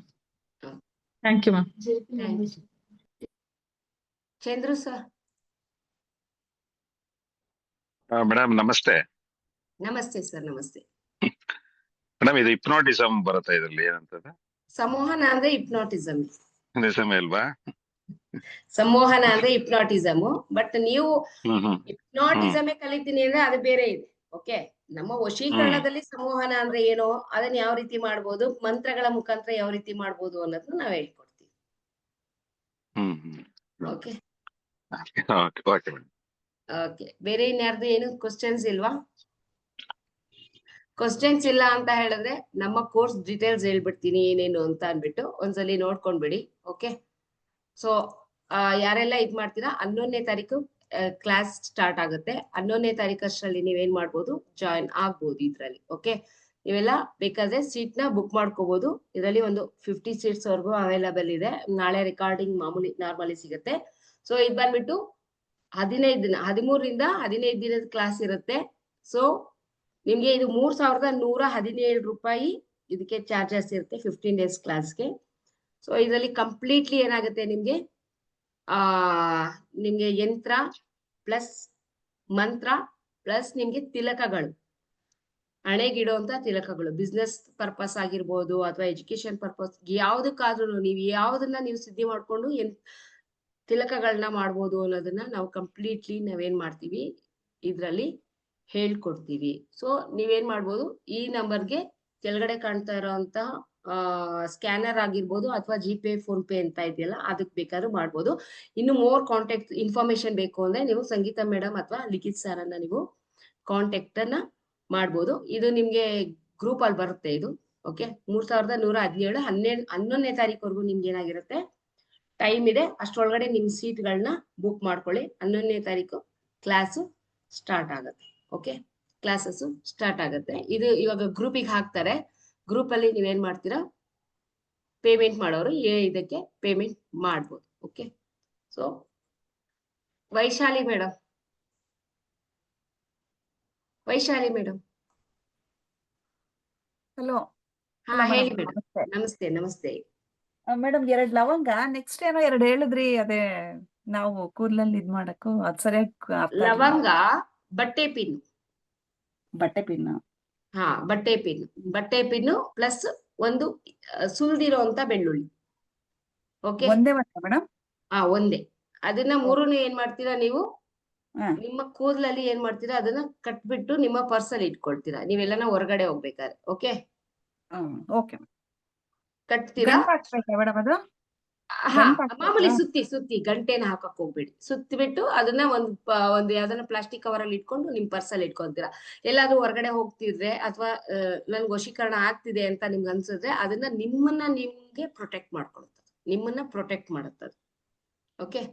thank you ma'am. Chandru sir. Madam ನಮಸ್ತೆ. ನಮಸ್ತೆ ಸರ್. ನಮಸ್ತೆ ಮೇಡಮ್. ಇದು ಹಿಪ್ನೋಟಿಸಮ್ ಬರುತ್ತೆ ಇದ್ರಲ್ಲಿ, ಏನಂತದ? ಸಂಮೋಹನ ಅಂದ್ರೆ ಹಿಪ್ನೋಟಿಸಮ್ ನಿಜಮೇ ಅಲ್ವಾ? ಸಂಮೋಹನ ಅಂದ್ರೆ ಹಿಪ್ನೋಟಿಸಮ್. ಬಟ್ ನೀವು ಹಿಪ್ನೋಟಿಸಮೇ ಕಲಿತೀನಿ ಅಂದ್ರೆ ಅದು ಬೇರೆ ಇದೆ. ಓಕೆ, ನಮ್ಮ ವಶೀಕರಣದಲ್ಲಿ ಸಂಮೋಹನ ಅಂದ್ರೆ ಏನೋ ಅದನ್ನ ಯಾವ ರೀತಿ ಮಾಡ್ಬೋದು, ಮಂತ್ರಗಳ ಮುಖಾಂತರ ಯಾವ ರೀತಿ ಮಾಡ್ಬೋದು ಅನ್ನೋದನ್ನ ನಾವ್ ಹೇಳ್ಕೊಡ್ತೀವಿ. Okay okay. ಬೇರೆ ಇನ್ಯಾರ್ದು ಏನು ಕ್ವಶನ್ಸ್ ಇಲ್ವಾ? ಕ್ವಶನ್ಸ್ ಇಲ್ಲ ಅಂತ ಹೇಳಿದ್ರೆ ನಮ್ಮ ಕೋರ್ಸ್ ಡೀಟೇಲ್ಸ್ ಹೇಳ್ಬಿಡ್ತೀನಿ ಏನೇನು ಅಂತ ಅನ್ಬಿಟ್ಟು ಒಂದ್ಸಲಿ ನೋಡ್ಕೊಂಡ್ಬಿಡಿ. ಓಕೆ, ಸೊ ಯಾರೆಲ್ಲ ಇದ್ ಮಾಡ್ತೀರಾ, 11ನೇ ತಾರೀಕು ಕ್ಲಾಸ್ ಸ್ಟಾರ್ಟ್ ಆಗುತ್ತೆ. 11ನೇ ತಾರೀಕಷ್ಟರಲ್ಲಿ ನೀವೇನ್ ಮಾಡ್ಬೋದು, ಜಾಯಿನ್ ಆಗ್ಬೋದು ಇದ್ರಲ್ಲಿ. ಓಕೆ, ನೀವೆಲ್ಲ ಬೇಕಾದ್ರೆ ಸೀಟ್ ನ ಬುಕ್ ಮಾಡ್ಕೋಬಹುದು. ಇದರಲ್ಲಿ ಒಂದು 50 ಸೀಟ್ಸ್ ವರ್ಗು ಅವೈಲಬಲ್ ಇದೆ. ನಾಳೆ ರೆಕಾರ್ಡಿಂಗ್ ಮಾಮೂಲಿ ನಾರ್ಮಲಿ ಸಿಗುತ್ತೆ. ಸೊ ಇದ್ ಬಂದ್ಬಿಟ್ಟು 15 ದಿನ, 13ರಿಂದ 15 ದಿನದ ಕ್ಲಾಸ್ ಇರುತ್ತೆ. ಸೊ ನಿಮ್ಗೆ ಇದು 3117 ರೂಪಾಯಿ ಇದಕ್ಕೆ ಚಾರ್ಜಸ್ ಇರುತ್ತೆ 15 ಡೇಸ್ ಕ್ಲಾಸ್ಗೆ. ಸೊ ಇದರಲ್ಲಿ ಕಂಪ್ಲೀಟ್ಲಿ ಏನಾಗುತ್ತೆ ನಿಮ್ಗೆ ಯಂತ್ರ ಪ್ಲಸ್ ಮಂತ್ರ ಪ್ಲಸ್ ನಿಮ್ಗೆ ತಿಲಕಗಳು, ಹಣೆಗಿಡುವಂತ ತಿಲಕಗಳು, ಬಿಸ್ನೆಸ್ ಪರ್ಪಸ್ ಆಗಿರ್ಬೋದು ಅಥವಾ ಎಜುಕೇಶನ್ ಪರ್ಪಸ್, ಯಾವ್ದಕ್ಕಾದ್ರೂ ನೀವು ಯಾವ್ದನ್ನ ನೀವು ಸಿದ್ಧಿ ಮಾಡ್ಕೊಂಡು ತಿಲಕಗಳನ್ನ ಮಾಡ್ಬೋದು ಅನ್ನೋದನ್ನ ನಾವು ಕಂಪ್ಲೀಟ್ಲಿ ನಾವೇನ್ ಮಾಡ್ತೀವಿ ಇದ್ರಲ್ಲಿ ಹೇಳ್ಕೊಡ್ತೀವಿ. ಸೊ ನೀವೇನ್ ಮಾಡ್ಬೋದು, ಈ ನಂಬರ್ಗೆ ಕೆಳಗಡೆ ಕಾಣ್ತಾ ಇರೋಂತಹ ಸ್ಕ್ಯಾನರ್ ಆಗಿರ್ಬೋದು ಅಥವಾ ಜಿಪೇ ಫೋನ್ ಪೇ ಅಂತ ಇದೆಯಲ್ಲ ಅದಕ್ಕೆ ಬೇಕಾದ್ರೂ ಮಾಡ್ಬೋದು. ಇನ್ನು ಮೋರ್ ಕಾಂಟ್ಯಾಕ್ಟ್ ಇನ್ಫಾರ್ಮೇಶನ್ ಬೇಕು ಅಂದ್ರೆ ನೀವು ಸಂಗೀತ ಮೇಡಮ್ ಅಥವಾ ಲಿಖಿತ್ ಸರ್ ಅನ್ನ ನೀವು ಕಾಂಟ್ಯಾಕ್ಟ್ ಅನ್ನ ಮಾಡ್ಬೋದು. ಇದು ನಿಮ್ಗೆ ಗ್ರೂಪ್ ಅಲ್ಲಿ ಬರುತ್ತೆ ಇದು. ಓಕೆ, 3117 11ನೇ ತಾರೀಕುವರೆಗೂ ನಿಮ್ಗೆ ಏನಾಗಿರುತ್ತೆ ಟೈಮ್ ಇದೆ. ಅಷ್ಟರೊಳಗಡೆ ನಿಮ್ ಸೀಟ್ಗಳನ್ನ ಬುಕ್ ಮಾಡ್ಕೊಳ್ಳಿ. 11ನೇ ತಾರೀಕು ಕ್ಲಾಸು ಸ್ಟಾರ್ಟ್ ಆಗುತ್ತೆ. ಓಕೆ, ಕ್ಲಾಸಸ್ ಸ್ಟಾರ್ಟ್ ಆಗುತ್ತೆ. ಇದು ಇವಾಗ ಗ್ರೂಪಿಗೆ ಹಾಕ್ತಾರೆ. ಗ್ರೂಪ್ ಅಲ್ಲಿ ನೀವೇನ್ ಮಾಡ್ತೀರಾ, ಪೇಮೆಂಟ್ ಮಾಡೋರು ಇದಕ್ಕೆ ಪೇಮೆಂಟ್ ಮಾಡ್ಬೋದು. Okay, so Vaishali madam. Hello. ಹಾ ಹೇಳಿ ಮೇಡಮ್. ನಮಸ್ತೆ. ನಮಸ್ತೆ ಮೇಡಮ್. 2 ಲವಂಗ, ನೆಕ್ಸ್ಟ್ ಏನೋ 2 ಹೇಳಿದ್ರಿ, ಅದೇ ನಾವು ಕೂದಲಲ್ಲಿ ಇದ್ ಮಾಡಕ್ಕೂ ಅದ್ ಸರಿಯಾಗಿ ಲವಂಗ, ಬಟ್ಟೆ ಪಿನ್. ಬಟ್ಟೆ ಪಿನ್. ಹಾ, ಬಟ್ಟೆ ಪಿನ್ನು ಪ್ಲಸ್ ಒಂದು ಸುಲ್ದಿರೋ ಅಂತ ಬೆಳ್ಳುಳ್ಳಿ. ಓಕೆ, ಒಂದೇ ಮೇಡಮ್? ಹಾ ಒಂದೇ. ಅದನ್ನ ಮೂರನ್ನು ಏನ್ ಮಾಡ್ತೀರಾ ನೀವು, ನಿಮ್ಮ ಕೂದಲಲ್ಲಿ ಏನ್ ಮಾಡ್ತೀರಾ ಅದನ್ನ ಕಟ್ಬಿಟ್ಟು ನಿಮ್ಮ ಪರ್ಸಲ್ಲಿ ಇಟ್ಕೊಳ್ತೀರಾ ನೀವೆಲ್ಲನ ಹೊರಗಡೆ ಹೋಗ್ಬೇಕಾದ್ರೆ. ಓಕೆ ಓಕೆ, ಕಟ್ತೀರಾ ಮೇಡಮ್? ಅದು ಮಾಮೂಲಿ ಸುತ್ತಿ ಗಂಟೆನ ಹಾಕಕ್ ಹೋಗ್ಬೇಡಿ. ಸುತ್ತಿಬಿಟ್ಟು ಅದನ್ನ ಒಂದು ಯಾವ್ದನ್ನ ಪ್ಲಾಸ್ಟಿಕ್ ಕವರ್ ಅಲ್ಲಿ ಇಟ್ಕೊಂಡು ನಿಮ್ ಪರ್ಸಲ್ಲಿ ಇಟ್ಕೊಂತೀರಾ. ಎಲ್ಲಾದ್ರೂ ಹೊರಗಡೆ ಹೋಗ್ತಿದ್ರೆ ಅಥವಾ ನನ್ಗೆ ವಶೀಕರಣ ಆಗ್ತಿದೆ ಅಂತ ನಿಮ್ಗೆ ಅನ್ಸಿದ್ರೆ ಅದನ್ನ ನಿಮ್ಗೆ ಪ್ರೊಟೆಕ್ಟ್ ಮಾಡ್ಕೊಳುತ್ತೆ, ನಿಮ್ಮನ್ನ ಪ್ರೊಟೆಕ್ಟ್ ಮಾಡುತ್ತದೆ. ಓಕೆ,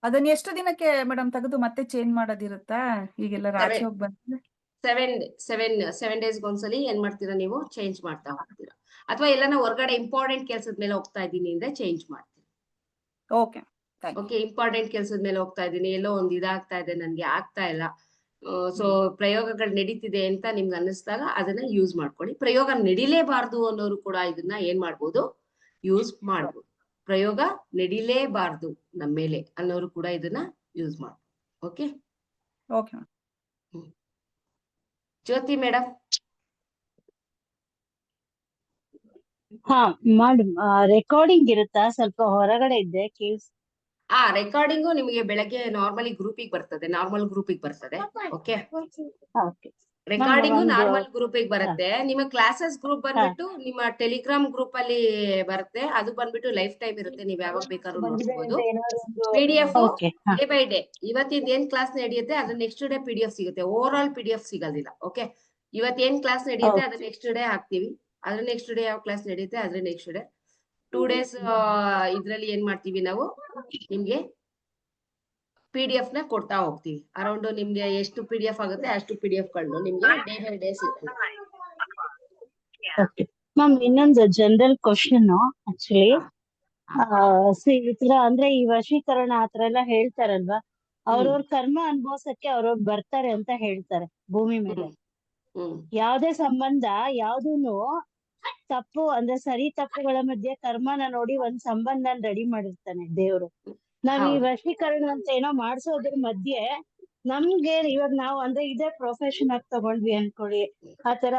ಅದನ್ನ ಎಷ್ಟು ದಿನಕ್ಕೆ ಮೇಡಮ್ ತೆಗೆದು ಮತ್ತೆ ಚೇಂಜ್ ಮಾಡೋದಿರುತ್ತಾ? ಈಗೆಲ್ಲ ರಾತ್ರಿ ಹೋಗಿ ಬಂದ್ರೆ 7 ಡೇಸ್ಗೆ ಒಂದ್ಸಲಿ ಏನ್ ಮಾಡ್ತೀರಾ ನೀವು ಚೇಂಜ್ ಮಾಡ್ತಾ ಹೋಗ್ತೀರಾ. ಅಥವಾ ಎಲ್ಲಾನ ಹೊರಗಡೆ ಇಂಪಾರ್ಟೆಂಟ್ ಕೆಲ್ಸದ ಮೇಲೆ ಹೋಗ್ತಾ ಇದ್ದೀನಿ ಅಂದ್ರೆ ಚೇಂಜ್ ಮಾಡ್ತೀನಿ. ಓಕೆ, ಇಂಪಾರ್ಟೆಂಟ್ ಕೆಲ್ಸದ ಮೇಲೆ ಹೋಗ್ತಾ ಇದ್ದೀನಿ, ಎಲ್ಲೋ ಒಂದು ಇದಾಗ್ತಾ ಇದೆ, ನನ್ಗೆ ಆಗ್ತಾ ಇಲ್ಲ, ಸೊ ಪ್ರಯೋಗಗಳು ನಡೀತಿದೆ ಅಂತ ನಿಮ್ಗೆ ಅನ್ನಿಸ್ದಾಗ ಅದನ್ನ ಯೂಸ್ ಮಾಡ್ಕೊಳ್ಳಿ. ಪ್ರಯೋಗ ನಡಿಲೇಬಾರ್ದು ಅನ್ನೋರು ಕೂಡ ಇದನ್ನ ಏನ್ ಮಾಡ್ಬೋದು, ಯೂಸ್ ಮಾಡ್ಬೋದು. ಪ್ರಯೋಗ ನಡಿಲೇಬಾರ್ದು ನಮ್ಮ ಮೇಲೆ ಅನ್ನೋರು ಕೂಡ ಇದನ್ನ ಯೂಸ್ ಮಾಡ್ಬೋದು. ಓಕೆ. ಓಕೆ ಜ್ಯೋತಿ ಮೇಡಮ್. ಹಾ ಮೇಡಮ್, ರೆಕಾರ್ಡಿಂಗ್ ಇರುತ್ತಾ? ಸ್ವಲ್ಪ ಹೊರಗಡೆ ಇದ್ದೆ ರೆಕಾರ್ಡಿಂಗು ನಿಮಗೆ ಬೆಳಗ್ಗೆ ನಾರ್ಮಲಿ ಗ್ರೂಪಿಗೆ ಬರ್ತದೆ, ಓಕೆ. ಓಕೆ ರೆಕಾರ್ಡಿಂಗು ಒಂದು ನಾರ್ಮಲ್ ಗ್ರೂಪಿಗೆ ಬರುತ್ತೆ. ನಿಮ್ಮ ಕ್ಲಾಸಸ್ ಗ್ರೂಪ್ ಬಂದ್ಬಿಟ್ಟು ನಿಮ್ಮ ಟೆಲಿಗ್ರಾಮ್ ಗ್ರೂಪ್ ಅಲ್ಲಿ ಬರುತ್ತೆ. ಅದು ಬಂದ್ಬಿಟ್ಟು ಲೈಫ್ ಟೈಮ್ ಇರುತ್ತೆ, ನೀವ್ ಯಾವಾಗ ಬೇಕಾದ್ರೂ ನೋಡ್ಕೋಬಹುದು. PDF okay day by day ಇವತ್ತಿಂದ ಏನ್ ಕ್ಲಾಸ್ ನಡೆಯುತ್ತೆ ಅದ್ರ ನೆಕ್ಸ್ಟ್ ಡೇ PDF ಸಿಗುತ್ತೆ. ಓವರ್ ಆಲ್ PDF ಸಿಗೋದಿಲ್ಲ. ಓಕೆ, ಇವತ್ತೇನ್ ಕ್ಲಾಸ್ ನಡೆಯುತ್ತೆ ಅದ್ರ ನೆಕ್ಸ್ಟ್ ಡೇ ಹಾಕ್ತಿವಿ. ಅದ್ರ ನೆಕ್ಸ್ಟ್ ಡೇ ಯಾವ ಕ್ಲಾಸ್ ನಡೆಯುತ್ತೆ ಅದ್ರ ನೆಕ್ಸ್ಟ್ ಡೇ 2 days ಇದ್ರಲ್ಲಿ ಏನ್ ಮಾಡ್ತೀವಿ ನಾವು ನಿಮ್ಗೆ PDF ನ ಕೊಡ್ತಾ ಹೋಗ್ತೀವಿ. ಅರೌಂಡ್ ನಿಮ್ಗೆ ಎಷ್ಟು PDF ಆಗುತ್ತೆ ಅಷ್ಟು PDF ಗಳನ್ನು ನಿಮ್ಗೆ ಡೇ ಬೈ ಡೇ ಸಿಗುತ್ತೆ. ಓಕೆ ಮ್ಯಾಮ್, ಇನ್ನೊಂದು ಜನರಲ್ ಕ್ವಶನ್ ಆಕ್ಚುಲಿ. ಈ ತರ ಅಂದ್ರೆ ಈ ವಶೀಕರಣ ಆತರ ಎಲ್ಲ ಹೇಳ್ತಾರಲ್ವಾ, ಅವ್ರವ್ರ ಕರ್ಮ ಅನುಭವಿಸಕ್ಕೆ ಅವ್ರವ್ರು ಬರ್ತಾರೆ ಅಂತ ಹೇಳ್ತಾರೆ ಭೂಮಿ ಮೇಲೆ. ಯಾವ್ದೇ ಸಂಬಂಧ ಯಾವ್ದೂನು ತಪ್ಪು ಅಂದ್ರೆ ಸರಿ ತಪ್ಪುಗಳ ಮಧ್ಯೆ ಕರ್ಮನ ನೋಡಿ ಒಂದ್ ಸಂಬಂಧ ರೆಡಿ ಮಾಡಿರ್ತಾನೆ ದೇವ್ರು. ನಾವ್ ಈ ವಶೀಕರಣ ಅಂತ ಏನೋ ಮಾಡ್ಸೋದ್ರ ಮಧ್ಯೆ ನಮ್ಗೆ ಇವಾಗ ನಾವು ಅಂದ್ರೆ ಇದೇ ಪ್ರೊಫೆಷನ್ ಆಗಿ ತಗೊಂಡ್ವಿ ಅನ್ಕೊಳ್ಳಿ, ಆತರ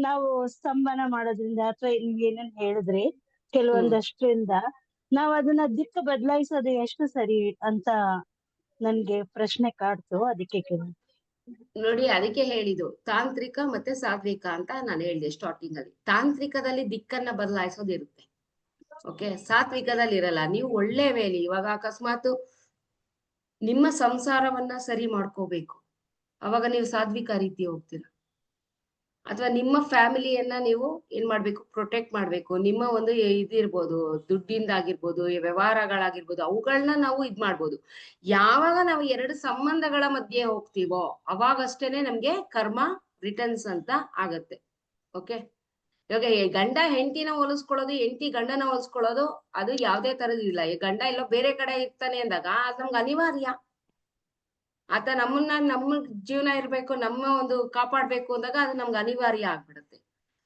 ನಾವು ಸ್ತಂಭನ ಮಾಡೋದ್ರಿಂದ ಅಥವಾ ನೀವ್ ಏನೇನ್ ಹೇಳಿದ್ರಿ ಕೆಲವೊಂದಷ್ಟರಿಂದ ನಾವ್ ಅದನ್ನ ದಿಕ್ಕು ಬದಲಾಯಿಸೋದು ಎಷ್ಟು ಸರಿ ಅಂತ ನನ್ಗೆ ಪ್ರಶ್ನೆ ಕಾಡ್ತು, ಅದಕ್ಕೆ ಕೇಳಿ. ನೋಡಿ, ಅದಕ್ಕೆ ಹೇಳಿದ್ದು ತಾಂತ್ರಿಕ ಮತ್ತೆ ಸಾತ್ವಿಕ ಅಂತ ನಾನು ಹೇಳಿದೆ ಸ್ಟಾರ್ಟಿಂಗ್ ಅಲ್ಲಿ. ತಾಂತ್ರಿಕದಲ್ಲಿ ದಿಕ್ಕನ್ನ ಬದಲಾಯಿಸೋದಿರುತ್ತೆ, ಓಕೆ. ಸಾತ್ವಿಕದಲ್ಲಿ ಇರಲ್ಲ. ನೀವು ಒಳ್ಳೆ ವೇಲಿ ಇವಾಗ ಅಕಸ್ಮಾತ್ ನಿಮ್ಮ ಸಂಸಾರವನ್ನ ಸರಿ ಮಾಡ್ಕೋಬೇಕು, ಅವಾಗ ನೀವು ಸಾತ್ವಿಕ ರೀತಿ ಹೋಗ್ತೀರಾ. ಅಥವಾ ನಿಮ್ಮ ಫ್ಯಾಮಿಲಿಯನ್ನ ನೀವು ಏನ್ ಮಾಡ್ಬೇಕು, ಪ್ರೊಟೆಕ್ಟ್ ಮಾಡ್ಬೇಕು. ನಿಮ್ಮ ಒಂದು ಇದಿರ್ಬೋದು, ದುಡ್ಡಿಂದ ಆಗಿರ್ಬೋದು, ವ್ಯವಹಾರಗಳಾಗಿರ್ಬೋದು, ಅವುಗಳನ್ನ ನಾವು ಇದ್ ಮಾಡ್ಬೋದು. ಯಾವಾಗ ನಾವು ಎರಡು ಸಂಬಂಧಗಳ ಮಧ್ಯೆ ಹೋಗ್ತೀವೋ ಅವಾಗಷ್ಟೇನೆ ನಮ್ಗೆ ಕರ್ಮ ರಿಟರ್ನ್ಸ್ ಅಂತ ಆಗತ್ತೆ, ಓಕೆ. ಇವಾಗ ಗಂಡ ಹೆಂಡತಿನ ಹೋಲಿಸ್ಕೊಳ್ಳೋದು, ಹೆಂಡತಿ ಗಂಡನ ಹೋಲಿಸ್ಕೊಳ್ಳೋದು, ಅದು ಯಾವ್ದೇ ತರದಿಲ್ಲ. ಈ ಗಂಡ ಎಲ್ಲೋ ಬೇರೆ ಕಡೆ ಇರ್ತಾನೆ ಅಂದಾಗ ಅದು ನಮ್ಗೆ ಅನಿವಾರ್ಯ. ಆತ ನಮ್ಮ ಜೀವನ ಇರ್ಬೇಕು, ನಮ್ಮ ಒಂದು ಕಾಪಾಡ್ಬೇಕು ಅಂದಾಗ ಅದು ನಮ್ಗೆ ಅನಿವಾರ್ಯ ಆಗ್ಬಿಡುತ್ತೆ.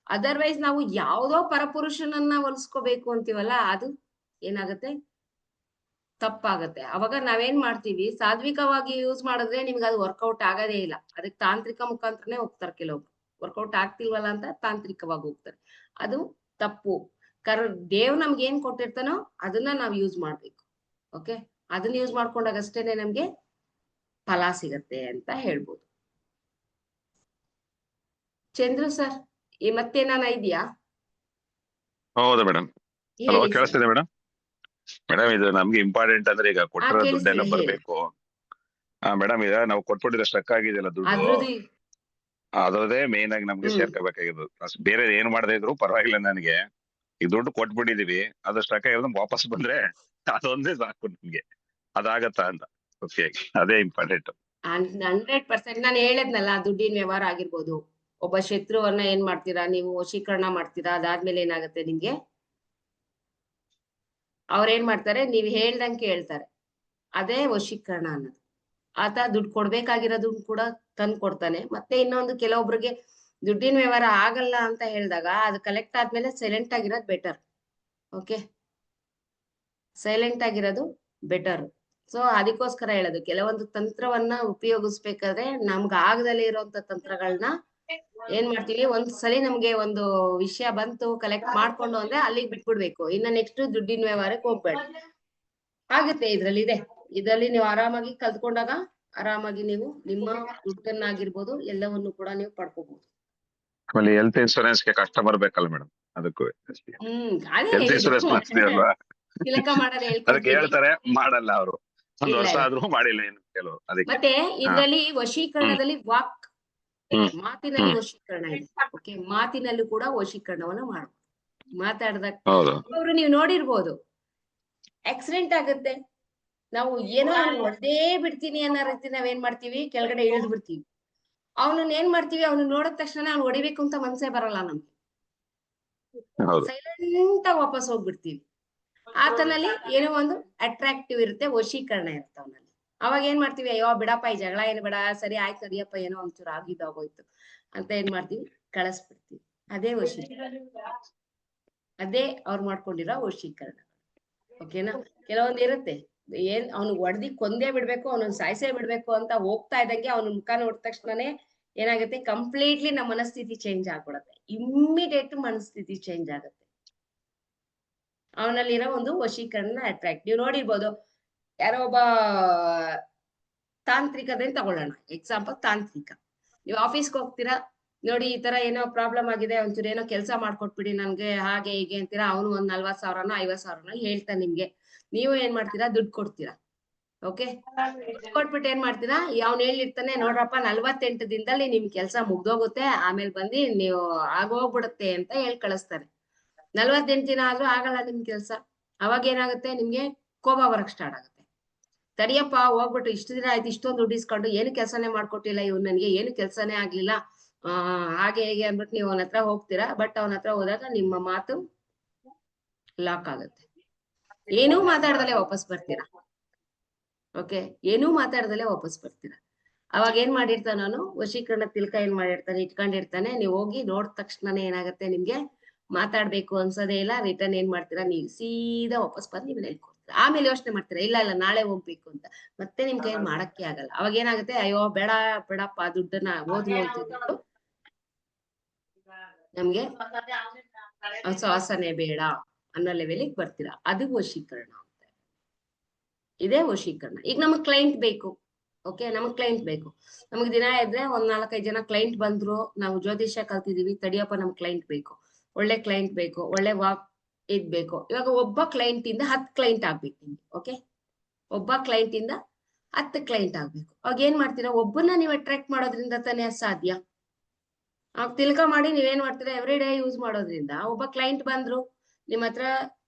ಅದರ್ವೈಸ್ ನಾವು ಯಾವ್ದೋ ಪರಪುರುಷನನ್ನ ಹೋಲಿಸ್ಕೋಬೇಕು ಅಂತೀವಲ್ಲ, ಅದು ಏನಾಗತ್ತೆ, ತಪ್ಪಾಗತ್ತೆ. ಅವಾಗ ನಾವೇನ್ ಮಾಡ್ತೀವಿ, ಸಾತ್ವಿಕವಾಗಿ ಯೂಸ್ ಮಾಡಿದ್ರೆ ನಿಮ್ಗೆ ಅದು ವರ್ಕೌಟ್ ಆಗೋದೇ ಇಲ್ಲ. ಅದಕ್ಕೆ ತಾಂತ್ರಿಕ ಮುಖಾಂತರನೇ ಹೋಗ್ತಾರೆ ಕೆಲವೊಬ್ರು. ವರ್ಕೌಟ್ ಆಗ್ತಿಲ್ವಲ್ಲ ಅಂತ ತಾಂತ್ರಿಕವಾಗಿ ಹೋಗ್ತಾರೆ, ಅದು ತಪ್ಪು. ದೇವ್ ನಮ್ಗೆ ಏನ್ ಕೊಟ್ಟಿರ್ತಾನೋ ಅದನ್ನ ನಾವ್ ಯೂಸ್ ಮಾಡ್ಬೇಕು, ಓಕೆ. ಅದನ್ನ ಯೂಸ್ ಮಾಡ್ಕೊಂಡಾಗ ಅಷ್ಟೇನೆ ನಮ್ಗೆ ಫಲ ಸಿಗತ್ತೆ ಅಂತ ಹೇಳ್ಬೋದು. ಚಂದ್ರು ಸರ್, ಮತ್ತೇನಾನ ಇದೆಯಾ? ಹೌದಾ ಮೇಡಮ್? ಹಲೋ, ಹೇಳಿ ಸರ್. ಕೇಳಿಸ್ತಿದೆ ಮೇಡಮ್? ಮೇಡಮ್, ಇದು ನಮ್ಗೆ ಇಂಪಾರ್ಟೆಂಟ್ ಅಂದ್ರೆ ಈಗ ಕೊಟ್ಟಿರೋ ದುಡ್ಡೆಲ್ಲ ಕೇಳಿಸ್ತಿದೆ, ಹೇಳಿ. ಬರ್ಬೇಕು. ಮೇಡಮ್, ಈಗ ನಾವು ಕೊಟ್ಬಿಟ್ಟಿರೋ ಸ್ಟಕ್ ಆಗಿದೆಯಲ್ಲ ದುಡ್ಡು, ಅದ್ರದ್ದು ಅದ್ರದೇ ಮೇನ್ ಆಗಿ ನಮ್ಗೆ ಸೇರ್ಕೋಬೇಕಾಗಿದ್ದು. ಬೇರೆ ಏನ್ ಮಾಡದೇ ಇದ್ರು ಪರವಾಗಿಲ್ಲ ನನಗೆ. ಈಗ ದುಡ್ಡು ಕೊಟ್ಬಿಟ್ಟಿದೀವಿ, ಅದು ಸ್ಟಕ್ ಆಗಿರೋದು ವಾಪಸ್ ಬಂದ್ರೆ ಅದೊಂದೇ ಸಾಕು ನಮ್ಗೆ. ಅದಾಗತ್ತಾ ಅಂತ. ಓಕೆ, ಅದೇ ಇಂಪಾರ್ಟೆಂಟ್. 100% ನಾನು ಹೇಳದ್ನಲ್ಲ, ದುಡ್ಡಿನ ವ್ಯವಹಾರ ಆಗಿರ್ಬೋದು. ಒಬ್ಬ ಶತ್ರುವನ್ನ ಏನ್ ಮಾಡ್ತೀರಾ ನೀವು, ವಶೀಕರಣ ಮಾಡ್ತೀರಾ. ಅದಾದ್ಮೇಲೆ ಏನಾಗುತ್ತೆ ನಿಮ್ಗೆ, ಅವ್ರೇನ್ ಮಾಡ್ತಾರೆ, ನೀವ್ ಹೇಳ್ದಂಗೆ ಕೇಳ್ತಾರೆ. ಅದೇ ವಶೀಕರಣ ಅನ್ನೋದು. ಆತ ದುಡ್ಡು ಕೊಡ್ಬೇಕಾಗಿರೋದನ್ನ ಕೂಡ ತಂದು ಕೊಡ್ತಾನೆ. ಮತ್ತೆ ಇನ್ನೊಂದು, ಕೆಲವೊಬ್ರಿಗೆ ದುಡ್ಡಿನ ವ್ಯವಹಾರ ಆಗಲ್ಲ ಅಂತ ಹೇಳಿದಾಗ ಅದು ಕಲೆಕ್ಟ್ ಆದ್ಮೇಲೆ ಸೈಲೆಂಟ್ ಆಗಿರೋದು ಬೆಟರ್, ಓಕೆ. ಸೈಲೆಂಟ್ ಆಗಿರೋದು ಬೆಟರ್. ಸೊ ಅದಕ್ಕೋಸ್ಕರ ಹೇಳೋದು, ಕೆಲವೊಂದು ತಂತ್ರವನ್ನ ಉಪಯೋಗಿಸ್ಬೇಕಾದ್ರೆ ನಮ್ಗೆ ಆಗದಲ್ಲೇ ಇರುವಂತ ತಂತ್ರಗಳನ್ನ ಏನ್ ಮಾಡ್ತೀವಿ, ಒಂದ್ಸಲಿ ನಮ್ಗೆ ಒಂದು ವಿಷಯ ಬಂತು ಕಲೆಕ್ಟ್ ಮಾಡ್ಕೊಂಡು ಅಂದ್ರೆ ಅಲ್ಲಿಗೆ ಬಿಟ್ಬಿಡ್ಬೇಕು. ಇನ್ನ ನೆಕ್ಸ್ಟ್ ದುಡ್ಡಿನ ವ್ಯವಹಾರಕ್ಕೆ ಹೋಗ್ಬೇಡ. ಆಗುತ್ತೆ, ಇದ್ರಲ್ಲಿ ನೀವು ಆರಾಮಾಗಿ ಕಲ್ತ್ಕೊಂಡಾಗ ಆರಾಮಾಗಿ ನೀವು ನಿಮ್ಮ ದುಡ್ಡನ್ನಾಗಿರ್ಬೋದು ಎಲ್ಲವನ್ನು ಕೂಡ ನೀವು ಪಡ್ಕೋಬಹುದು. ಆಮೇಲೆ ಹೆಲ್ತ್ ಇನ್ಶೂರೆನ್ಸ್ ಗೆ ಕಷ್ಟ ಬರ್ಬೇಕಲ್ಲ ಮೇಡಮ್, ಅದಕ್ಕೂ. ಅದೇ ಹೆಲ್ತ್ ಇನ್ಶೂರೆನ್ಸ್ ಮಾಡ್ತೀವಲ್ವಾ, ತಿಲಕ ಮಾಡೋದು ಅದಕ್ಕೆ ಹೇಳ್ಕೊಡ್ತೀವಿ. ಹೇಳ್ತಾರೆ, ಮಾಡಲ್ಲ ಅವರು. ಒಂದ್ ಇಲ್ಲ, ವರ್ಷ ಇಲ್ಲ. ಆದ್ರೂ ಮಾಡಿಲ್ಲ ಏನು ಕೆಲವು. ಅದಕ್ಕೆ ಮತ್ತೆ ಇದ್ರಲ್ಲಿ ವಶೀಕರಣದಲ್ಲಿ ಮಾತಿನಲ್ಲಿ ವಶೀಕರಣ ಇದೆ, ಓಕೆ. ಮಾತಿನಲ್ಲೂ ಕೂಡ ವಶೀಕರಣವನ್ನ ಮಾಡ್ಬೋದು. ಮಾತಾಡ್ದಾಗ ಹೌದು. ಅವರು ನೀವು ನೋಡಿರ್ಬೋದು, ಆಕ್ಸಿಡೆಂಟ್ ಆಗುತ್ತೆ, ನಾವು ಏನೋ ಅವ್ನು ಹೊಡೆದೇ ಬಿಡ್ತೀನಿ ಅನ್ನೋ ರೀತಿ ನಾವೇನ್ ಮಾಡ್ತೀವಿ, ಕೆಳಗಡೆ ಇಳಿದು ಬಿಡ್ತೀವಿ. ಅವನನ್ನ ಏನ್ ಮಾಡ್ತೀವಿ, ಅವ್ನು ನೋಡಿದ ತಕ್ಷಣ ಅವ್ನು ಹೊಡಿಬೇಕು ಅಂತ ಮನ್ಸೇ ಬರಲ್ಲ ನಮ್ಗೆ. ಸೈಲೆಂಟ್ ಆಗಿ ವಾಪಸ್ ಹೋಗ್ಬಿಡ್ತೀವಿ. ಆತನಲ್ಲಿ ಏನೋ ಒಂದು ಅಟ್ರಾಕ್ಟಿವ್ ಇರುತ್ತೆ, ವಶೀಕರಣ ಇರುತ್ತೆ ಅವನಲ್ಲಿ. ಅವಾಗ ಏನ್ ಮಾಡ್ತೀವಿ, ಅಯ್ಯೋ ಬಿಡಪ್ಪ, ಈ ಜಗಳ ಏನು ಬೇಡ, ಸರಿ ಆಯ್ತು ನಡಿಯಪ್ಪ, ಏನೋ ಒಂಚೂರು ಆಗಿದ್ದಾಗೋಯ್ತು ಅಂತ ಏನ್ ಮಾಡ್ತೀವಿ, ಕಳಿಸ್ಬಿಡ್ತೀವಿ. ಅದೇ ವಶೀಕರಣ, ಅದೇ ಅವ್ರು ಮಾಡ್ಕೊಂಡಿರೋ ವಶೀಕರಣ, ಓಕೆನಾ. ಕೆಲವೊಂದು ಇರುತ್ತೆ, ಏನ್ ಅವ್ನಿಗೆ ಹೊಡೆದಿ ಕೊಂದೇ ಬಿಡ್ಬೇಕು, ಅವನನ್ನ ಸಾಯಿಸೇ ಬಿಡ್ಬೇಕು ಅಂತ ಹೋಗ್ತಾ ಇದ್ದಂಗೆ ಅವನ ಮುಖ ನೋಡಿದ ತಕ್ಷಣನೇ ಏನಾಗುತ್ತೆ, ಕಂಪ್ಲೀಟ್ಲಿ ನಮ್ಮ ಮನಸ್ಥಿತಿ ಚೇಂಜ್ ಆಗ್ಬಿಡತ್ತೆ. ಇಮ್ಮಿಡಿಯೇಟ್ ಮನಸ್ಥಿತಿ ಚೇಂಜ್ ಆಗುತ್ತೆ. ಅವನಲ್ಲಿರೋ ಒಂದು ವಶೀಕರಣ ಅಟ್ರಾಕ್ಟ್. ನೀವು ನೋಡಿರ್ಬೋದು, ಯಾರೋ ಒಬ್ಬ ತಾಂತ್ರಿಕದೇ ತಗೊಳ್ಳೋಣ ಎಕ್ಸಾಂಪಲ್. ತಾಂತ್ರಿಕ, ನೀವು ಆಫೀಸ್ಗೆ ಹೋಗ್ತೀರಾ, ನೋಡಿ ಈ ತರ ಏನೋ ಪ್ರಾಬ್ಲಮ್ ಆಗಿದೆ, ಒಂಚೂರು ಏನೋ ಕೆಲಸ ಮಾಡ್ಕೊಟ್ಬಿಡಿ ನನ್ಗೆ, ಹಾಗೆ ಹೀಗೆ ಅಂತೀರಾ. ಅವನು ಒಂದ್ 40,000ನೋ 50,000ನೋ ಹೇಳ್ತಾನೆ ನಿಮ್ಗೆ. ನೀವು ಏನ್ ಮಾಡ್ತೀರಾ, ದುಡ್ಡು ಕೊಡ್ತೀರಾ. ಓಕೆ, ಕೊಟ್ಬಿಟ್ಟು ಏನ್ ಮಾಡ್ತೀರಾ, ಅವ್ನು ಹೇಳಿರ್ತಾನೆ, ನೋಡ್ರಪ್ಪ 48 ದಿನದಲ್ಲಿ ನಿಮ್ ಕೆಲ್ಸ ಮುಗ್ದೋಗುತ್ತೆ, ಆಮೇಲೆ ಬಂದು ನೀವು ಆಗೋಗ್ಬಿಡುತ್ತೆ ಅಂತ ಹೇಳಿ ಕಳಿಸ್ತಾರೆ. 48 ದಿನ ಆದ್ರೂ ಆಗಲ್ಲ ನಿಮ್ ಕೆಲ್ಸ. ಅವಾಗ ಏನಾಗುತ್ತೆ, ನಿಮ್ಗೆ ಕೋಪ ಬರಕ್ ಸ್ಟಾರ್ಟ್ ಆಗುತ್ತೆ. ತಡಿಯಪ್ಪ, ಹೋಗ್ಬಿಟ್ಟು ಇಷ್ಟು ದಿನ ಆಯ್ತು, ಇಷ್ಟೊಂದು ದುಡ್ಡು ಇಸ್ಕೊಂಡು ಏನು ಕೆಲ್ಸನೇ ಮಾಡ್ಕೊಟ್ಟಿಲ್ಲ ಇವ್ನು, ನನ್ಗೆ ಏನು ಕೆಲ್ಸನೇ ಆಗ್ಲಿಲ್ಲ, ಹಾಗೆ ಹೇಗೆ ಅಂದ್ಬಿಟ್ಟು ನೀವು ಅವನ ಹತ್ರ ಹೋಗ್ತೀರಾ. ಬಟ್ ಅವನ ಹತ್ರ ಹೋದಾಗ ನಿಮ್ಮ ಮಾತು ಲಾಕ್ ಆಗುತ್ತೆ. ಏನೂ ಮಾತಾಡ್ದಲೆ ವಾಪಸ್ ಬರ್ತೀರಾ. ಓಕೆ, ಏನೂ ಮಾತಾಡ್ದಲೆ ವಾಪಸ್ ಬರ್ತೀರಾ. ಅವಾಗ ಏನ್ ಮಾಡಿರ್ತಾನ ಅವನು, ವಶೀಕರಣ ತಿಲಕ ಏನ್ ಮಾಡಿರ್ತಾನೆ, ಇಟ್ಕೊಂಡಿರ್ತಾನೆ. ನೀವು ಹೋಗಿ ನೋಡಿದ ತಕ್ಷಣನೇ ಏನಾಗುತ್ತೆ, ನಿಮ್ಗೆ ಮಾತಾಡ್ಬೇಕು ಅನ್ಸೋದೇ ಇಲ್ಲ. ರಿಟರ್ನ್ ಏನ್ ಮಾಡ್ತೀರಾ, ನೀವು ಸೀದಾ ವಾಪಸ್ ಬಂದು ನೀವು ಹೇಳ್ಕೊಡ್ತೀರಾ. ಆಮೇಲೆ ಯೋಚನೆ ಮಾಡ್ತೀರಾ, ಇಲ್ಲ ಇಲ್ಲ ನಾಳೆ ಹೋಗ್ಬೇಕು ಅಂತ. ಮತ್ತೆ ನಿಮ್ ಕೈ ಮಾಡಕ್ಕೆ ಆಗಲ್ಲ. ಅವಾಗ ಏನಾಗುತ್ತೆ, ಅಯ್ಯೋ ಬೇಡ ಬೇಡಪ್ಪ, ದುಡ್ಡನ್ನ ಹೋದ್ರು ಹೋಗ್ತಿದ್ದು ನಮ್ಗೆ ಶ್ವಾಸನೆ ಬೇಡ ಅನ್ನೋ ಲೆವೆಲಿಗೆ ಬರ್ತೀರಾ. ಅದು ವಶೀಕರಣ ಅಂತ. ಇದೇ ವಶೀಕರಣ. ಈಗ ನಮಗ್ ಕ್ಲೈಂಟ್ ಬೇಕು. ಓಕೆ, ನಮಗ್ ಕ್ಲೈಂಟ್ ಬೇಕು. ನಮಗ್ ದಿನ ಇದ್ರೆ ಒಂದ್ 4-5 ಜನ ಕ್ಲೈಂಟ್ ಬಂದ್ರು, ನಾವು ಜ್ಯೋತಿಷ್ಯ ಕಲ್ತಿದೀವಿ, ತಡಿಯಪ್ಪ ನಮ್ಗ್ ಕ್ಲೈಂಟ್ ಬೇಕು, ಒಳ್ಳೆ ಕ್ಲೈಂಟ್ ಬೇಕು, ಒಳ್ಳೆ ವಾಕ್ ಇದ್ ಬೇಕು. ಇವಾಗ ಒಬ್ಬ ಕ್ಲೈಂಟ್ ಇಂದ 10 ಕ್ಲೈಂಟ್ ಆಗ್ಬೇಕು ನಿಮ್ಗೆ. ಓಕೆ, ಒಬ್ಬ ಕ್ಲೈಂಟ್ ಇಂದ 10 ಕ್ಲೈಂಟ್ ಆಗ್ಬೇಕು. ಅವಾಗ ಏನ್ ಮಾಡ್ತೀರಾ, ಒಬ್ಬನ್ನ ನೀವು ಅಟ್ರಾಕ್ಟ್ ಮಾಡೋದ್ರಿಂದ ತಾನೇ ಸಾಧ್ಯ. ಆಗ ತಿಳ್ಕ ಮಾಡಿ ನೀವೇನ್ ಮಾಡ್ತೀರಾ, ಎವ್ರಿ ಡೇ ಯೂಸ್ ಮಾಡೋದ್ರಿಂದ ಒಬ್ಬ ಕ್ಲೈಂಟ್ ಬಂದ್ರು, ನಿಮ್ ಹತ್ರ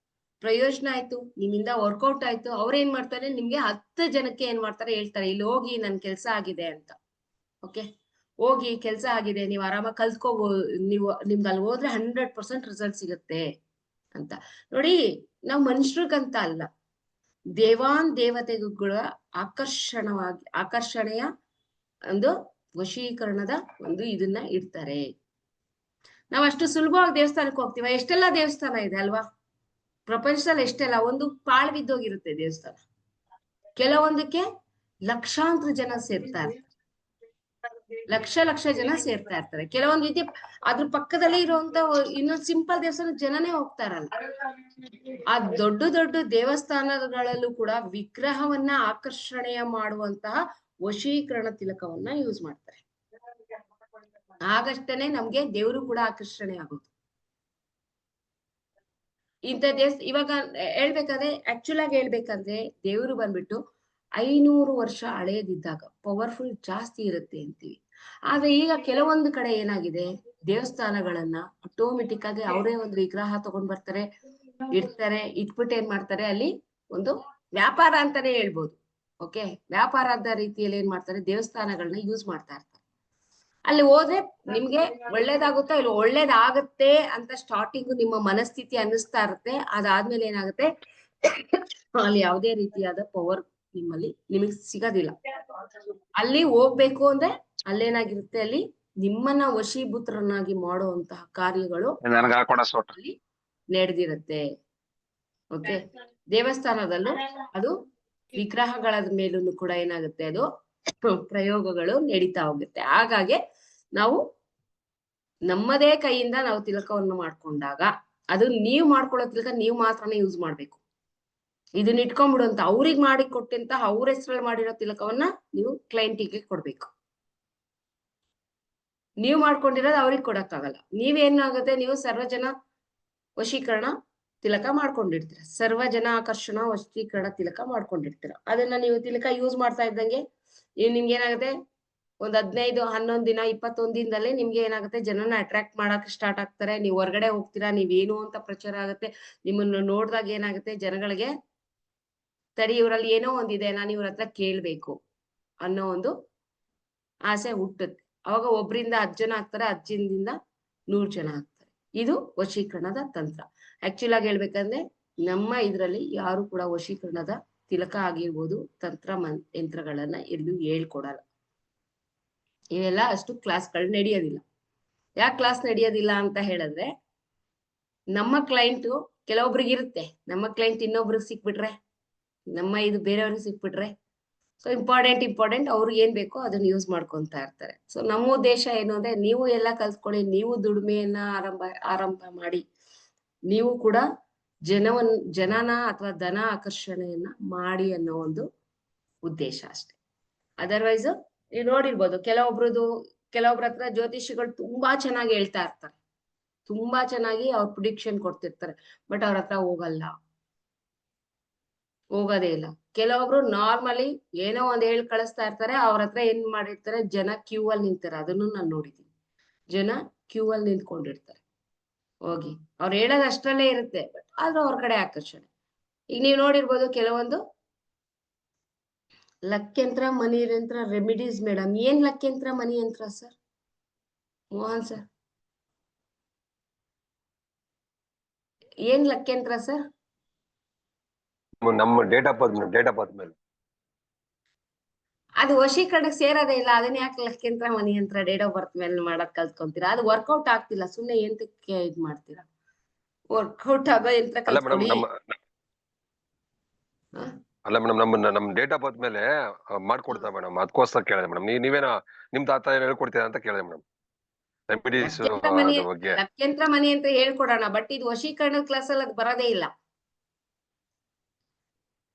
ಪ್ರಯೋಜನ ಆಯ್ತು, ನಿಮ್ಮಿಂದ ವರ್ಕೌಟ್ ಆಯ್ತು. ಅವ್ರೇನ್ ಮಾಡ್ತಾರೆ, ನಿಮ್ಗೆ 10 ಜನಕ್ಕೆ ಏನ್ ಮಾಡ್ತಾರೆ, ಹೇಳ್ತಾರೆ, ಇಲ್ಲಿ ಹೋಗಿ ನನ್ ಕೆಲ್ಸ ಆಗಿದೆ ಅಂತ. ಓಕೆ, ಹೋಗಿ ಕೆಲ್ಸ ಆಗಿದೆ, ನೀವು ಆರಾಮಾಗಿ ಕಲ್ತ್ಕೋಬಹುದು, ನಿಮ್ಗೆ ಅಲ್ಲಿ ಹೋದ್ರೆ 100% ರಿಸಲ್ಟ್ ಸಿಗುತ್ತೆ ಅಂತ. ನೋಡಿ, ನಾವ್ ಮನುಷ್ಯರಿಗಂತ ಅಲ್ಲ, ದೇವಾನ್ ದೇವತೆಗಳ ಆಕರ್ಷಣೆಯ ಒಂದು ವಶೀಕರಣದ ಒಂದು ಇದನ್ನ ಇಡ್ತಾರೆ. ನಾವ್ ಅಷ್ಟು ಸುಲಭವಾಗಿ ದೇವಸ್ಥಾನಕ್ಕೆ ಹೋಗ್ತೀವ. ಎಷ್ಟೆಲ್ಲಾ ದೇವಸ್ಥಾನ ಇದೆ ಅಲ್ವಾ ಪ್ರಪಂಚದಲ್ಲಿ, ಎಷ್ಟೆಲ್ಲ. ಒಂದು ಪಾಳು ಬಿದ್ದೋಗಿರುತ್ತೆ ದೇವಸ್ಥಾನ, ಕೆಲವೊಂದಕ್ಕೆ ಲಕ್ಷಾಂತರ ಜನ ಸೇರ್ತಾ ಇರ್ತಾರೆ, ಲಕ್ಷ ಜನ ಸೇರ್ತಾ ಇರ್ತಾರೆ. ಕೆಲವೊಂದು ರೀತಿ ಅದ್ರ ಪಕ್ಕದಲ್ಲೇ ಇರುವಂತ ಇನ್ನೊಂದು ಸಿಂಪಲ್ ದೇವಸ್ಥಾನ ಜನನೇ ಹೋಗ್ತಾ ಇರಲ್ಲ. ಆ ದೊಡ್ಡ ದೊಡ್ಡ ದೇವಸ್ಥಾನಗಳಲ್ಲೂ ಕೂಡ ವಿಗ್ರಹವನ್ನ ಆಕರ್ಷಣೆಯ ಮಾಡುವಂತಹ ವಶೀಕರಣ ತಿಲಕವನ್ನ ಯೂಸ್ ಮಾಡ್ತಾರೆ. ಆಗಷ್ಟೇನೆ ನಮ್ಗೆ ದೇವರು ಕೂಡ ಆಕರ್ಷಣೆ ಆಗೋದು. ಇಂಥ ಇವಾಗ ಹೇಳ್ಬೇಕಾದ್ರೆ, ಆಕ್ಚುಲ್ ಆಗಿ ಹೇಳ್ಬೇಕಂದ್ರೆ, ದೇವರು ಬಂದ್ಬಿಟ್ಟು 500 ವರ್ಷ ಹಳೆಯದಿದ್ದಾಗ ಪವರ್ಫುಲ್ ಜಾಸ್ತಿ ಇರುತ್ತೆ ಅಂತೀವಿ. ಆದ್ರೆ ಈಗ ಕೆಲವೊಂದು ಕಡೆ ಏನಾಗಿದೆ, ದೇವಸ್ಥಾನಗಳನ್ನ ಆಟೋಮೆಟಿಕ್ ಆಗಿ ಅವರೇ ಒಂದು ವಿಗ್ರಹ ತಗೊಂಡ್ ಬರ್ತಾರೆ, ಇಡ್ತಾರೆ. ಇಟ್ಬಿಟ್ಟು ಏನ್ ಮಾಡ್ತಾರೆ, ಅಲ್ಲಿ ಒಂದು ವ್ಯಾಪಾರ ಅಂತಾನೆ ಹೇಳ್ಬೋದು. ಓಕೆ, ವ್ಯಾಪಾರದ ರೀತಿಯಲ್ಲಿ ಏನ್ ಮಾಡ್ತಾರೆ, ದೇವಸ್ಥಾನಗಳನ್ನ ಯೂಸ್ ಮಾಡ್ತಾ ಇರ್ತಾರೆ. ಅಲ್ಲಿ ಹೋದ್ರೆ ನಿಮ್ಗೆ ಒಳ್ಳೇದಾಗುತ್ತಾ, ಇಲ್ಲ ಒಳ್ಳೇದಾಗತ್ತೆ ಅಂತ ಸ್ಟಾರ್ಟಿಂಗ್ ನಿಮ್ಮ ಮನಸ್ಥಿತಿ ಅನ್ನಿಸ್ತಾ ಇರುತ್ತೆ. ಅದಾದ್ಮೇಲೆ ಏನಾಗುತ್ತೆ, ಅಲ್ಲಿ ಯಾವುದೇ ರೀತಿಯಾದ ಪವರ್ ನಿಮಗ್ ಸಿಗೋದಿಲ್ಲ. ಅಲ್ಲಿ ಹೋಗ್ಬೇಕು ಅಂದ್ರೆ ಅಲ್ಲೇನಾಗಿರುತ್ತೆ, ಅಲ್ಲಿ ನಿಮ್ಮನ್ನ ವಶೀಭೂತರನ್ನಾಗಿ ಮಾಡುವಂತಹ ಕಾರ್ಯಗಳು ಅಲ್ಲಿ ನಡೆದಿರುತ್ತೆ. ಓಕೆ, ದೇವಸ್ಥಾನದಲ್ಲೂ ಅದು ವಿಗ್ರಹಗಳ ಮೇಲೂ ಕೂಡ ಏನಾಗುತ್ತೆ, ಅದು ಪ್ರಯೋಗಗಳು ನಡೀತಾ ಹೋಗುತ್ತೆ. ಹಾಗಾಗಿ ನಾವು ನಮ್ಮದೇ ಕೈಯಿಂದ ನಾವು ತಿಲಕವನ್ನು ಮಾಡ್ಕೊಂಡಾಗ, ಅದು ನೀವು ಮಾಡ್ಕೊಳ್ಳೋ ತಿಲಕ ನೀವು ಮಾತ್ರನೇ ಯೂಸ್ ಮಾಡ್ಬೇಕು. ಇದನ್ನ ಇಟ್ಕೊಂಡ್ಬಿಡು ಅಂತ ಅವ್ರಿಗೆ ಮಾಡಿ ಕೊಟ್ಟಂತ ಅವ್ರ ಹೆಸರಲ್ಲಿ ಮಾಡಿರೋ ತಿಲಕವನ್ನ ನೀವು ಕ್ಲೈಂಟಿಗೆ ಕೊಡ್ಬೇಕು. ನೀವು ಮಾಡ್ಕೊಂಡಿರೋದು ಅವ್ರಿಗೆ ಕೊಡಕ್ಕಾಗಲ್ಲ. ನೀವೇನಾಗುತ್ತೆ, ನೀವು ಸರ್ವಜನ ವಶೀಕರಣ ತಿಲಕ ಮಾಡ್ಕೊಂಡಿರ್ತೀರ, ಸರ್ವಜನ ಆಕರ್ಷಣ ವಶೀಕರಣ ತಿಲಕ ಮಾಡ್ಕೊಂಡಿರ್ತೀರ. ಅದನ್ನ ನೀವು ತಿಲಕ ಯೂಸ್ ಮಾಡ್ತಾ ಇದ್ದಂಗೆ ನಿಮ್ಗೆ ಏನಾಗುತ್ತೆ, ಒಂದ್ 15, 11 ದಿನ, 21 ದಿನದಲ್ಲೇ ನಿಮ್ಗೆ ಏನಾಗುತ್ತೆ, ಜನನ ಅಟ್ರಾಕ್ಟ್ ಮಾಡಕ್ ಸ್ಟಾರ್ಟ್ ಆಗ್ತಾರೆ. ನೀವು ಹೊರಗಡೆ ಹೋಗ್ತೀರಾ, ನೀವೇನು ಅಂತ ಪ್ರಚಾರ ಆಗುತ್ತೆ. ನಿಮ್ಮನ್ನ ನೋಡ್ದಾಗ ಏನಾಗುತ್ತೆ, ಜನಗಳಿಗೆ ತಡಿ ಇವ್ರಲ್ಲಿ ಏನೋ ಒಂದಿದೆ, ನಾನು ಇವ್ರ ಹತ್ರ ಕೇಳ್ಬೇಕು ಅನ್ನೋ ಒಂದು ಆಸೆ ಹುಟ್ಟುತ್ತೆ. ಅವಾಗ ಒಬ್ರಿಂದ 10 ಜನ ಆಗ್ತಾರೆ, 10 ಜನದಿಂದ 100 ಜನ ಆಗ್ತಾರೆ. ಇದು ವಶೀಕರಣದ ತಂತ್ರ. ಆಕ್ಚುಲ್ ಆಗಿ ಹೇಳ್ಬೇಕಂದ್ರೆ ನಮ್ಮ ಇದ್ರಲ್ಲಿ ಯಾರು ಕೂಡ ವಶೀಕರಣದ ತಿಲಕ ಆಗಿರ್ಬೋದು, ತಂತ್ರ ಯಂತ್ರಗಳನ್ನ ಎಲ್ಲೂ ಹೇಳ್ಕೊಡಲ್ಲ. ಇವೆಲ್ಲ ಅಷ್ಟು ಕ್ಲಾಸ್ಗಳು ನಡೆಯೋದಿಲ್ಲ. ಯಾಕೆ ಕ್ಲಾಸ್ ನಡೆಯೋದಿಲ್ಲ ಅಂತ ಹೇಳಿದ್ರೆ, ನಮ್ಮ ಕ್ಲೈಂಟು ಕೆಲವೊಬ್ರಿಗೆ ಇರುತ್ತೆ, ನಮ್ಮ ಕ್ಲೈಂಟ್ ಇನ್ನೊಬ್ರಿಗೆ ಸಿಕ್ಬಿಟ್ರೆ ನಮ್ಮ ಇದು ಬೇರೆಯವ್ರಿಗೆ ಸಿಕ್ಬಿಟ್ರೆ ಸೊ ಇಂಪಾರ್ಟೆಂಟ್ ಅವ್ರಿಗೆ ಏನ್ ಬೇಕೋ ಅದನ್ನ ಯೂಸ್ ಮಾಡ್ಕೊಂತ ಇರ್ತಾರೆ. ಸೊ ನಮ್ಮ ಉದ್ದೇಶ ಏನು ಅಂದ್ರೆ ನೀವು ಎಲ್ಲ ಕಲ್ತ್ಕೊಳ್ಳಿ, ನೀವು ದುಡಿಮೆಯನ್ನ ಆರಂಭ ಮಾಡಿ, ನೀವು ಕೂಡ ಜನನ ಅಥವಾ ಧನ ಆಕರ್ಷಣೆಯನ್ನ ಮಾಡಿ ಅನ್ನೋ ಒಂದು ಉದ್ದೇಶ ಅಷ್ಟೇ. ಅದರ್ವೈಸ್ ನೀವು ನೋಡಿರ್ಬೋದು ಕೆಲವೊಬ್ರ ಹತ್ರ ಜ್ಯೋತಿಷಿಗಳು ತುಂಬಾ ಚೆನ್ನಾಗಿ ಹೇಳ್ತಾ ಇರ್ತಾರೆ, ತುಂಬಾ ಚೆನ್ನಾಗಿ ಅವ್ರ ಪ್ರಿಡಿಕ್ಷನ್ ಕೊಡ್ತಿರ್ತಾರೆ, ಬಟ್ ಅವ್ರ ಹತ್ರ ಹೋಗೋದೇ ಇಲ್ಲ. ಕೆಲವೊಬ್ರು ನಾರ್ಮಲಿ ಏನೋ ಒಂದ್ ಹೇಳಿ ಕಳಿಸ್ತಾ ಇರ್ತಾರೆ, ಅವ್ರ ಹತ್ರ ಏನ್ ಮಾಡಿರ್ತಾರೆ, ಜನ ಕ್ಯೂ ಅಲ್ಲಿ ನಿಂತಾರೆ. ಅದನ್ನು ನಾನು ನೋಡಿದೀನಿ, ಜನ ಕ್ಯೂ ಅಲ್ಲಿ ನಿಂತ್ಕೊಂಡಿರ್ತಾರೆ. ಹೋಗಿ ಅವ್ರು ಹೇಳೋದ್ ಅಷ್ಟ್ರಲ್ಲೇ ಇರುತ್ತೆ, ಬಟ್ ಆದ್ರೂ ಅವ್ರ ಕಡೆ ಆಕರ್ಷಣೆ. ಈಗ ನೀವು ನೋಡಿರ್ಬೋದು ಕೆಲವೊಂದು ಲಕ್ಯಂತ್ರ ಮನಿ ಯಂತ್ರ ರೆಮಿಡೀಸ್. ಮೇಡಮ್ ಏನ್ ಲಕ್ಯಂತ್ರ ಮನಿ ಯಂತ್ರ ಸರ್? ಮೋಹನ್ ಸರ್, ಏನ್ ಲಕ್ಯಂತ್ರ ಸರ್? ನಮ್ಮ ಡೇಟ್ ಆಫ್ ಬರ್ತ್ ಮೇಲೆ ಅದು ವಶೀಕರಣಕ್ಕೆ ಸೇರೋದೇ ಇಲ್ಲ. ಅದನ್ನ ಯಾಕೆ ಲಕ್ಯಂತ್ರ ಮನಿ ಯಂತ್ರ ಡೇಟ್ ಆಫ್ ಬರ್ತ್ ಮೇಲೆ ಮಾಡಕ್ ಕಲ್ತ್ಕೊಂತೀರಾ? ಅದು ವರ್ಕೌಟ್ ಆಗ್ತಿಲ್ಲ, ಸುಮ್ನೆ ಎಂತಕ್ಕೆ ಇದ್ ಮಾಡ್ತೀರಾ? ವರ್ಕೌಟ್ ಆಗೋ ಯಂತ್ರ ಅಲ್ಲ ಮೇಡಮ್ ಕಲ್ತ್ಕೊಳ್ಳಿ. ಅಲ್ಲ ಮೇಡಮ್ ನಮ್ ಡೇಟ್ ಆಫ್ ಬರ್ತ್ ಮೇಲೆ ಮಾಡ್ಕೊಡ್ತಾ ಮೇಡಮ್, ಅದಕ್ಕೋಸ್ಕರ ಕೇಳಿದೆ ಮೇಡಮ್. ನೀವೇನೋ ನಿಮ್ ತಾತ ಏನ್ ಹೇಳ್ಕೊಡ್ತೀರಾ ಅಂತ ಕೇಳಿದೆ ಮೇಡಮ್. ರೆಮಿಡೀಸ್ ಬಗ್ಗೆ ಲಕ್ಯಂತ್ರ ಮನಿ ಅಂತ ಹೇಳ್ಕೊಡೋಣ, ಬಟ್ ಇದು ವಶೀಕರಣದ ಕ್ಲಾಸ್ ಅಲ್ಲಿ ಅದು ಬರೋದೇ ಇಲ್ಲ.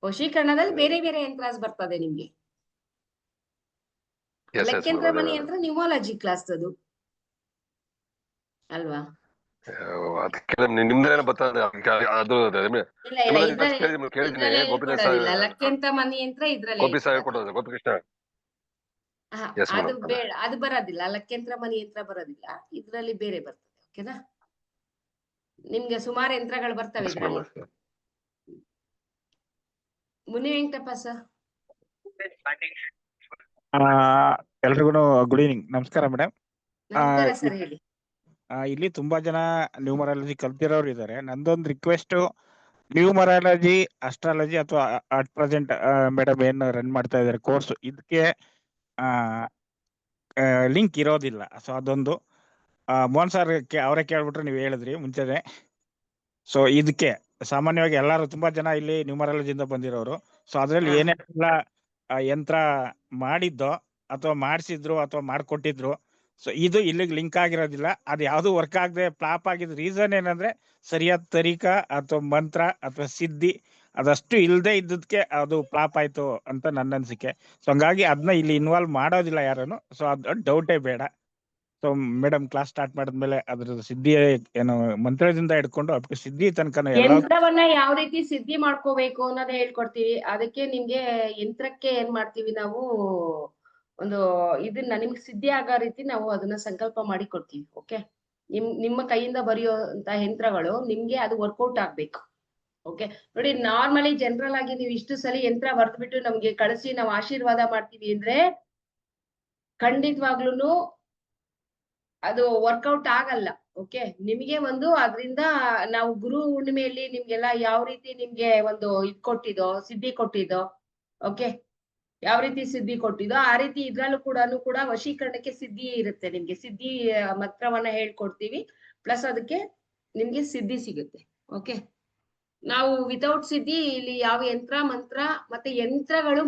ವಶೀಕರಣದಲ್ಲಿ ಬೇರೆ ಬೇರೆ ಯಂತ್ರಾಸ್ ಬರ್ತದೆ ನಿಮ್ಗೆ. ಲಕ್ಯಂತ್ರ ಮನಿ ಯಂತ್ರ ನ್ಯೂಮಾಲಜಿ ಕ್ಲಾಸ್ ಅದು ಅಲ್ವಾ? ಅದಕ್ಕೆ ನಿಮ್ದೇನೋ ಬರ್ತದೆ ಅದು ಕೇಳಿದೀನಿ. ಲಕ್ಯಂತ್ರ ಮನಿ ಯಂತ್ರ ಇದ್ರಲ್ಲಿ ಗೋಪಿ ಸಾಹೇಬ್ ಕೊಡೋದು, ಗೋಪಿಕೃಷ್ಣ. ಅದು ಬೇಡ, ಅದು ಬರೋದಿಲ್ಲ. ಲಕ್ಯಂತ್ರ ಮನಿ ಯಂತ್ರ ಬರೋದಿಲ್ಲ, ಇದ್ರಲ್ಲಿ ಬೇರೆ ಬರ್ತದೆ. ಓಕೆನಾ? ನಿಮ್ಗೆ ಸುಮಾರು ಯಂತ್ರಗಳು ಬರ್ತವೆ ಇದ್ರಲ್ಲಿ. ಮುನಿ ವೆಂಕಟಪ್ಪ ಸರ್. ಎಲ್ರಿಗೂ ಗುಡ್ ಈವ್ನಿಂಗ್, ನಮಸ್ಕಾರ ಮೇಡಮ್. ನಮಸ್ಕಾರ ಸರ್, ಹೇಳಿ. ಇಲ್ಲಿ ತುಂಬಾ ಜನ ನ್ಯೂಮರಾಲಜಿ ಕಲ್ತಿರೋರು ಇದ್ದಾರೆ. ನಂದೊಂದು ರಿಕ್ವೆಸ್ಟ್, ನ್ಯೂಮರಾಲಜಿ, ಅಸ್ಟ್ರಾಲಜಿ ಅಥವಾ ಅಟ್ ಪ್ರೆಸೆಂಟ್ ಮೇಡಮ್ ಏನು ರನ್ ಮಾಡ್ತಾ ಇದ್ದಾರೆ ಕೋರ್ಸ್, ಇದಕ್ಕೆ ಲಿಂಕ್ ಇರೋದಿಲ್ಲ. ಸೊ ಅದೊಂದು ಮೋಹನ್ ಸರ್ ಅವರೇ ಕೇಳ್ಬಿಟ್ರೆ ನೀವು ಹೇಳಿದ್ರಿ ಮುಂಚೆನೆ. ಸೊ ಇದಕ್ಕೆ ಸಾಮಾನ್ಯವಾಗಿ ಎಲ್ಲರೂ ತುಂಬಾ ಜನ ಇಲ್ಲಿ ನ್ಯೂಮರಾಲಜಿಯಿಂದ ಬಂದಿರೋರು. ಸೊ ಅದ್ರಲ್ಲಿ ಏನೆಲ್ಲ ಯಂತ್ರ ಮಾಡಿದ್ದೋ ಅಥವಾ ಮಾಡಿಸಿದ್ರು ಅಥವಾ ಮಾಡ್ಕೊಟ್ಟಿದ್ರು, ಸೊ ಇದು ಇಲ್ಲಿಗೆ ಲಿಂಕ್ ಆಗಿರೋದಿಲ್ಲ. ಅದು ಯಾವ್ದು ವರ್ಕ್ ಆಗದೆ ಫ್ಲಾಪ್ ಆಗಿದ್ ರೀಸನ್ ಏನಂದ್ರೆ ಸರಿಯಾದ ತರೀಕಾ ಅಥವಾ ಮಂತ್ರ ಅಥವಾ ಸಿದ್ಧಿ ಅದಷ್ಟು ಇಲ್ಲದೆ ಇದ್ದದಕ್ಕೆ ಅದು ಫ್ಲಾಪ್ ಆಯ್ತು ಅಂತ ನನ್ನ ಅನಿಸಿಕೆ. ಸೊ ಹಂಗಾಗಿ ಅದನ್ನ ಇಲ್ಲಿ ಇನ್ವಾಲ್ವ್ ಮಾಡೋದಿಲ್ಲ ಯಾರನ್ನು. ಸೊ ಅದು ಡೌಟೇ ಬೇಡ. ಸೊ ಮೇಡಮ್ ಕ್ಲಾಸ್ ಸ್ಟಾರ್ಟ್ ಮಾಡಿದ್ಮೇಲೆ ಅದ್ರ ಸಿದ್ಧಿ ಏನು ಮಂತ್ರದಿಂದ ಹಿಡ್ಕೊಂಡು ಅಪ್ ಸಿದ್ಧಿ ತನಕ ಯಂತ್ರವನ್ನ ಯಾವ ರೀತಿ ಸಿದ್ಧಿ ಮಾಡ್ಕೋಬೇಕು ಅನ್ನೋದು ಹೇಳ್ಕೊಡ್ತೀವಿ. ಅದಕ್ಕೆ ನಿಮ್ಗೆ ಯಂತ್ರಕ್ಕೆ ಏನ್ ಮಾಡ್ತೀವಿ ನಾವು, ಒಂದು ಇದನ್ನ ನಿಮ್ಗೆ ಸಿದ್ಧಿ ಆಗೋ ರೀತಿ ನಾವು ಅದನ್ನ ಸಂಕಲ್ಪ ಮಾಡಿ ಕೊಡ್ತೀವಿ. ಓಕೆ, ನಿಮ್ಮ ಕೈಯಿಂದ ಬರೆಯುವಂತ ಯಂತ್ರಗಳು ನಿಮ್ಗೆ ಅದು ವರ್ಕೌಟ್ ಆಗ್ಬೇಕು. ಓಕೆ ನೋಡಿ, ನಾರ್ಮಲಿ ಜನರಲ್ ಆಗಿ ನೀವು ಇಷ್ಟು ಸಲ ಯಂತ್ರ ಬರ್ದ್ಬಿಟ್ಟು ನಮ್ಗೆ ಕಳಿಸಿ ನಾವು ಆಶೀರ್ವಾದ ಮಾಡ್ತೀವಿ ಅಂದ್ರೆ ಖಂಡಿತವಾಗ್ಲೂ ಅದು ವರ್ಕೌಟ್ ಆಗಲ್ಲ. ಓಕೆ, ನಿಮಗೆ ಒಂದು ಅದ್ರಿಂದ ನಾವು ಗುರು ಹುಣ್ಣಿಮೆಯಲ್ಲಿ ನಿಮ್ಗೆಲ್ಲ ಯಾವ ರೀತಿ ನಿಮ್ಗೆ ಒಂದು ಇದ್ ಕೊಟ್ಟಿದೋ, ಸಿದ್ಧಿ ಕೊಟ್ಟಿದ್ದೋ, ಓಕೆ, ಯಾವ ರೀತಿ ಸಿದ್ಧಿ ಕೊಟ್ಟಿದೋ ಆ ರೀತಿ ಇದ್ರಲ್ಲೂ ಕೂಡ ವಶೀಕರಣಕ್ಕೆ ಸಿದ್ಧಿ ಇರುತ್ತೆ. ನಿಮ್ಗೆ ಸಿದ್ಧಿ ಮಂತ್ರವನ್ನ ಹೇಳ್ಕೊಡ್ತೀವಿ, ಪ್ಲಸ್ ಅದಕ್ಕೆ ನಿಮ್ಗೆ ಸಿದ್ಧಿ ಸಿಗುತ್ತೆ. ಓಕೆ, ನಾವು ವಿತೌಟ್ ಸಿದ್ಧಿ ಇಲ್ಲಿ ಯಾವ ಯಂತ್ರ ಮಂತ್ರ ಮತ್ತೆ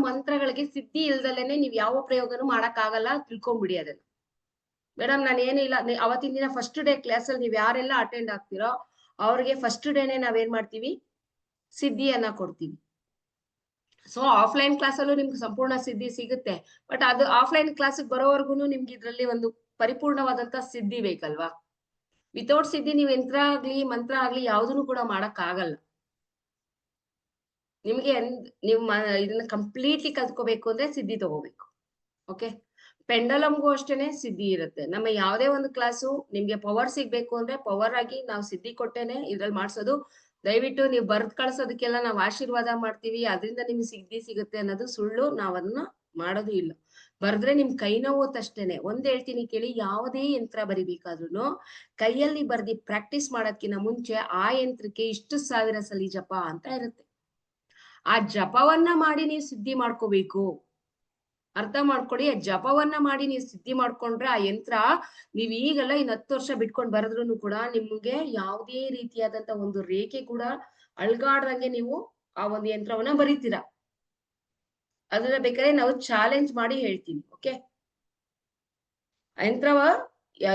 ಮಂತ್ರಗಳಿಗೆ ಸಿದ್ಧಿ ಇಲ್ದಲೇನೆ ನೀವ್ ಯಾವ ಪ್ರಯೋಗನೂ ಮಾಡಕ್ ಆಗಲ್ಲ, ತಿಳ್ಕೊಂಬಿಡಿ ಅದನ್ನ. ಮೇಡಮ್ ನಾನು ಏನಿಲ್ಲ, ಅವತ್ತಿನ ದಿನ ಫಸ್ಟ್ ಡೇ ಕ್ಲಾಸ್ ಅಲ್ಲಿ ನೀವ್ ಯಾರೆಲ್ಲ ಅಟೆಂಡ್ ಆಗ್ತಿರೋ ಅವ್ರಿಗೆ ಫಸ್ಟ್ ಡೇನೆ ನಾವೇನ್ ಮಾಡ್ತೀವಿ, ಸಿದ್ಧಿಯನ್ನ ಕೊಡ್ತೀವಿ. ಸೊ ಆಫ್ಲೈನ್ ಕ್ಲಾಸ್ ಅಲ್ಲೂ ನಿಮ್ಗೆ ಸಂಪೂರ್ಣ ಸಿದ್ಧಿ ಸಿಗುತ್ತೆ, ಬಟ್ ಅದು ಆಫ್ಲೈನ್ ಕ್ಲಾಸಿಗೆ ಬರೋವರೆಗೂ ನಿಮ್ಗೆ ಇದ್ರಲ್ಲಿ ಒಂದು ಪರಿಪೂರ್ಣವಾದಂತ ಸಿದ್ಧಿ ಬೇಕಲ್ವಾ? ವಿತೌಟ್ ಸಿದ್ಧಿ ನೀವ್ ಯಂತ್ರ ಆಗ್ಲಿ ಮಂತ್ರ ಆಗ್ಲಿ ಯಾವ್ದನ್ನು ಕೂಡ ಮಾಡಕ್ ಆಗಲ್ಲ. ನಿಮ್ಗೆ ನೀವು ಇದನ್ನ ಕಂಪ್ಲೀಟ್ಲಿ ಕಲ್ತ್ಕೋಬೇಕು ಅಂದ್ರೆ ಸಿದ್ಧಿ ತಗೋಬೇಕು. ಓಕೆ, ಪೆಂಡಲಮ್ಗೂ ಅಷ್ಟೇನೆ ಸಿದ್ಧಿ ಇರುತ್ತೆ. ನಮ್ಮ ಯಾವ್ದೇ ಒಂದು ಕ್ಲಾಸು ನಿಮ್ಗೆ ಪವರ್ ಸಿಗ್ಬೇಕು ಅಂದ್ರೆ ಪವರ್ ಆಗಿ ನಾವು ಸಿದ್ಧಿ ಕೊಟ್ಟೇನೆ ಇದ್ರಲ್ಲಿ ಮಾಡ್ಸೋದು. ದಯವಿಟ್ಟು ನೀವು ಬರ್ದ್ ಕಳ್ಸೋದಕ್ಕೆಲ್ಲ ನಾವು ಆಶೀರ್ವಾದ ಮಾಡ್ತೀವಿ, ಅದರಿಂದ ನಿಮ್ಗೆ ಸಿದ್ಧಿ ಸಿಗುತ್ತೆ ಅನ್ನೋದು ಸುಳ್ಳು. ನಾವ್ ಅದನ್ನ ಮಾಡೋದು ಇಲ್ಲ. ಬರ್ದ್ರೆ ನಿಮ್ ಕೈ ನೋವತ್ತಷ್ಟೇನೆ. ಒಂದ್ ಹೇಳ್ತೀನಿ ಕೇಳಿ, ಯಾವುದೇ ಯಂತ್ರ ಬರಿಬೇಕಾದ್ರೂ ಕೈಯಲ್ಲಿ ಬರ್ದಿ ಪ್ರಾಕ್ಟೀಸ್ ಮಾಡೋದ್ಕಿಂತ ಮುಂಚೆ ಆ ಯಂತ್ರಕ್ಕೆ ಇಷ್ಟು ಸಾವಿರ ಸಲಿ ಜಪ ಅಂತ ಇರುತ್ತೆ. ಆ ಜಪವನ್ನ ಮಾಡಿ ನೀವು ಸಿದ್ಧಿ ಮಾಡ್ಕೋಬೇಕು. ಅರ್ಥ ಮಾಡ್ಕೊಳ್ಳಿ, ಆ ಜಪವನ್ನ ಮಾಡಿ ನೀವು ಸಿದ್ಧಿ ಮಾಡ್ಕೊಂಡ್ರೆ ಆ ಯಂತ್ರ ನೀವ್ ಈಗೆಲ್ಲ 10 ವರ್ಷ ಬಿಟ್ಕೊಂಡ್ ಬರದ್ರೂ ಕೂಡ ನಿಮ್ಗೆ ಯಾವುದೇ ರೀತಿಯಾದಂತ ಒಂದು ರೇಖೆ ಕೂಡ ಅಳ್ಗಾಡ್ದಂಗೆ ನೀವು ಆ ಒಂದು ಯಂತ್ರವನ್ನ ಬರೀತೀರಾ. ಅದನ್ನ ಬೇಕಾದ್ರೆ ನಾವು ಚಾಲೆಂಜ್ ಮಾಡಿ ಹೇಳ್ತೀವಿ. ಓಕೆ, ಯಂತ್ರವ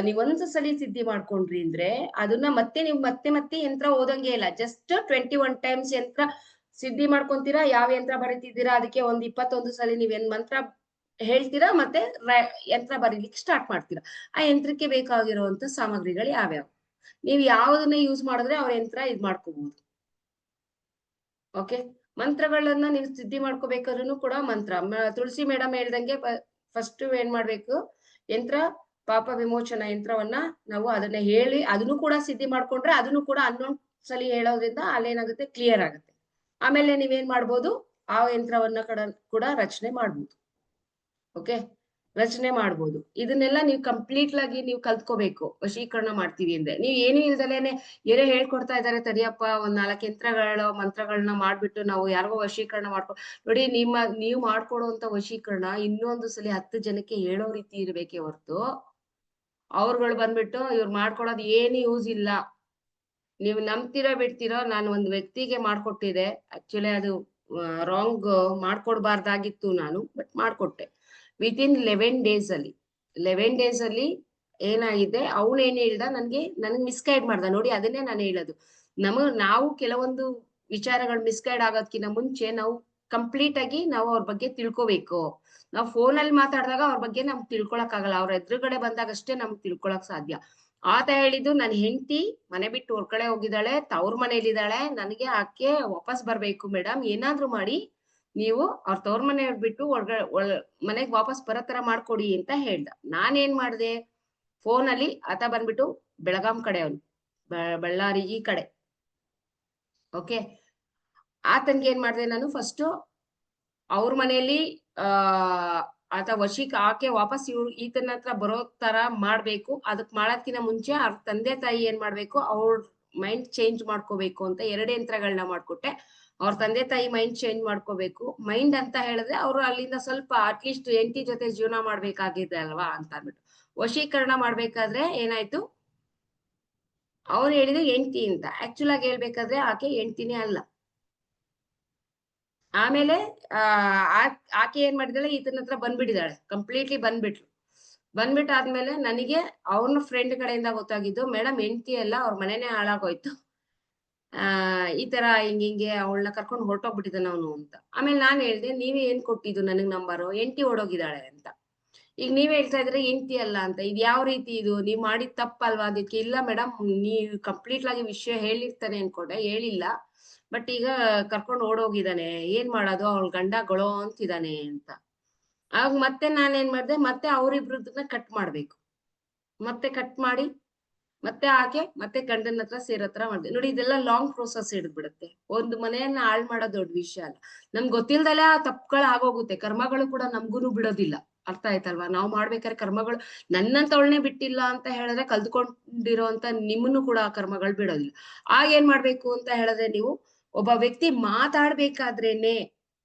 ನೀವ್ ಒಂದ್ಸಲಿ ಸಿದ್ಧಿ ಮಾಡ್ಕೊಂಡ್ರಿ ಅಂದ್ರೆ ಅದನ್ನ ಮತ್ತೆ ನೀವು ಮತ್ತೆ ಯಂತ್ರ ಓದಂಗೆ ಇಲ್ಲ. ಜಸ್ಟ್ 21 ಟೈಮ್ಸ್ ಯಂತ್ರ ಸಿದ್ಧಿ ಮಾಡ್ಕೊಂತೀರಾ. ಯಾವ ಯಂತ್ರ ಬರೀತಿದ್ದೀರಾ ಅದಕ್ಕೆ 21 ಸಲ ನೀವೇನ್ ಮಂತ್ರ ಹೇಳ್ತೀರಾ, ಮತ್ತೆ ಯಂತ್ರ ಬರೀಲಿಕ್ಕೆ ಸ್ಟಾರ್ಟ್ ಮಾಡ್ತೀರಾ. ಆ ಯಂತ್ರಕ್ಕೆ ಬೇಕಾಗಿರುವಂತ ಸಾಮಗ್ರಿಗಳು ಯಾವ್ಯಾವ, ನೀವು ಯಾವ್ದನ್ನ ಯೂಸ್ ಮಾಡಿದ್ರೆ ಅವ್ರ ಯಂತ್ರ ಇದ್ ಮಾಡ್ಕೋಬಹುದು. ಓಕೆ, ಮಂತ್ರಗಳನ್ನ ನೀವು ಸಿದ್ಧಿ ಮಾಡ್ಕೋಬೇಕಾದ್ರೂ ಕೂಡ ತುಳಸಿ ಮೇಡಮ್ ಹೇಳ್ದಂಗೆ ಫಸ್ಟ್ ಏನ್ ಮಾಡ್ಬೇಕು, ಯಂತ್ರ ಪಾಪ ವಿಮೋಚನ ಯಂತ್ರವನ್ನ ನಾವು ಅದನ್ನ ಹೇಳಿ ಅದನ್ನು ಕೂಡ ಸಿದ್ಧಿ ಮಾಡ್ಕೊಂಡ್ರೆ ಅದನ್ನು ಕೂಡ 11 ಸಲ ಹೇಳೋದ್ರಿಂದ ಅಲ್ಲೇನಾಗುತ್ತೆ, ಕ್ಲಿಯರ್ ಆಗುತ್ತೆ. ಆಮೇಲೆ ನೀವೇನ್ ಮಾಡ್ಬೋದು, ಆ ಯಂತ್ರವನ್ನ ಕೂಡ ರಚನೆ ಮಾಡ್ಬೋದು. ಓಕೆ, ರಚನೆ ಮಾಡ್ಬೋದು. ಇದನ್ನೆಲ್ಲ ನೀವು ಕಂಪ್ಲೀಟ್ ಆಗಿ ನೀವು ಕಲ್ತ್ಕೋಬೇಕು. ವಶೀಕರಣ ಮಾಡ್ತೀವಿ ಅಂದ್ರೆ ನೀವು ಏನು ಇಲ್ದಲೇನೆ ಏನೋ ಹೇಳ್ಕೊಡ್ತಾ ಇದಾರೆ, ತಡಿಯಪ್ಪ ಒಂದ್ 4 ಮಂತ್ರಗಳನ್ನ ಮಾಡ್ಬಿಟ್ಟು ನಾವು ಯಾರಿಗೋ ವಶೀಕರಣ ನೋಡಿ. ನೀವು ಮಾಡ್ಕೊಡುವಂತ ವಶೀಕರಣ ಇನ್ನೊಂದು ಸಲ 10 ಜನಕ್ಕೆ ಹೇಳೋ ರೀತಿ ಇರ್ಬೇಕೇ ಹೊರತು ಅವ್ರುಗಳು ಬಂದ್ಬಿಟ್ಟು ಇವ್ರು ಮಾಡ್ಕೊಡೋದು ಏನು ಯೂಸ್ ಇಲ್ಲ. ನೀವು ನಂಬ್ತಿರೋ ಬಿಡ್ತಿರೋ, ನಾನು ಒಂದು ವ್ಯಕ್ತಿಗೆ ಮಾಡ್ಕೊಟ್ಟಿದೆ. ಆಕ್ಚುಲಿ ಅದು ರಾಂಗ್ ಮಾಡ್ಕೊಡ್ಬಾರ್ದಾಗಿತ್ತು ನಾನು, ಬಟ್ ಮಾಡ್ಕೊಟ್ಟೆ. ವಿತಿನ್ 11 ಡೇಸ್ ಅಲ್ಲಿ ಏನಾಗಿದೆ, ಅವ್ನು ಏನ್ ಹೇಳ್ದ, ನನ್ಗೆ ಮಿಸ್ಗೈಡ್ ಮಾಡ್ದ. ನೋಡಿ, ಅದನ್ನೇ ನಾನು ಹೇಳೋದು. ನಾವು ಕೆಲವೊಂದು ವಿಚಾರಗಳು ಮಿಸ್ಗೈಡ್ ಆಗೋದ್ಕಿಂತ ಮುಂಚೆ ನಾವು ಕಂಪ್ಲೀಟ್ ಆಗಿ ನಾವು ಅವ್ರ ಬಗ್ಗೆ ತಿಳ್ಕೊಬೇಕು. ನಾವು ಫೋನಲ್ಲಿ ಮಾತಾಡಿದಾಗ ಅವ್ರ ಬಗ್ಗೆ ನಮ್ಗೆ ತಿಳ್ಕೊಳಕ್ ಆಗಲ್ಲ. ಅವ್ರ ಎದುರುಗಡೆ ಬಂದಾಗ ಅಷ್ಟೇ ನಮ್ಗೆ ತಿಳ್ಕೊಳಕ್ ಸಾಧ್ಯ. ಆತ ಹೇಳಿದ್ದು, ನನ್ ಹೆಂಡತಿ ಮನೆ ಬಿಟ್ಟು ಹೊರ್ಗಡೆ ಹೋಗಿದ್ದಾಳೆ, ತವ್ರ ಮನೇಲಿದ್ದಾಳೆ, ನನಗೆ ಆಕೆ ವಾಪಸ್ ಬರ್ಬೇಕು ಮೇಡಮ್, ಏನಾದ್ರು ಮಾಡಿ ನೀವು ಅವ್ರ ತವ್ರ ಮನೆ ಬಿಟ್ಟು ಮನೆಗ್ ವಾಪಸ್ ಬರೋ ತರ ಮಾಡ್ಕೊಡಿ ಅಂತ ಹೇಳ್ದ. ನಾನೇನ್ ಮಾಡ್ದೆ, ಫೋನಲ್ಲಿ ಆತ ಬಂದ್ಬಿಟ್ಟು ಬೆಳಗಾಂ ಕಡೆ, ಅವನು ಬಳ್ಳಾರಿ ಈ ಕಡೆ. ಓಕೆ, ಆತನ್ಗೆ ಏನ್ ಮಾಡ್ದೆ ನಾನು, ಫಸ್ಟ್ ಅವ್ರ ಮನೆಯಲ್ಲಿ ಆತ ಆಕೆ ವಾಪಸ್ ಈತನ ಹತ್ರ ಬರೋ ತರ ಮಾಡ್ಬೇಕು. ಅದಕ್ ಮಾಡೋದ್ಕಿಂತ ಮುಂಚೆ ಅವ್ರ ತಂದೆ ತಾಯಿ ಏನ್ ಮಾಡ್ಬೇಕು, ಅವ್ರ ಮೈಂಡ್ ಚೇಂಜ್ ಮಾಡ್ಕೋಬೇಕು ಅಂತ 2 ಯಂತ್ರಗಳನ್ನ ಮಾಡ್ಕೊಟ್ಟೆ. ಅವ್ರ ತಂದೆ ತಾಯಿ ಮೈಂಡ್ ಚೇಂಜ್ ಮಾಡ್ಕೋಬೇಕು. ಮೈಂಡ್ ಅಂತ ಹೇಳಿದ್ರೆ ಅವ್ರು ಅಲ್ಲಿಂದ ಸ್ವಲ್ಪ ಅಟ್ಲೀಸ್ಟ್ ಹೆಂಡತಿ ಜೊತೆ ಜೀವನ ಮಾಡ್ಬೇಕಾಗಿದೆ ಅಲ್ವಾ ಅಂತ ಅಂದ್ಬಿಟ್ಟು ವಶೀಕರಣ ಮಾಡ್ಬೇಕಾದ್ರೆ ಏನಾಯ್ತು, ಅವ್ರು ಹೇಳಿದ್ರು ಹೆಂಡತಿ ಅಂತ. ಆಕ್ಚುಲ್ ಆಗಿ ಹೇಳ್ಬೇಕಾದ್ರೆ ಆಕೆ ಹೆಂಡತಿನೇ ಅಲ್ಲ. ಆಮೇಲೆ ಆಕೆ ಏನ್ ಮಾಡಿದಾಳೆ, ಈತನ ಹತ್ರ ಬಂದ್ಬಿಟ್ಟಿದ್ದಾಳೆ, ಕಂಪ್ಲೀಟ್ಲಿ ಬಂದ್ಬಿಟ್ಟಾದ್ಮೇಲೆ ನನಗೆ ಅವನ ಫ್ರೆಂಡ್ ಕಡೆಯಿಂದ ಗೊತ್ತಾಗಿದ್ದು, ಮೇಡಮ್ ಹೆಂಡತಿ ಎಲ್ಲ ಅವ್ರ ಮನೆನೇ ಹಾಳಾಗೋಯ್ತು, ಈ ತರ ಹಿಂಗೆ ಅವಳನ್ನ ಕರ್ಕೊಂಡು ಹೊರಟೋಗ್ಬಿಟ್ಟಿದ್ದಾನ ಅವನು ಅಂತ. ಆಮೇಲೆ ನಾನ್ ಹೇಳ್ದೆ, ನೀವೇ ಏನ್ ಕೊಟ್ಟಿದ್ದು ನನಗ್ ನಂಬರು, ಹೆಂಡತಿ ಓಡೋಗಿದ್ದಾಳೆ ಅಂತ. ಈಗ ನೀವ್ ಹೇಳ್ತಾ ಇದ್ರೆ ಹೆಂಡತಿ ಅಲ್ಲ ಅಂತ. ಇದು ಯಾವ ರೀತಿ, ಇದು ನೀವ್ ಮಾಡಿದ ತಪ್ಪಲ್ವಾ ಅದಕ್ಕೆ? ಇಲ್ಲ ಮೇಡಮ್, ನೀವು ಕಂಪ್ಲೀಟ್ ಆಗಿ ವಿಷಯ ಹೇಳಿರ್ತಾನೆ ಅನ್ಕೊಂಡೆ, ಹೇಳಿಲ್ಲ, ಬಟ್ ಈಗ ಕರ್ಕೊಂಡು ಓಡೋಗಿದ್ದಾನೆ, ಏನ್ ಮಾಡೋದು, ಅವಳ ಗಂಡ ಗೊಳೋ ಅಂತಿದ್ದಾನೆ ಅಂತ. ಆಗ ಮತ್ತೆ ನಾನೇನ್ ಮಾಡ್ದೆ, ಮತ್ತೆ ಅವ್ರಿಬ್ರದನ್ನ ಕಟ್ ಮಾಡ್ಬೇಕು. ಮತ್ತೆ ಕಟ್ ಮಾಡಿ ಮತ್ತೆ ಗಂಡನ ಹತ್ರ ಸೇರತ್ರ ಮಾಡ್ದೆ. ನೋಡಿ, ಇದೆಲ್ಲ ಲಾಂಗ್ ಪ್ರೋಸೆಸ್ ಹಿಡಿದ್ಬಿಡುತ್ತೆ. ಒಂದು ಮನೆಯನ್ನ ಹಾಳು ಮಾಡೋದು ದೊಡ್ಡ ವಿಷಯ ಅಲ್ಲ. ನಮ್ಗೆ ಗೊತ್ತಿಲ್ದಲ್ಲ ಆ ತಪ್ಪುಗಳು ಆಗೋಗುತ್ತೆ. ಕರ್ಮಗಳು ಕೂಡ ನಮ್ಗೂನು ಬಿಡೋದಿಲ್ಲ. ಅರ್ಥ ಆಯ್ತಲ್ವಾ? ನಾವು ಮಾಡ್ಬೇಕಾದ್ರೆ ಕರ್ಮಗಳು ನನ್ನಂತವಳನ್ನೇ ಬಿಟ್ಟಿಲ್ಲ ಅಂತ ಹೇಳಿದ್ರೆ ಕಲ್ತ್ಕೊಂಡಿರೋಂತ ನಿಮ್ಮನ್ನು ಕೂಡ ಆ ಕರ್ಮಗಳು ಬಿಡೋದಿಲ್ಲ. ಆಗ ಏನ್ ಮಾಡ್ಬೇಕು ಅಂತ ಹೇಳಿದ್ರೆ, ನೀವು ಒಬ್ಬ ವ್ಯಕ್ತಿ ಮಾತಾಡ್ಬೇಕಾದ್ರೇನೆ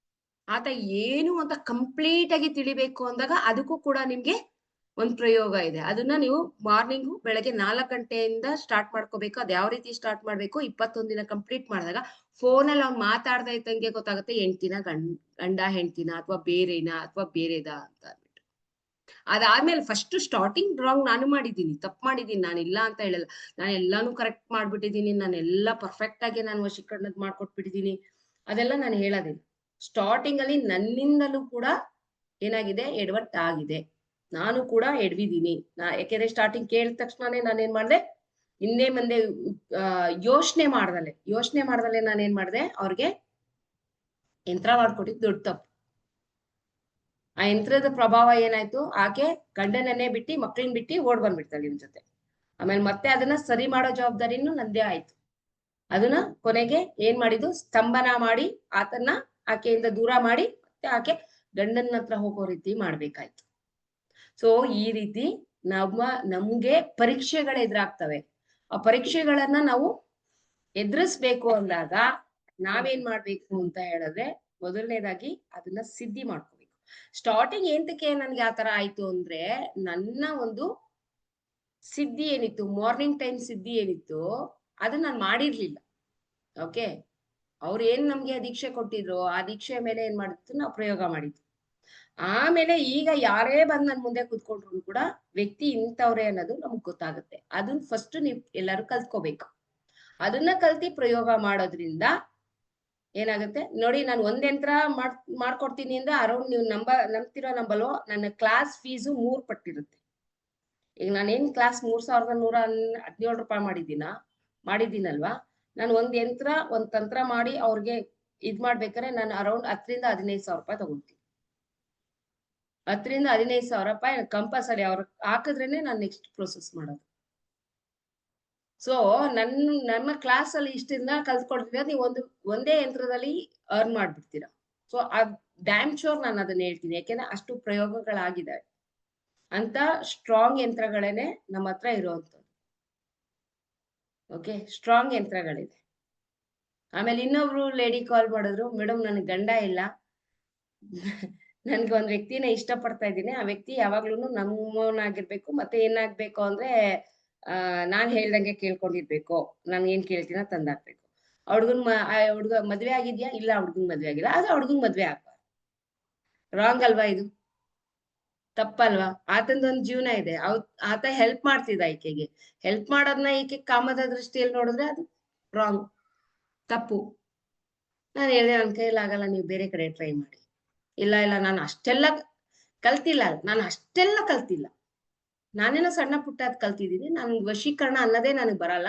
ಆತ ಏನು ಅಂತ ಕಂಪ್ಲೀಟ್ ಆಗಿ ತಿಳಿಬೇಕು ಅಂದಾಗ ಅದಕ್ಕೂ ಕೂಡ ನಿಮ್ಗೆ ಒಂದ್ ಪ್ರಯೋಗ ಇದೆ. ಅದನ್ನ ನೀವು ಮಾರ್ನಿಂಗು ಬೆಳಗ್ಗೆ 4 ಗಂಟೆಯಿಂದ ಸ್ಟಾರ್ಟ್ ಮಾಡ್ಕೋಬೇಕು. ಅದ್ ಯಾವ ರೀತಿ ಸ್ಟಾರ್ಟ್ ಮಾಡ್ಬೇಕು, 21 ದಿನ ಕಂಪ್ಲೀಟ್ ಮಾಡಿದಾಗ ಫೋನಲ್ಲಿ ಅವ್ನು ಮಾತಾಡ್ತಾ ಇದ್ದಂಗೆ ಗೊತ್ತಾಗುತ್ತೆ ಹೆಂಡ್ತಿನ ಗಂಡ ಹೆಂಡ್ತಿನ ಅಥವಾ ಬೇರೆನಾ ಅಥವಾ ಬೇರೆದಾ ಅಂತ ಅಂದ್ಬಿಟ್ಟು. ಅದಾದ್ಮೇಲೆ ಫಸ್ಟ್ ಸ್ಟಾರ್ಟಿಂಗ್ ರಾಂಗ್ ನಾನು ಮಾಡಿದ್ದೀನಿ, ತಪ್ಪು ಮಾಡಿದ್ದೀನಿ, ನಾನು ಇಲ್ಲ ಅಂತ ಹೇಳಲ್ಲ. ನಾನು ಎಲ್ಲಾನು ಕರೆಕ್ಟ್ ಮಾಡ್ಬಿಟ್ಟಿದ್ದೀನಿ, ನಾನೆಲ್ಲ ಪರ್ಫೆಕ್ಟ್ ಆಗಿ ನಾನು ವಶೀಕರಣದ್ ಮಾಡ್ಕೊಟ್ಬಿಟ್ಟಿದ್ದೀನಿ, ಅದೆಲ್ಲ ನಾನು ಹೇಳೋದಿಲ್ಲ. ಸ್ಟಾರ್ಟಿಂಗ್ ಅಲ್ಲಿ ನನ್ನಿಂದಲೂ ಕೂಡ ಏನಾಗಿದೆ, ಎಡವಟ್ ಆಗಿದೆ. ನಾನು ಕೂಡ ಎಡವಿದ್ದೀನಿ. ಯಾಕೆಂದ್ರೆ ಸ್ಟಾರ್ಟಿಂಗ್ ಕೇಳಿದ ತಕ್ಷಣನೇ ನಾನೇನ್ ಮಾಡ್ದೆ, ಹಿಂದೆ ಮುಂದೆ ಯೋಚನೆ ಮಾಡ್ದಲೆ ನಾನೇನ್ ಮಾಡ್ದೆ, ಅವ್ರಿಗೆ ಯಂತ್ರ ಮಾಡ್ಕೊಟ್ಟಿದ್ ದೊಡ್ಡ ತಪ್ಪು. ಆ ಯಂತ್ರದ ಪ್ರಭಾವ ಏನಾಯ್ತು, ಆಕೆ ಗಂಡನನ್ನೇ ಬಿಟ್ಟು ಮಕ್ಳನ್ ಬಿಟ್ಟು ಓಡ್ ಬಂದ್ಬಿಡ್ತಾಳೆ ನಿಮ್ ಜೊತೆ. ಆಮೇಲೆ ಮತ್ತೆ ಅದನ್ನ ಸರಿ ಮಾಡೋ ಜವಾಬ್ದಾರಿನೂ ನಂದೇ ಆಯ್ತು. ಅದನ್ನ ಕೊನೆಗೆ ಏನ್ ಮಾಡಿದ್ದು, ಸ್ತಂಭನ ಮಾಡಿ ಆಕೆಯಿಂದ ದೂರ ಮಾಡಿ ಮತ್ತೆ ಆಕೆ ಗಂಡನ ಹತ್ರ ಹೋಗೋ ರೀತಿ ಮಾಡ್ಬೇಕಾಯ್ತು. ಸೊ ಈ ರೀತಿ ನಮ್ಗೆ ಪರೀಕ್ಷೆಗಳು ಎದುರಾಗ್ತವೆ. ಆ ಪರೀಕ್ಷೆಗಳನ್ನ ನಾವು ಎದುರಿಸ್ಬೇಕು ಅಂದಾಗ ನಾವೇನ್ ಮಾಡ್ಬೇಕು ಅಂತ ಹೇಳಿದ್ರೆ, ಮೊದಲನೇದಾಗಿ ಅದನ್ನ ಸಿದ್ಧಿ ಮಾಡ್ಕೋಬೇಕು. ಸ್ಟಾರ್ಟಿಂಗ್ ಎಂತಕ್ಕೆ ನನ್ಗೆ ಆತರ ಆಯ್ತು ಅಂದ್ರೆ, ನನ್ನ ಒಂದು ಸಿದ್ಧಿ ಏನಿತ್ತು, ಮಾರ್ನಿಂಗ್ ಟೈಮ್ ಸಿದ್ಧಿ ಏನಿತ್ತು, ಅದನ್ನ ನಾನು ಮಾಡಿರ್ಲಿಲ್ಲ. ಓಕೆ, ಅವ್ರು ಏನ್ ನಮ್ಗೆ ದೀಕ್ಷೆ ಕೊಟ್ಟಿದ್ರು, ಆ ದೀಕ್ಷೆ ಮೇಲೆ ಏನ್ ಮಾಡಿತ್ತು, ನಾವು ಪ್ರಯೋಗ ಮಾಡಿದ್ವಿ. ಆಮೇಲೆ ಈಗ ಯಾರೇ ಬಂದ್ ನನ್ ಮುಂದೆ ಕೂತ್ಕೊಂಡ್ರು ಕೂಡ ವ್ಯಕ್ತಿ ಇಂಥವ್ರೆ ಅನ್ನೋದು ನಮಗ್ ಗೊತ್ತಾಗುತ್ತೆ. ಅದನ್ನ ಫಸ್ಟ್ ನೀವ್ ಎಲ್ಲರೂ ಕಲ್ತ್ಕೋಬೇಕು. ಅದನ್ನ ಕಲ್ತಿ ಪ್ರಯೋಗ ಮಾಡೋದ್ರಿಂದ ಏನಾಗುತ್ತೆ ನೋಡಿ, ನಾನು ಒಂದ್ ಯಂತ್ರ ಮಾಡ್ಕೊಡ್ತೀನಿ ಅಂದ್ರೆ ಅರೌಂಡ್ ನೀವು ನಂಬ್ತಿರೋ ನಂಬಲ್ವೋ, ನನ್ನ ಕ್ಲಾಸ್ ಫೀಸು 3 ಪಟ್ಟಿರುತ್ತೆ. ಈಗ ನಾನೇನ್ ಕ್ಲಾಸ್ 3117 ರೂಪಾಯಿ ಮಾಡಿದ್ದೀನಲ್ವಾ, ನಾನು ಒಂದ್ ಯಂತ್ರ ಒಂದ್ ತಂತ್ರ ಮಾಡಿ ಅವ್ರಿಗೆ ಇದ್ ಮಾಡ್ಬೇಕಾದ್ರೆ ನಾನು ಅರೌಂಡ್ 10 ರಿಂದ 15,000 ರೂಪಾಯಿ ತಗೊಳ್ತೀನಿ. 10 ರಿಂದ 15,000 ರೂಪಾಯಿ ಕಂಪಲ್ಸರಿ ಅವ್ರು ಹಾಕಿದ್ರೇನೆ ನಾನು ನೆಕ್ಸ್ಟ್ ಪ್ರೊಸೆಸ್ ಮಾಡೋದು. ಸೊ ನಮ್ಮ ಕ್ಲಾಸ್ ಅಲ್ಲಿ ಇಷ್ಟನ್ನ ಕಲ್ತ್ಕೊಳ್ತೀರ, ನೀವು ಒಂದೇ ಯಂತ್ರದಲ್ಲಿ ಅರ್ನ್ ಮಾಡ್ಬಿಡ್ತೀರಾ. ಸೊ ಡ್ಯಾಮ್ ಶೋರ್ ನಾನು ಅದನ್ನ ಹೇಳ್ತೀನಿ, ಯಾಕೆಂದ್ರೆ ಅಷ್ಟು ಪ್ರಯೋಗಗಳಾಗಿದ್ದಾವೆ. ಅಂತ ಸ್ಟ್ರಾಂಗ್ ಯಂತ್ರಗಳೇನೆ ನಮ್ಮ ಹತ್ರ ಇರುವಂತದ್ದು. ಓಕೆ, ಸ್ಟ್ರಾಂಗ್ ಯಂತ್ರಗಳಿದೆ. ಆಮೇಲೆ ಇನ್ನೊಬ್ರು ಲೇಡಿ ಕಾಲ್ ಮಾಡಿದ್ರು, ಮೇಡಮ್ ನನಗೆ ಗಂಡ ಇಲ್ಲ, ನನ್ಗೆ ಒಂದ್ ವ್ಯಕ್ತಿನ ಇಷ್ಟಪಡ್ತಾ ಇದ್ದೀನಿ, ಆ ವ್ಯಕ್ತಿ ಯಾವಾಗ್ಲೂ ನಮ್ಮವನಾಗಿರ್ಬೇಕು, ಮತ್ತೆ ಏನಾಗ್ಬೇಕು ಅಂದ್ರೆ ನಾನ್ ಹೇಳ್ದಂಗೆ ಕೇಳ್ಕೊಂಡಿರ್ಬೇಕು, ನಾನು ಏನ್ ಕೇಳ್ತೀನ ತಂದಾಕ್ಬೇಕು. ಹುಡ್ಗ ಮದ್ವೆ ಆಗಿದ್ಯಾ? ಇಲ್ಲ, ಹುಡ್ಗನ್ ಮದ್ವೆ ಆಗಿಲ್ಲ. ಆದ್ರೆ ಹುಡ್ಗನ್ ಮದ್ವೆ ಆಗ್ಬಾರ್ದು. ರಾಂಗ್ ಅಲ್ವಾ ಇದು? ತಪ್ಪಲ್ವಾ? ಆತಂದೊಂದ್ ಜೀವನ ಇದೆ, ಆತ ಹೆಲ್ಪ್ ಮಾಡ್ತಿದ್ದ ಈಕೆಗೆ. ಹೆಲ್ಪ್ ಮಾಡೋದನ್ನ ಈಕೆ ಕಾಮದ ದೃಷ್ಟಿಯಲ್ಲಿ ನೋಡಿದ್ರೆ ಅದು ರಾಂಗ್, ತಪ್ಪು. ನಾನು ಹೇಳಿದೆ, ನನ್ ಕೈಲಾಗಲ್ಲ, ನೀವು ಬೇರೆ ಕಡೆ ಟ್ರೈ ಮಾಡಿ. ಇಲ್ಲ ನಾನು ಅಷ್ಟೆಲ್ಲ ಕಲ್ತಿಲ್ಲ, ನಾನೇನೋ ಸಣ್ಣ ಪುಟ್ಟ ಕಲ್ತಿದ್ದೀನಿ, ನನ್ಗೆ ವಶೀಕರಣ ಅನ್ನೋದೇ ನನಗೆ ಬರಲ್ಲ.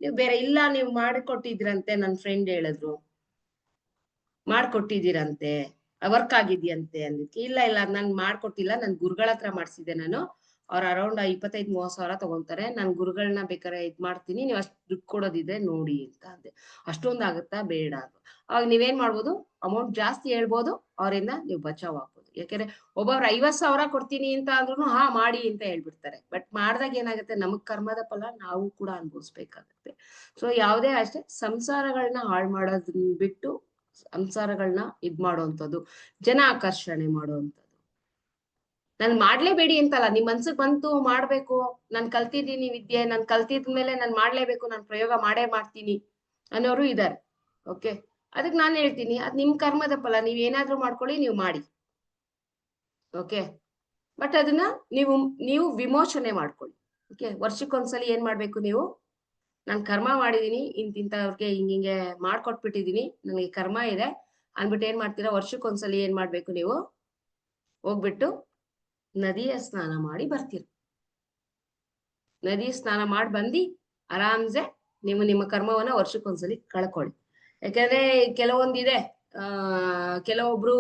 ನೀವು ಬೇರೆ ಇಲ್ಲ, ನೀವು ಮಾಡಿಕೊಟ್ಟಿದ್ರಂತೆ, ನನ್ನ ಫ್ರೆಂಡ್ ಹೇಳಿದ್ರು ಮಾಡ್ಕೊಟ್ಟಿದ್ದೀರಂತೆ, ವರ್ಕ್ ಆಗಿದ್ಯಂತೆ ಅಂದಿದ್ಕೆ, ಇಲ್ಲ ನಾನ್ ಮಾಡ್ಕೊಟ್ಟಿಲ್ಲ, ನನ್ ಗುರುಗಳ ಹತ್ರ ಮಾಡ್ಸಿದ್ದೆ ನಾನು. ಅವ್ರ ಅರೌಂಡ್ 25-30 ಸಾವಿರ ತಗೊಂತಾರೆ. ನಾನ್ ಗುರುಗಳನ್ನ ಬೇಕಾದ್ರೆ ಇದ್ ಮಾಡ್ತೀನಿ, ನೀವು ಅಷ್ಟು ದುಡ್ಡು ಕೊಡೋದಿದ್ರೆ ನೋಡಿ ಅಂತ ಅಂದೆ. ಅಷ್ಟೊಂದ್ ಆಗುತ್ತಾ? ಬೇಡ. ಅವಾಗ ನೀವೇನ್ ಮಾಡ್ಬೋದು, ಅಮೌಂಟ್ ಜಾಸ್ತಿ ಹೇಳ್ಬೋದು, ಅವರಿಂದ ನೀವು ಬಚಾವ್ ಆಗ್ಬೋದು. ಯಾಕೆಂದ್ರೆ ಒಬ್ಬೊಬ್ರು 50 ಸಾವಿರ ಕೊಡ್ತೀನಿ ಅಂತ ಅಂದ್ರೂ ಹಾ ಮಾಡಿ ಅಂತ ಹೇಳ್ಬಿಡ್ತಾರೆ. ಬಟ್ ಮಾಡ್ದಾಗ ಏನಾಗುತ್ತೆ, ನಮಗ್ ಕರ್ಮದ ಫಲ ನಾವು ಕೂಡ ಅನುಭವಿಸ್ಬೇಕಾಗತ್ತೆ. ಸೊ ಯಾವುದೇ ಅಷ್ಟೇ, ಸಂಸಾರಗಳನ್ನ ಹಾಳು ಮಾಡೋದನ್ನ ಬಿಟ್ಟು ಸಂಸಾರಗಳನ್ನ ಇದ್ ಮಾಡುವಂಥದ್ದು, ಜನ ಆಕರ್ಷಣೆ ಮಾಡುವಂಥದ್ದು. ನಾನ್ ಮಾಡ್ಲೇಬೇಡಿ ಅಂತಲ್ಲ, ನಿಮ್ ಮನ್ಸಿಗೆ ಬಂತು ಮಾಡ್ಬೇಕು, ನಾನ್ ಕಲ್ತಿದ್ದೀನಿ ವಿದ್ಯೆ, ನಾನ್ ಕಲ್ತಿದ್ಮೇಲೆ ನಾನ್ ಮಾಡ್ಲೇಬೇಕು, ನಾನ್ ಪ್ರಯೋಗ ಮಾಡೇ ಮಾಡ್ತೀನಿ ಅನ್ನೋರು ಇದಾರೆ. ಓಕೆ, ಅದಕ್ಕೆ ನಾನ್ ಹೇಳ್ತೀನಿ, ಅದ್ ನಿಮ್ ಕರ್ಮದ ಫಲ, ನೀವ್ ಏನಾದ್ರೂ ಮಾಡ್ಕೊಳ್ಳಿ, ನೀವು ಮಾಡಿ. ಓಕೆ, ಬಟ್ ಅದನ್ನ ನೀವು ವಿಮೋಚನೆ ಮಾಡ್ಕೊಳ್ಳಿ. ಓಕೆ, ವರ್ಷಕ್ಕೊಂದ್ಸಲಿ ಏನ್ ಮಾಡ್ಬೇಕು ನೀವು, ನಾನ್ ಕರ್ಮ ಮಾಡಿದೀನಿ, ಇಂತಿಂತವ್ರಿಗೆ ಹಿಂಗೆ ಮಾಡ್ಕೊಟ್ಬಿಟ್ಟಿದೀನಿ, ನನಗೆ ಕರ್ಮ ಇದೆ ಅಂದ್ಬಿಟ್ಟು ಏನ್ ಮಾಡ್ತೀರಾ, ವರ್ಷಕ್ಕೊಂದ್ಸಲಿ ಏನ್ ಮಾಡ್ಬೇಕು, ನೀವು ಹೋಗ್ಬಿಟ್ಟು ನದಿಯ ಸ್ನಾನ ಮಾಡಿ ಬರ್ತೀರ. ನದಿ ಸ್ನಾನ ಮಾಡಿ ಬಂದು ಆರಾಮ್ಸೆ ನಿಮ್ಮ ಕರ್ಮವನ್ನ ವರ್ಷಕ್ಕೊಂದ್ಸಲಿ ಕಳ್ಕೊಳ್ಳಿ. ಯಾಕಂದ್ರೆ ಕೆಲವೊಂದಿದೆ, ಕೆಲವೊಬ್ರು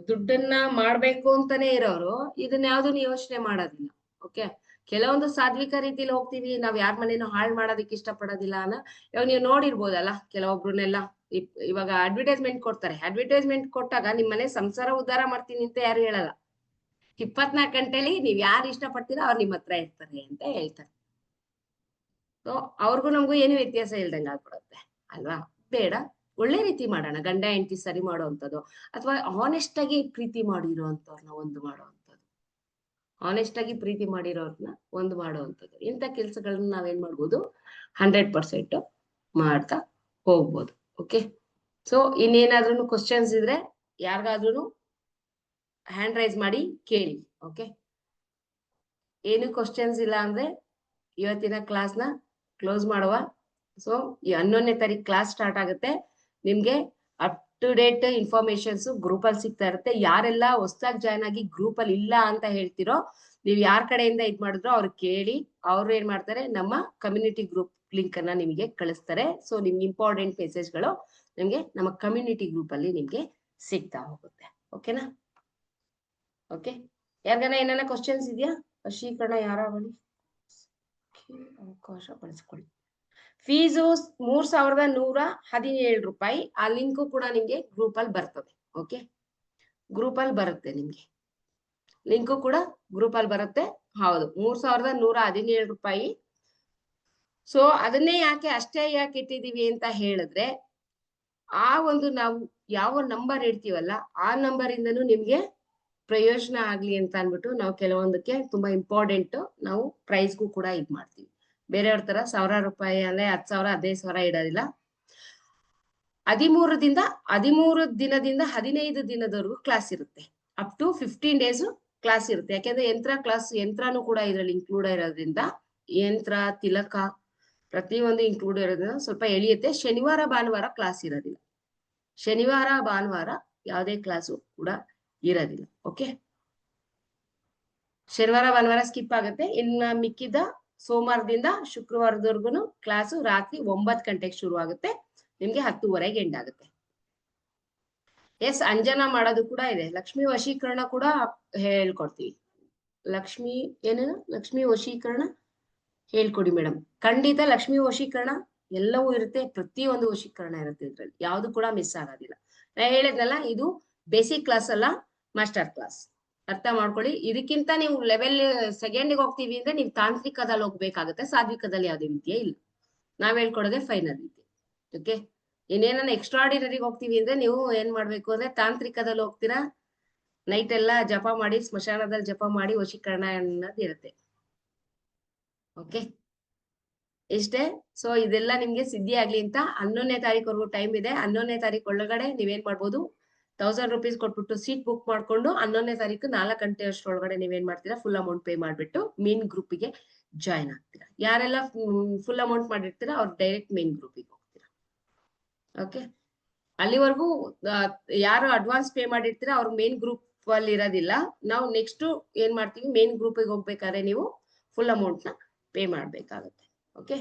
ದುಡ್ಡನ್ನ ಮಾಡ್ಬೇಕು ಅಂತಾನೆ ಇರೋರು ಇದನ್ನ ಯಾವ್ದನ್ನು ಯೋಚನೆ ಮಾಡೋದಿಲ್ಲ. ಓಕೆ, ಕೆಲವೊಂದು ಸಾತ್ವಿಕ ರೀತಿಲಿ ಹೋಗ್ತೀವಿ, ನಾವ್ ಯಾರ ಮನೇನೂ ಹಾಳು ಮಾಡೋದಕ್ಕೆ ಇಷ್ಟಪಡೋದಿಲ್ಲ ಇವಾಗ ನೀವು ನೋಡಿರ್ಬೋದಲ್ಲ, ಕೆಲವೊಬ್ರನ್ನೆಲ್ಲ ಇವಾಗ ಅಡ್ವರ್ಟೈಸ್ಮೆಂಟ್ ಕೊಡ್ತಾರೆ. ಅಡ್ವರ್ಟೈಸ್ಮೆಂಟ್ ಕೊಟ್ಟಾಗ ನಿಮ್ ಮನೆ ಸಂಸಾರ ಉದ್ಧಾರ ಮಾಡ್ತೀನಿ ಅಂತ ಯಾರು ಹೇಳಲ್ಲ. 24 ಗಂಟೆಲಿ ನೀವ್ ಯಾರು ಇಷ್ಟಪಡ್ತೀರೋ ಅವ್ರು ನಿಮ್ ಹತ್ರ ಇರ್ತಾರೆ ಅಂತ ಹೇಳ್ತಾರೆ. ಸೊ ಅವ್ರಿಗೂ ನಮಗೂ ಏನು ವ್ಯತ್ಯಾಸ ಇಲ್ದಂಗ ಆಗ್ಬಿಡುತ್ತೆ ಅಲ್ವಾ? ಬೇಡ, ಒಳ್ಳೆ ರೀತಿ ಮಾಡೋಣ, ಗಂಡ ಹೆಂಡತಿ ಸರಿ ಮಾಡುವಂಥದ್ದು, ಅಥವಾ ಹಾನೆಸ್ಟ್ ಆಗಿ ಪ್ರೀತಿ ಮಾಡಿರೋಂಥವ್ರನ್ನ ಒಂದು ಮಾಡುವಂಥದ್ದು, ಹಾನೆಸ್ಟ್ ಆಗಿ ಪ್ರೀತಿ ಮಾಡಿರೋರ್ನ ಒಂದು ಮಾಡುವಂಥದ್ದು. ಇಂಥ ಕೆಲ್ಸಗಳನ್ನ ನಾವೇನ್ ಮಾಡ್ಬೋದು, 100% ಮಾಡ್ತಾ ಹೋಗ್ಬೋದು. ಓಕೆ, ಸೊ ಇನ್ನೇನಾದ್ರೂ ಕ್ವಶನ್ಸ್ ಇದ್ರೆ ಯಾರಿಗಾದ್ರೂ ಹ್ಯಾಂಡ್ ರೈಸ್ ಮಾಡಿ ಕೇಳಿ. ಓಕೆ, ಏನು ಕ್ವಶನ್ಸ್ ಇಲ್ಲ ಅಂದ್ರೆ ಇವತ್ತಿನ ಕ್ಲಾಸ್ನ ಕ್ಲೋಸ್ ಮಾಡುವ. ಸೊ ಈ 11ನೇ ತಾರೀಕು ಕ್ಲಾಸ್ ಸ್ಟಾರ್ಟ್ ಆಗುತ್ತೆ. ನಿಮ್ಗೆ up to date informations group ಅಲ್ಲಿ ಸಿಗ್ತಾ ಇರುತ್ತೆ. ಯಾರೆಲ್ಲ ಹೊಸದಾಗಿ ಜಾಯ್ನ್ ಆಗಿ ಗ್ರೂಪ್ ಅಲ್ಲಿ ಇಲ್ಲ ಅಂತ ಹೇಳ್ತಿರೋ, ನೀವು ಯಾರ ಕಡೆಯಿಂದ ಇದ್ ಮಾಡಿದ್ರೋ ಅವ್ರು ಕೇಳಿ, ಅವ್ರು ಏನ್ ಮಾಡ್ತಾರೆ, ನಮ್ಮ ಕಮ್ಯುನಿಟಿ ಗ್ರೂಪ್ ಲಿಂಕ್ ಅನ್ನ ನಿಮಗೆ ಕಳಿಸ್ತಾರೆ. ಸೊ ನಿಮ್ಗೆ ಇಂಪಾರ್ಟೆಂಟ್ ಮೆಸೇಜ್ಗಳು ನಿಮ್ಗೆ ನಮ್ಮ ಕಮ್ಯುನಿಟಿ ಗ್ರೂಪ್ ಅಲ್ಲಿ ನಿಮ್ಗೆ ಸಿಗ್ತಾ ಹೋಗುತ್ತೆ. ಓಕೆನಾ? ಓಕೆ, ಯಾರಿಗಾನ ಏನಾನ ಕ್ವಶನ್ಸ್ ಇದೆಯಾ? ವಶೀಕರಣ ಯಾರ ಬಳಿ ಅವಕಾಶ ಬಳಸ್ಕೊಳ್ಳಿ. ಫೀಸು 3117 ರೂಪಾಯಿ. ಆ ಲಿಂಕು ಕೂಡ ನಿಮ್ಗೆ ಗ್ರೂಪ್ ಅಲ್ಲಿ ಬರ್ತದೆ. ಓಕೆ, ಗ್ರೂಪ್ ಅಲ್ಲಿ ಬರುತ್ತೆ, ನಿಮ್ಗೆ ಲಿಂಕು ಕೂಡ ಗ್ರೂಪ್ ಅಲ್ಲಿ ಬರುತ್ತೆ. ಹೌದು, 3117 ರೂಪಾಯಿ. ಸೊ ಅದನ್ನೇ ಅಷ್ಟೇ ಯಾಕೆ ಇಟ್ಟಿದೀವಿ ಅಂತ ಹೇಳಿದ್ರೆ, ಆ ಒಂದು ನಾವು ಯಾವ ನಂಬರ್ ಇಡ್ತೀವಲ್ಲ ಆ ನಂಬರ್ ಇಂದನೂ ನಿಮ್ಗೆ ಪ್ರಯೋಜನ ಆಗ್ಲಿ ಅಂತ ಅನ್ಬಿಟ್ಟು ನಾವು ಕೆಲವೊಂದಕ್ಕೆ ತುಂಬಾ ಇಂಪಾರ್ಟೆಂಟ್ ನಾವು ಪ್ರೈಸ್ಗೂ ಕೂಡ ಇದ್ ಮಾಡ್ತೀವಿ. ಬೇರೆಯವ್ರ ತರ 1000 ರೂಪಾಯಿ ಅಂದ್ರೆ 10,000 15,000 ಇಡೋದಿಲ್ಲ. 13 ದಿನದಿಂದ 15 ದಿನದವರೆಗೂ ಕ್ಲಾಸ್ ಇರುತ್ತೆ. ಅಪ್ ಟು 15 ಡೇಸ್ ಕ್ಲಾಸ್ ಇರುತ್ತೆ. ಯಾಕೆಂದ್ರೆ ಯಂತ್ರನೂ ಕೂಡ ಇದ್ರಲ್ಲಿ ಇನ್ಕ್ಲೂಡ್ ಇರೋದ್ರಿಂದ ಯಂತ್ರ ತಿಲಕ ಪ್ರತಿಯೊಂದು ಇನ್ಕ್ಲೂಡ್ ಇರೋದ್ರಿಂದ ಸ್ವಲ್ಪ ಎಳಿಯುತ್ತೆ. ಶನಿವಾರ ಭಾನುವಾರ ಕ್ಲಾಸ್ ಇರೋದಿಲ್ಲ. ಶನಿವಾರ ಭಾನುವಾರ ಯಾವುದೇ ಕ್ಲಾಸು ಕೂಡ ಇರೋದಿಲ್ಲ. ಓಕೆ, ಶನಿವಾರ ಭಾನುವಾರ ಸ್ಕಿಪ್ ಆಗುತ್ತೆ. ಇನ್ನ ಮಿಕ್ಕಿದ ಸೋಮವಾರದಿಂದ ಶುಕ್ರವಾರದವರೆಗೂ ಕ್ಲಾಸು ರಾತ್ರಿ 9 ಗಂಟೆಗೆ ಶುರು ಆಗುತ್ತೆ, ನಿಮ್ಗೆ 10:30ಗೆ ಎಂಡ್ ಆಗುತ್ತೆ. ಎಸ್, ಅಂಜನಾ ಮಾಡೋದು ಕೂಡ ಇದೆ. ಲಕ್ಷ್ಮಿ ವಶೀಕರಣ ಕೂಡ ಹೇಳ್ಕೊಡ್ತೀವಿ. ಲಕ್ಷ್ಮಿ ವಶೀಕರಣ ಹೇಳ್ಕೊಡಿ ಮೇಡಮ್. ಖಂಡಿತ ಲಕ್ಷ್ಮಿ ವಶೀಕರಣ ಎಲ್ಲವೂ ಇರುತ್ತೆ, ಪ್ರತಿಯೊಂದು ವಶೀಕರಣ ಇರುತ್ತೆ ಇದ್ರಲ್ಲಿ, ಯಾವ್ದು ಕೂಡ ಮಿಸ್ ಆಗೋದಿಲ್ಲ. ನಾ ಹೇಳಿದ್ನಲ್ಲ, ಇದು ಬೇಸಿಕ್ ಕ್ಲಾಸ್ ಅಲ್ಲ, ಮಾಸ್ಟರ್ ಕ್ಲಾಸ್. ಅರ್ಥ ಮಾಡ್ಕೊಳ್ಳಿ. ಇದಕ್ಕಿಂತ ನೀವು ಲೆವೆಲ್ ಸೆಕೆಂಡ್ಗೆ ಹೋಗ್ತೀವಿ ಅಂದ್ರೆ ನೀವು ತಾಂತ್ರಿಕದಲ್ಲಿ ಹೋಗ್ಬೇಕಾಗತ್ತೆ. ಸಾತ್ವಿಕದಲ್ಲಿ ಯಾವುದೇ ವಿದ್ಯೆ ಇಲ್ಲ. ನಾವ್ ಹೇಳ್ಕೊಡೋದೇ ಫೈನಲ್ ವಿದ್ಯೆ. ಓಕೆ, ಇನ್ನೇನ ಎಕ್ಸ್ಟ್ರಾರ್ಡಿನರಿಗೆ ಹೋಗ್ತೀವಿ ಅಂದ್ರೆ ನೀವು ಏನ್ ಮಾಡ್ಬೇಕು ಅಂದ್ರೆ ತಾಂತ್ರಿಕದಲ್ಲಿ ಹೋಗ್ತೀರಾ, ನೈಟ್ ಎಲ್ಲ ಜಪ ಮಾಡಿ, ಸ್ಮಶಾನದಲ್ಲಿ ಜಪ ಮಾಡಿ ವಶೀಕರಣ ಅನ್ನೋದು ಇರುತ್ತೆ. ಓಕೆ, ಇಷ್ಟೇ. ಸೊ ಇದೆಲ್ಲ ನಿಮ್ಗೆ ಸಿದ್ಧಿ ಆಗ್ಲಿ ಅಂತ 11ನೇ ತಾರೀಕುವರೆಗೂ ಟೈಮ್ ಇದೆ. 11ನೇ ತಾರೀಕು ಒಳಗಡೆ ನೀವೇನ್ ಮಾಡ್ಬೋದು, 1000 ರೂಪೀಸ್ ಕೊಟ್ಬಿಟ್ಟು ಸೀಟ್ ಬುಕ್ ಮಾಡ್ಕೊಂಡು 11ನೇ ತಾರೀಕು 4 ಗಂಟೆ ಅಷ್ಟರೊಳಗಡೆ ನೀವೇನ್ ಮಾಡ್ತೀರಾ, ಫುಲ್ ಅಮೌಂಟ್ ಪೇ ಮಾಡ್ಬಿಟ್ಟು ಮೇನ್ ಗ್ರೂಪಿಗೆ ಜಾಯ್ನ್ ಆಗ್ತೀರಾ. ಯಾರೆಲ್ಲ ಫುಲ್ ಅಮೌಂಟ್ ಮಾಡಿರ್ತೀರಾ ಅವ್ರು ಡೈರೆಕ್ಟ್ ಮೇನ್ ಗ್ರೂಪಿಗೆ ಹೋಗ್ತೀರಾ. ಓಕೆ, ಅಲ್ಲಿವರೆಗೂ ಯಾರು ಅಡ್ವಾನ್ಸ್ ಪೇ ಮಾಡಿರ್ತೀರಾ ಅವ್ರು ಮೇನ್ ಗ್ರೂಪ್ ಅಲ್ಲಿ ಇರೋದಿಲ್ಲ. ನಾವು ನೆಕ್ಸ್ಟ್ ಏನ್ ಮಾಡ್ತೀವಿ, ಮೇನ್ ಗ್ರೂಪಿಗೆ ಹೋಗ್ಬೇಕಾದ್ರೆ ನೀವು ಫುಲ್ ಅಮೌಂಟ್ ನ ಪೇ ಮಾಡ್ಬೇಕಾಗತ್ತೆ. ಓಕೆ,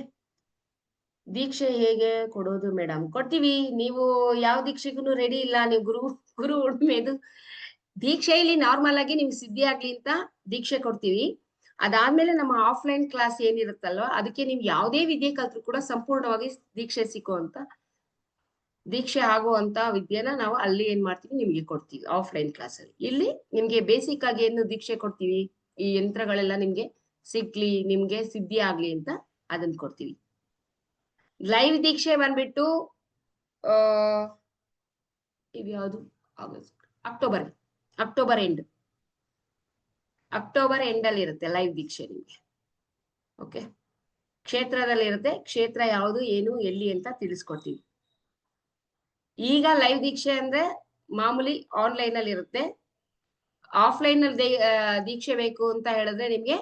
ದೀಕ್ಷೆ ಹೇಗೆ ಕೊಡೋದು ಮೇಡಮ್? ಕೊಡ್ತೀವಿ. ನೀವು ಯಾವ ದೀಕ್ಷೆಗೂ ರೆಡಿ ಇಲ್ಲ, ನೀವು ಗುರು ಉಣ್ಮೆದು ದೀಕ್ಷೆಯಲ್ಲಿ ನಾರ್ಮಲ್ ಆಗಿ ನೀವು ಸಿದ್ಧಿ ಆಗ್ಲಿ ಅಂತ ದೀಕ್ಷೆ ಕೊಡ್ತೀವಿ. ಅದಾದ್ಮೇಲೆ ನಮ್ಮ ಆಫ್ಲೈನ್ ಕ್ಲಾಸ್ ಏನಿರುತ್ತಲ್ವ, ಅದಕ್ಕೆ ನೀವು ಯಾವುದೇ ವಿದ್ಯೆ ಕಲ್ತ್ರು ಕೂಡ ಸಂಪೂರ್ಣವಾಗಿ ದೀಕ್ಷೆ ಆಗುವಂತ ವಿದ್ಯೆನ ನಾವು ಅಲ್ಲಿ ಏನ್ ಮಾಡ್ತೀವಿ, ನಿಮ್ಗೆ ಕೊಡ್ತೀವಿ ಆಫ್ಲೈನ್ ಕ್ಲಾಸ್ ಅಲ್ಲಿ. ಇಲ್ಲಿ ನಿಮ್ಗೆ ಬೇಸಿಕ್ ಆಗಿ ಏನು ದೀಕ್ಷೆ ಕೊಡ್ತೀವಿ, ಈ ಯಂತ್ರಗಳೆಲ್ಲ ನಿಮ್ಗೆ ಸಿಕ್ಲಿ, ನಿಮ್ಗೆ ಸಿದ್ಧಿ ಆಗ್ಲಿ ಅಂತ ಅದನ್ನ ಕೊಡ್ತೀವಿ. ಲೈವ್ ದೀಕ್ಷೆ ಬಂದ್ಬಿಟ್ಟು ಇದ್ಯಾವುದು, ಅಕ್ಟೋಬರ್ ಎಂಡ್ ಅಲ್ಲಿ ಇರುತ್ತೆ ಲೈವ್ ದೀಕ್ಷೆ ನಿಮ್ಗೆ. ಓಕೆ, ಕ್ಷೇತ್ರದಲ್ಲಿ ಇರುತ್ತೆ. ಕ್ಷೇತ್ರ ಯಾವುದು, ಏನು, ಎಲ್ಲಿ ಅಂತ ತಿಳಿಸ್ಕೊಡ್ತೀವಿ. ಈಗ ಲೈವ್ ದೀಕ್ಷೆ ಅಂದ್ರೆ ಮಾಮೂಲಿ ಆನ್ಲೈನ್ ಅಲ್ಲಿ ಇರುತ್ತೆ. ಆಫ್ಲೈನ್ ಅಲ್ಲಿ ದೀಕ್ಷೆ ಬೇಕು ಅಂತ ಹೇಳಿದ್ರೆ ನಿಮ್ಗೆ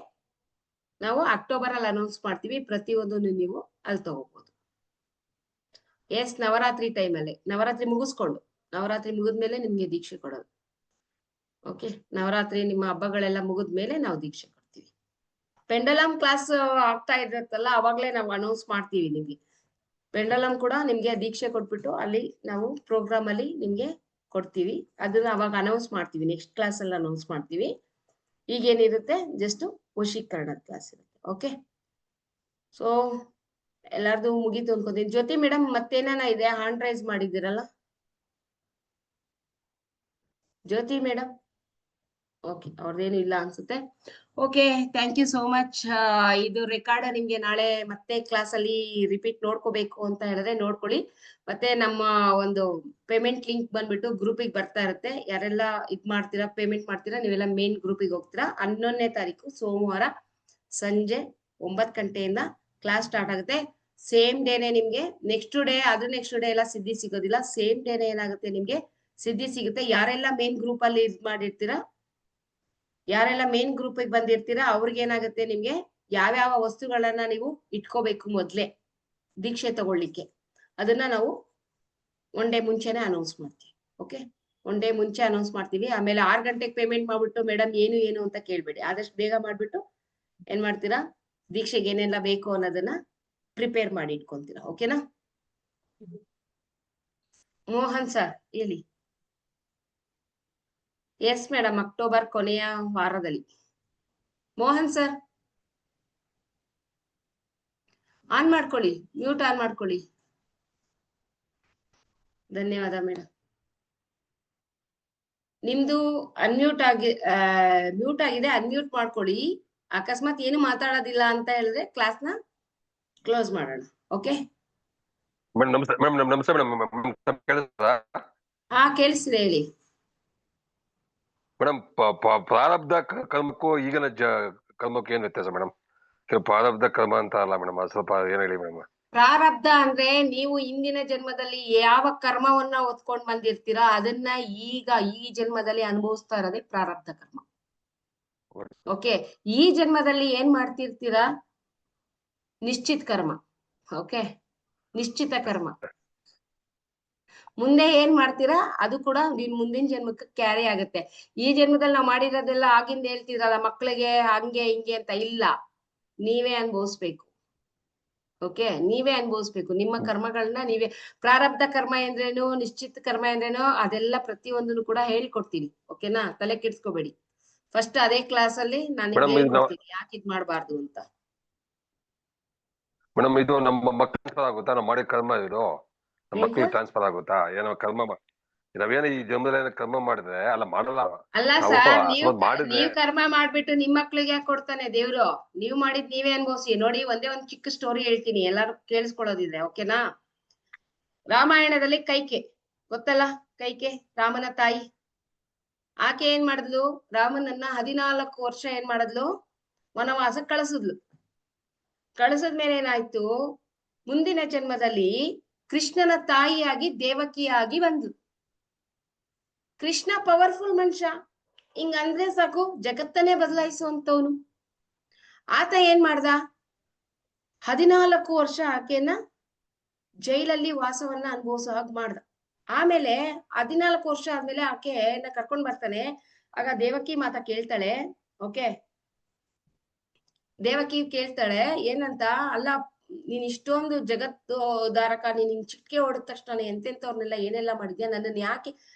ನಾವು ಅಕ್ಟೋಬರ್ ಅಲ್ಲಿ ಅನೌನ್ಸ್ ಮಾಡ್ತೀವಿ. ಪ್ರತಿಯೊಂದು ನೀವು ಅಲ್ಲಿ ತಗೋಬಹುದು. ಎಸ್, ನವರಾತ್ರಿ ಟೈಮಲ್ಲಿ, ನವರಾತ್ರಿ ಮುಗಿದ್ಮೇಲೆ ನಿಮ್ಗೆ ದೀಕ್ಷೆ ಕೊಡೋದು. ಓಕೆ, ನವರಾತ್ರಿ ನಿಮ್ಮ ಹಬ್ಬಗಳೆಲ್ಲ ಮುಗಿದ್ಮೇಲೆ ನಾವು ದೀಕ್ಷೆ ಕೊಡ್ತೀವಿ. ಪೆಂಡಲಮ್ ಕ್ಲಾಸ್ ಆಗ್ತಾ ಇರುತ್ತಲ್ಲ, ಅವಾಗ್ಲೇ ನಾವು ಅನೌನ್ಸ್ ಮಾಡ್ತೀವಿ ನಿಮ್ಗೆ. ಪೆಂಡಲಮ್ ಕೂಡ ನಿಮ್ಗೆ ದೀಕ್ಷೆ ಕೊಟ್ಬಿಟ್ಟು ಅಲ್ಲಿ ನಾವು ಪ್ರೋಗ್ರಾಮ್ ಅಲ್ಲಿ ನಿಮ್ಗೆ ಕೊಡ್ತೀವಿ. ಅದನ್ನ ಅವಾಗ ಅನೌನ್ಸ್ ಮಾಡ್ತೀವಿ, ನೆಕ್ಸ್ಟ್ ಕ್ಲಾಸ್ ಅಲ್ಲಿ ಅನೌನ್ಸ್ ಮಾಡ್ತೀವಿ. ಈಗೇನಿರುತ್ತೆ, ಜಸ್ಟ್ ವಶೀಕರಣದ ಕ್ಲಾಸ್ ಇರುತ್ತೆ. ಓಕೆ, ಸೊ ಎಲ್ಲಾರ್ದು ಮುಗೀತು ಅನ್ಕೋತೀನಿ. ಜ್ಯೋತಿ ಮೇಡಮ್ ಮತ್ತೇನ ಇದೆ, ಹ್ಯಾಂಡ್ ರೈಸ್ ಮಾಡಿದ್ದೀರಲ್ಲ ಜ್ಯೋತಿ ಮೇಡಮ್? ಓಕೆ, ಅವ್ರದ್ದೇನು ಇಲ್ಲ ಅನ್ಸುತ್ತೆ. Okay, thank you so much. ಇದು ರೆಕಾರ್ಡ್ ನಿಮ್ಗೆ ನಾಳೆ ಮತ್ತೆ ಕ್ಲಾಸ್ ಅಲ್ಲಿ ರಿಪೀಟ್ ನೋಡ್ಕೋಬೇಕು ಅಂತ ಹೇಳಿದ್ರೆ ನೋಡ್ಕೊಳ್ಳಿ. ಮತ್ತೆ ನಮ್ಮ ಒಂದು ಪೇಮೆಂಟ್ ಲಿಂಕ್ ಬಂದ್ಬಿಟ್ಟು ಗ್ರೂಪಿಗೆ ಬರ್ತಾ ಇರುತ್ತೆ. ಯಾರೆಲ್ಲ ಮಾಡ್ತೀರಾ, ಪೇಮೆಂಟ್ ಮಾಡ್ತೀರಾ, ನೀವೆಲ್ಲ ಮೇನ್ ಗ್ರೂಪಿಗೆ ಹೋಗ್ತೀರಾ. 11ನೇ ತಾರೀಕು ಸೋಮವಾರ ಸಂಜೆ 9 ಗಂಟೆಯಿಂದ ಕ್ಲಾಸ್ ಸ್ಟಾರ್ಟ್ ಆಗುತ್ತೆ. ಸೇಮ್ ಡೇನೆ ನಿಮ್ಗೆ ನೆಕ್ಸ್ಟ್ ಡೇ, ಅದ್ರ ನೆಕ್ಸ್ಟ್ ಡೇ ಎಲ್ಲ ಸಿದ್ಧಿ ಸಿಗೋದಿಲ್ಲ. ಸೇಮ್ ಡೇನೆ ಏನಾಗುತ್ತೆ, ನಿಮ್ಗೆ ಸಿದ್ಧಿ ಸಿಗುತ್ತೆ. ಯಾರೆಲ್ಲ ಮೇನ್ ಗ್ರೂಪ್ ಅಲ್ಲಿ ಮಾಡಿರ್ತೀರಾ, ಯಾರೆಲ್ಲ ಮೇನ್ ಗ್ರೂಪ್ ಬಂದಿರ್ತೀರಾ, ಅವ್ರಿಗೆ ಏನಾಗುತ್ತೆ, ನಿಮ್ಗೆ ಯಾವ್ಯಾವ ವಸ್ತುಗಳನ್ನ ನೀವು ಇಟ್ಕೋಬೇಕು ಮೊದ್ಲೇ ದೀಕ್ಷೆ ತಗೊಳ್ಳಿಕ್ಕೆ, ಅದನ್ನ ನಾವು ಒನ್ ಡೇ ಮುಂಚೆನೆ ಅನೌನ್ಸ್ ಮಾಡ್ತೀವಿ. ಓಕೆ, ಒನ್ ಡೇ ಮುಂಚೆ ಅನೌನ್ಸ್ ಮಾಡ್ತೀವಿ. ಆಮೇಲೆ 6 ಗಂಟೆಗೆ ಪೇಮೆಂಟ್ ಮಾಡ್ಬಿಟ್ಟು ಮೇಡಮ್ ಏನು ಅಂತ ಕೇಳ್ಬೇಡಿ. ಆದಷ್ಟು ಬೇಗ ಮಾಡ್ಬಿಟ್ಟು ಏನ್ ಮಾಡ್ತೀರಾ, ದೀಕ್ಷೆಗೆ ಏನೆಲ್ಲ ಬೇಕು ಅನ್ನೋದನ್ನ ಪ್ರಿಪೇರ್ ಮಾಡಿ ಇಟ್ಕೊಂತೀರಾ. ಓಕೆನಾ? ಮೋಹನ್ ಸರ್ ಹೇಳಿ. ಎಸ್ ಮೇಡಮ್, ಅಕ್ಟೋಬರ್ ಕೊನೆಯ ವಾರದಲ್ಲಿ. ಮೋಹನ್ ಸರ್ ಆನ್ ಮಾಡ್ಕೊಳ್ಳಿ, ಮ್ಯೂಟ್ ಆನ್ ಮಾಡ್ಕೊಳ್ಳಿ. ಧನ್ಯವಾದ ಮೇಡಮ್. ನಿಮ್ದು ಮ್ಯೂಟ್ ಆಗಿದೆ, ಅನ್ಮ್ಯೂಟ್ ಮಾಡ್ಕೊಳ್ಳಿ. ಅಕಸ್ಮಾತ್ ಏನು ಮಾತಾಡೋದಿಲ್ಲ ಅಂತ ಹೇಳಿದ್ರೆ ಕ್ಲಾಸ್ ನ ಕ್ಲೋಸ್ ಮಾಡೋಣ. ಓಕೆ ನಮಸ್ತೆ ಮೇಡಮ್. ಹಾ, ಕೇಳಿಸ್ತಿದೆ, ಹೇಳಿ ಮೇಡಮ್. ಪ್ರಾರಬ್ಧ ಕರ್ಮಕ್ಕೂ ಈಗಿನ ಕರ್ಮಕ್ಕೂ ಏನ್ ವ್ಯತ್ಯಾಸ ಮೇಡಮ್? ಪ್ರಾರಬ್ಧ ಕರ್ಮ ಅಂತ ಅಲ್ಲ ಮೇಡಮ್, ಅದು ಸ್ವಲ್ಪ ಏನ್ ಹೇಳಿ ಮೇಡಮ್. ಪ್ರಾರಬ್ಧ ಅಂದ್ರೆ ನೀವು ಹಿಂದಿನ ಜನ್ಮದಲ್ಲಿ ಯಾವ ಕರ್ಮವನ್ನ ಹೊತ್ಕೊಂಡ್ ಬಂದಿರ್ತೀರಾ ಅದನ್ನ ಈಗ ಈ ಜನ್ಮದಲ್ಲಿ ಅನುಭವಿಸ್ತಾ ಇರೋದೇ ಪ್ರಾರಬ್ಧ ಕರ್ಮ. ಓಕೆ, ಈ ಜನ್ಮದಲ್ಲಿ ಏನ್ ಮಾಡ್ತಿರ್ತೀರಾ? ನಿಶ್ಚಿತ ಕರ್ಮ. ಓಕೆ, ನಿಶ್ಚಿತ ಕರ್ಮ. ಮುಂದೆ ಏನ್ ಮಾಡ್ತೀರಾ ಅದು ಕೂಡ ನಿಮ್ ಮುಂದಿನ ಜನ್ಮಕ್ಕೆ ಕ್ಯಾರಿ ಆಗುತ್ತೆ. ಈ ಜನ್ಮದಲ್ಲಿ ನಾವ್ ಮಾಡಿರೋದೆಲ್ಲ ಆಗಿಂದ ಹೇಳ್ತಿದ್ರಲ್ಲ ಮಕ್ಳಿಗೆ ಹಂಗೆ ಹಿಂಗೆ ಅಂತ, ಇಲ್ಲ, ನೀವೇ ಅನುಭವಿಸ್ಬೇಕು. ಓಕೆ, ನೀವೇ ಅನುಭವಿಸ್ಬೇಕು ನಿಮ್ಮ ಕರ್ಮಗಳನ್ನ ನೀವೇ. ಪ್ರಾರಬ್ಧ ಕರ್ಮ ಎಂದ್ರೇನು, ನಿಶ್ಚಿತ ಕರ್ಮ ಎಂದ್ರೇನು, ಅದೆಲ್ಲ ಪ್ರತಿಯೊಂದನ್ನು ಕೂಡ ಹೇಳ್ಕೊಡ್ತೀನಿ. ಓಕೆನಾ, ತಲೆ ಕೆಡ್ಸ್ಕೋಬೇಡಿ. ಫಸ್ಟ್ ಅದೇ ಕ್ಲಾಸ್ ಅಲ್ಲಿ ನಾನು ಹೇಳ್ಕೊಡ್ತೀನಿ ಯಾಕೆ ಇದ್ ಮಾಡ್ಬಾರ್ದು ಅಂತ. ಮೇಡಮ್ ಇದು ನಮ್ಮ ಮಕ್ಳು ಟ್ರಾನ್ಸ್ಫರ್ ಆಗುತ್ತಾ? ನಾವು ಮಾಡಿದ ಕರ್ಮ ಇದು ನಮ್ಮ ಮಕ್ಳಿಗೆ ಟ್ರಾನ್ಸ್ಫರ್ ಆಗುತ್ತಾ? ಏನೋ ಕರ್ಮ ನಾವೇನೋ ಈ ಜನ್ಮದಲ್ಲಿ ಕರ್ಮ ಮಾಡಿದ್ರೆ ಅಲ್ಲ ಮಾಡಲ್ಲ. ಅಲ್ಲ ಸರ್, ನೀವ್ ಕರ್ಮ ಮಾಡ್ಬಿಟ್ಟು ನಿಮ್ ಮಕ್ಳಿಗೆ ಯಾಕೆ ಕೊಡ್ತಾನೆ ದೇವ್ರು? ನೀವ್ ಮಾಡಿದ್ ನೀವೇ ಅನ್ಭವಿಸಿ. ನೋಡಿ, ಒಂದೇ ಒಂದ್ ಚಿಕ್ಕ ಸ್ಟೋರಿ ಹೇಳ್ತೀನಿ, ಎಲ್ಲಾರು ಕೇಳಿಸ್ಕೊಳ್ಳೋದಿದೆ. ಓಕೆನಾ? ರಾಮಾಯಣದಲ್ಲಿ ಕೈಕೆ ಗೊತ್ತಲ್ಲ, ಕೈಕೆ ರಾಮನ ತಾಯಿ. ಆಕೆ ಏನ್ ಮಾಡಿದ್ಲು? ರಾಮನನ್ನ 14 ವರ್ಷ ಏನ್ ಮಾಡಿದ್ಲು? ವನವಾಸ ಕಳಿಸಿದ್ಲು. ಕಳಿಸದ್ಮೇಲೆ ಏನಾಯ್ತು? ಮುಂದಿನ ಜನ್ಮದಲ್ಲಿ ಕೃಷ್ಣನ ತಾಯಿಯಾಗಿ ದೇವಕಿಯಾಗಿ ಬಂದ್ಲು. ಕೃಷ್ಣ ಪವರ್ಫುಲ್ ಮನುಷ್ಯ, ಹಿಂಗಂದ್ರೆ ಸಾಕು ಜಗತ್ತನ್ನೇ ಬದಲಾಯಿಸುವಂತವನು. ಆತ ಏನ್ ಮಾಡ್ದ? 14 ವರ್ಷ ಆಕೆನ ಜೈಲಲ್ಲಿ ವಾಸವನ್ನ ಅನುಭವಿಸೋ ಹಾಗೆ ಮಾಡ್ದ. ಆಮೇಲೆ 14 ವರ್ಷ ಆದ್ಮೇಲೆ ಆಕೆನ ಕರ್ಕೊಂಡ್ ಬರ್ತಾನೆ. ಆಗ ದೇವಕಿ ಮಾತಾ ಕೇಳ್ತಾಳೆ. ಓಕೆ, ದೇವಕಿ ಕೇಳ್ತಾಳೆ ಏನಂತ, ಅಲ್ಲ ನೀನ್ ಇಷ್ಟೊಂದು ಜಗತ್ತು ಧಾರಕ, ನೀನ್ ಹಿಂಗ್ ಚಿಟ್ಕೆ ಹೊಡೆದ ತಕ್ಷಣ ಎಂತೆಂತವ್ರನ್ನೆಲ್ಲ ಏನೆಲ್ಲ ಮಾಡಿದ್ಯಾ, ನನ್ನನ್ನು ಯಾಕೆ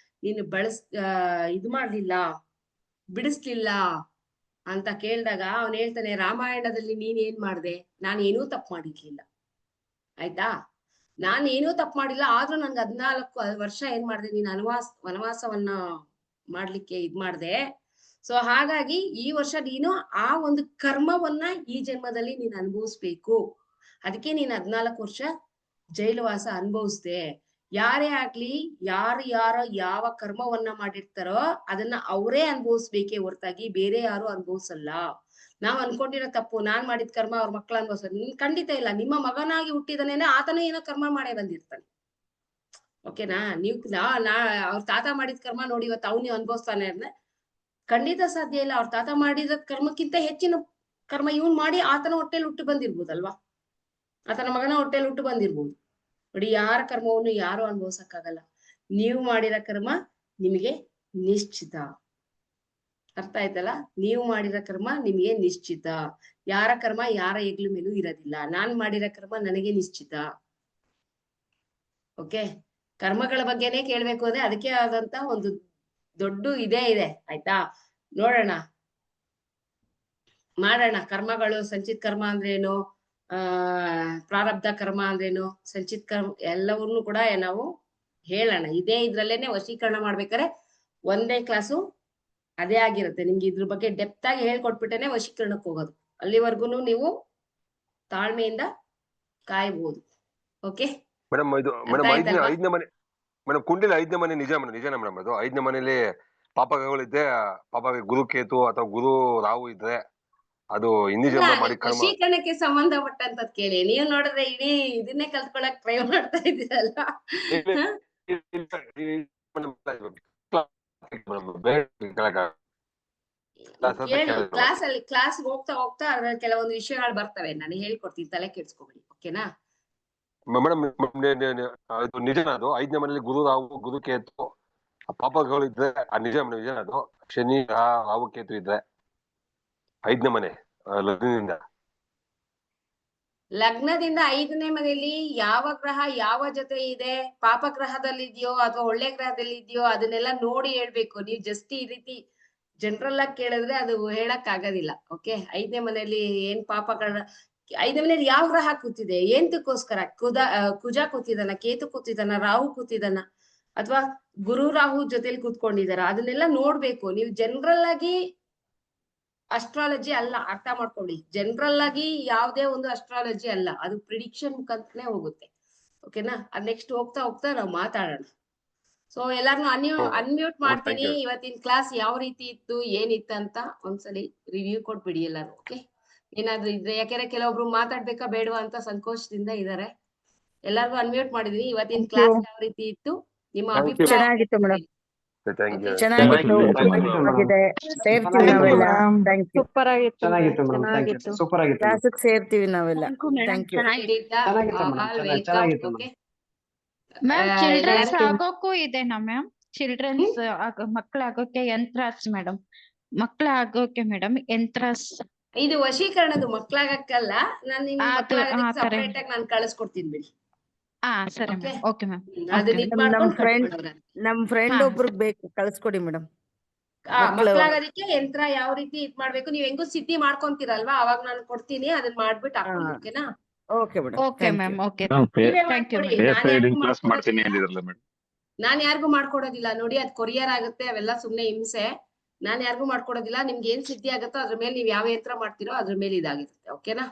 ನೀನು ಇದು ಮಾಡ್ಲಿಲ್ಲ, ಬಿಡಿಸ್ಲಿಲ್ಲ ಅಂತ ಕೇಳ್ದಾಗ ಅವನ್ ಹೇಳ್ತಾನೆ, ರಾಮಾಯಣದಲ್ಲಿ ನೀನ್ ಏನ್ ಮಾಡ್ದೆ? ನಾನು ಏನೂ ತಪ್ಪು ಮಾಡಿರ್ಲಿಲ್ಲ, ಆಯ್ತಾ? ನಾನು ಏನೂ ತಪ್ಪು ಮಾಡಿಲ್ಲ, ಆದ್ರೂ ನನ್ಗೆ 14 ವರ್ಷ ಏನ್ ಮಾಡ್ದೆ? ನೀನ್ ವನವಾಸವನ್ನ ಮಾಡ್ಲಿಕ್ಕೆ ಇದ್ ಮಾಡ್ದೆ. ಸೊ ಹಾಗಾಗಿ ಈ ವರ್ಷ ನೀನು ಆ ಒಂದು ಕರ್ಮವನ್ನ ಈ ಜನ್ಮದಲ್ಲಿ ನೀನ್ ಅನುಭವಿಸ್ಬೇಕು. ಅದಕ್ಕೆ ನೀನ್ 14 ವರ್ಷ ಜೈಲುವಾಸ ಅನುಭವಿಸ್ದೆ. ಯಾರೇ ಆಗ್ಲಿ, ಯಾರು ಯಾವ ಕರ್ಮವನ್ನ ಮಾಡಿರ್ತಾರೋ ಅದನ್ನ ಅವರೇ ಅನುಭವಿಸ್ಬೇಕೇ ಹೊರತಾಗಿ ಬೇರೆ ಯಾರು ಅನುಭವಿಸಲ್ಲ. ನಾವ್ ಅನ್ಕೊಂಡಿರೋ ತಪ್ಪು, ನಾನ್ ಮಾಡಿದ ಕರ್ಮ ಅವ್ರ ಮಕ್ಳು ಅನುಭವಿಸೋದು ಖಂಡಿತ ಇಲ್ಲ. ನಿಮ್ಮ ಮಗನಾಗಿ ಹುಟ್ಟಿದನೇನೆ ಆತನೂ ಏನೋ ಕರ್ಮ ಮಾಡೇ ಬಂದಿರ್ತಾನೆ. ಓಕೆನಾ? ನೀವ್ ಅವ್ರ ತಾತ ಮಾಡಿದ ಕರ್ಮ ನೋಡಿ ಇವತ್ತು ಅವ್ನು ಅನುಭವಿಸ್ತಾನೆ ಅಂದ್ರೆ ಖಂಡಿತ ಸಾಧ್ಯ ಇಲ್ಲ. ಅವ್ರ ತಾತ ಮಾಡಿದ ಕರ್ಮಕ್ಕಿಂತ ಹೆಚ್ಚಿನ ಕರ್ಮ ಇವನ್ ಮಾಡಿ ಆತನ ಹೊಟ್ಟೆಲಿ ಹುಟ್ಟು ಬಂದಿರ್ಬೋದಲ್ವಾ, ಆತನ ಮಗನ ಹೊಟ್ಟೆಲಿ ಹುಟ್ಟು ಬಂದಿರ್ಬೋದು. ನೋಡಿ, ಯಾರ ಕರ್ಮವನ್ನು ಯಾರು ಅನುಭವಿಸಕ್ಕಾಗಲ್ಲ. ನೀವು ಮಾಡಿರೋ ಕರ್ಮ ನಿಮಗೆ ನಿಶ್ಚಿತ. ಅರ್ಥ ಆಯ್ತಲ್ಲ? ನೀವು ಮಾಡಿರೋ ಕರ್ಮ ನಿಮಗೆ ನಿಶ್ಚಿತ. ಯಾರ ಕರ್ಮ ಯಾರ ಹೆಗ್ಲ ಮೇಲೂ ಇರೋದಿಲ್ಲ. ನಾನ್ ಮಾಡಿರೋ ಕರ್ಮ ನನಗೆ ನಿಶ್ಚಿತ. ಓಕೆ, ಕರ್ಮಗಳ ಬಗ್ಗೆನೇ ಕೇಳ್ಬೇಕು ಅಂದ್ರೆ ಅದಕ್ಕೆ ಆದಂತ ಒಂದು ದೊಡ್ಡ ಇದೇ ಇದೆ, ಆಯ್ತಾ? ನೋಡೋಣ, ಮಾಡೋಣ. ಕರ್ಮಗಳು, ಸಂಚಿತ್ ಕರ್ಮ ಅಂದ್ರೇನು, ಪ್ರಾರಬ್ಧ ಕರ್ಮ ಅಂದ್ರೇನು, ಸಂಚಿತ್ ಕರ್ಮ ಎಲ್ಲವನ್ನೂ ಕೂಡ ನಾವು ಹೇಳೋಣ. ಇದ್ರಲ್ಲೇನೆ ವಶೀಕರಣ ಮಾಡ್ಬೇಕಾದ್ರೆ ಒಂದೇ ಕ್ಲಾಸು ಅದೇ ಆಗಿರುತ್ತೆ. ನಿಮ್ಗೆ ಇದ್ರ ಬಗ್ಗೆ ಡೆಪ್ತ್ ಆಗಿ ಹೇಳ್ಕೊಟ್ಬಿಟ್ಟೇನೆ ವಶೀಕರಣಕ್ಕೆ ಹೋಗೋದು. ಅಲ್ಲಿವರೆಗೂ ನೀವು ತಾಳ್ಮೆಯಿಂದ ಕಾಯ್ಬೋದು. ಓಕೆ ಮೇಡಮ್, ಇದು ಮೇಡಮ್ ಐದನೇ ಮನೆ ಮೇಡಮ್, ಕುಂಡಿಲಿ 5ನೇ ಮನೆ ನಿಜನಾ ಮೇಡಮ್? ಅದು 5ನೇ ಮನೆಯಲ್ಲಿ ಪಾಪಗಳಿದ್ದೆ, ಪಾಪ ಗುರುಕೇತು ಅಥವಾ ಗುರು ರಾಹು ಇದ್ರೆ ಅದು ಹಿಂದಿ ಜನ್ಮ ಮಾಡಿ ಕರ್ಮ. ವಶೀಕರಣಕ್ಕೆ ಸಂಬಂಧಪಟ್ಟಂತದ್ ಕೇಳಿ. ನೀವು ನೋಡಿದ್ರೆ ಇಡೀ ಇದನ್ನೇ ಕಲ್ತ್ಕೊಳಕ್ ಟ್ರೈ ಮಾಡ್ತಾ ಇದ್ದೀರಲ್ಲ. ಕ್ಲಾಸ್ ಹೋಗ್ತಾ ಹೋಗ್ತಾ ಅದ್ರಲ್ಲಿ ಕೆಲವೊಂದು ವಿಷಯಗಳು ಬರ್ತವೆ, ನಾನು ಹೇಳ್ಕೊಡ್ತೀನಿ, ತಲೆ ಕೆಡ್ಸ್ಕೊಬೇಡಿ. ಓಕೆನಾ ಮೇಡಮ್? ಇದು ನಿಜನಾ? ಅದು 5ನೇ ಮನೆಯಲ್ಲಿ ಗುರು ರಾಹು ಗುರುಕೇತು ಪಾಪಗಳು ಇದ್ರೆ ನಿಜನಾ ಅದು? ಶನಿ ರಾಹು ಕೇತು ಇದ್ರೆ 5ನೇ ಮನೆ ಲಗ್ನದಿಂದ 5ನೇ ಮನೆಯಲ್ಲಿ ಯಾವ ಗ್ರಹ ಯಾವ ಜೊತೆ ಇದೆ, ಪಾಪ ಗ್ರಹದಲ್ಲಿ ಇದೆಯೋ ಅಥವಾ ಒಳ್ಳೆ ಗ್ರಹದಲ್ಲಿ ಇದೆಯೋ ಅದನ್ನೆಲ್ಲ ನೋಡಿ ಹೇಳ್ಬೇಕು. ನೀವು ಜಸ್ಟ್ ಈ ರೀತಿ ಜನರಲ್ ಆಗಿ ಕೇಳಿದ್ರೆ ಅದು ಹೇಳಕ್ ಆಗೋದಿಲ್ಲ. ಓಕೆ, 5ನೇ ಮನೆಯಲ್ಲಿ ಏನ್ ಪಾಪಗಳ, 5ನೇ ಮನೆಯಲ್ಲಿ ಯಾವ ಗ್ರಹ ಕೂತಿದೆ, ಎಂತಕ್ಕೋಸ್ಕರ, ಕುಜ ಕೂತಿದಾನ, ಕೇತು ಕೂತಿದಾನ, ರಾಹು ಕೂತಿದಾನ, ಅಥವಾ ಗುರು ರಾಹು ಜೊತೆಲಿ ಕೂತ್ಕೊಂಡಿದಾರ, ಅದನ್ನೆಲ್ಲ ನೋಡ್ಬೇಕು. ನೀವು ಜನರಲ್ ಆಗಿ ಅಸ್ಟ್ರಾಲಜಿ ಅಲ್ಲ, ಅರ್ಥ ಮಾಡ್ಕೊಳ್ಳಿ. ಜನರಲ್ ಆಗಿ ಯಾವ್ದೇ ಒಂದು ಅಸ್ಟ್ರಾಲಜಿ ಅಲ್ಲ, ಅದು ಪ್ರಿಡಿಕ್ಷನ್ ಮುಖಾಂತರನೇ ಹೋಗುತ್ತೆ. ಓಕೆನಾ? ಅದ್ ನೆಕ್ಸ್ಟ್ ಹೋಗ್ತಾ ಹೋಗ್ತಾ ನಾವು ಮಾತಾಡೋಣ. ಸೊ ಎಲ್ಲಾರ್ನು ಅನ್ಮ್ಯೂಟ್ ಮಾಡ್ತೀನಿ. ಇವತ್ತಿನ ಕ್ಲಾಸ್ ಯಾವ ರೀತಿ ಇತ್ತು, ಏನಿತ್ತು ಅಂತ ಒಂದ್ಸಲಿ ರಿವ್ಯೂ ಕೊಟ್ಬಿಡಿ ಎಲ್ಲಾರು. ಓಕೆ, ಏನಾದ್ರು ಇದ್ರೆ, ಯಾಕೆಂದ್ರೆ ಕೆಲವೊಬ್ರು ಮಾತಾಡ್ಬೇಕಾ ಬೇಡವಾ ಅಂತ ಸಂಕೋಚದಿಂದ ಇದಾರೆ. ಎಲ್ಲಾರ್ಗು ಅನ್ಮ್ಯೂಟ್ ಮಾಡಿದೀನಿ. ಇವತ್ತಿನ ಕ್ಲಾಸ್ ಯಾವ ರೀತಿ ಇತ್ತು, ನಿಮ್ಮ Thank you. ಅಭಿಪ್ರಾಯ ಚೆನ್ನಾಗಿತ್ತು ಮೇಡಮ್, ಥ್ಯಾಂಕ್ ಯು. ಚೆನ್ನಾಗಿತ್ತು, ಉಪಯುಕ್ತವಾಗಿದೆ. ಸೇರ್ತೀವಿ ನಾವೆಲ್ಲ. Thank you. ಸೂಪರ್ ಆಗಿತ್ತು ಚೆನ್ನಾಗಿತ್ತು ಮೇಡಮ್, ಚೆನ್ನಾಗಿತ್ತು. ಸೂಪರ್ ಆಗಿತ್ತು ಮೇಡಮ್. ಕ್ಲಾಸಿಗೆ ಸೇರ್ತೀವಿ ನಾವೆಲ್ಲ. Thank you. ಖಂಡಿತ ಚೆನ್ನಾಗಿತ್ತು ಮೇಡಮ್, ಆಲ್ ವೆಲ್ಕಮ್. ಚೆನ್ನಾಗಿತ್ತು ಓಕೆ ಮ್ಯಾಮ್ ಚಿಲ್ಡ್ರನ್ಸ್ ಎಲ್ಲರಿಗೂ ಆಗೋಕ್ಕೂ ಇದೆ ಮ್ಯಾಮ್. ಚಿಲ್ಡ್ರನ್ಸ್ ಮಕ್ಕಳಾಗೋಕೆ ಯಂತ್ರಾಸ್ ಮೇಡಮ್, ಮಕ್ಕಳಾಗೋಕೆ ಮೇಡಮ್ ಯಂತ್ರಾಸ್. ಇದು ವಶೀಕರಣದು ಮಕ್ಳಾಗಕ್ಕಲ್ಲ, ನಾನು ನಿಮ್ ಅದು ಮಕ್ಳಾಗಕ್ಕೆ ಆ ತರ. ಸಪರೇಟ್ ಆಗಿ ನಾನು ಕಳಿಸ್ಕೊಡ್ತೀನಿ ಬಿಡಿ. ಸರಿ Okay. ಮ್ಯಾಮ್. Okay ma'am. ಅದನ್ನ ಇದ್ ನಮ್ ಮಾಡ್ಕೊಂಡು friend- ಕಟ್ಬಿಡೋಣ. ನಮ್ ಫ್ರೆಂಡ್ ಹಾ. ಒಬ್ರಿಗೆ ಬೇಕು, ಕಳ್ಸ್ಕೊಡಿ ಮೇಡಮ್. ಮಕ್ಳು- ಮಕ್ಳಾಗೋದಕ್ಕೆ ಯಂತ್ರ ಯಾವ ರೀತಿ ಇದ್ ಮಾಡ್ಬೇಕು, ನೀವ್ ಹೆಂಗು ಸಿದ್ಧಿ ಮಾಡ್ಕೊಂತೀರಲ್ವಾ, ಅವಾಗ ನಾನು ಕೊಡ್ತೀನಿ, ಅದನ್ನ ಮಾಡ್ಬಿಟ್ಟು ಹಾಕೊಂಡು. ಹಾ. ಓಕೆನಾ? Okay madam. Okay ma'am. Okay ನೀವೇ ಥ್ಯಾಂಕ್ ಯು ಮಾಡ್ಕೊಡಿ. ಮ್ಯಾಮ್. ನಾನ್ ಯಾರ್ಗೂ ಕ್ಲಾಸ್ ಮಾಡ್ತೀನಿ ಮಾಡ್ಕೊಡೋದಿಲ್ಲ. ಅಂದಿದ್ರಲ್ಲ ಮೇಡಮ್. ನಾನ್ ಯಾರಿಗೂ ಮಾಡ್ಕೊಡೋದಿಲ್ಲ ನೋಡಿ, ಅದ್ ಕೊರಿಯರ್ ಆಗುತ್ತೆ, ಅವೆಲ್ಲ ಸುಮ್ನೆ ಹಿಂಸೆ. ನಾನ್ ಯಾರಿಗೂ ಮಾಡ್ಕೊಡೋದಿಲ್ಲ. ನಿಮ್ಗೆ ಏನ್ ಸಿದ್ಧಿ ಆಗುತ್ತೋ ಅದ್ರ ಮೇಲೆ ನೀವ್ ಯಾವ ಯಂತ್ರ ಮಾಡ್ತೀರೋ ಅದ್ರ ಮೇಲೆ ಇದಾಗಿರುತ್ತೆ. ಓಕೆನಾ?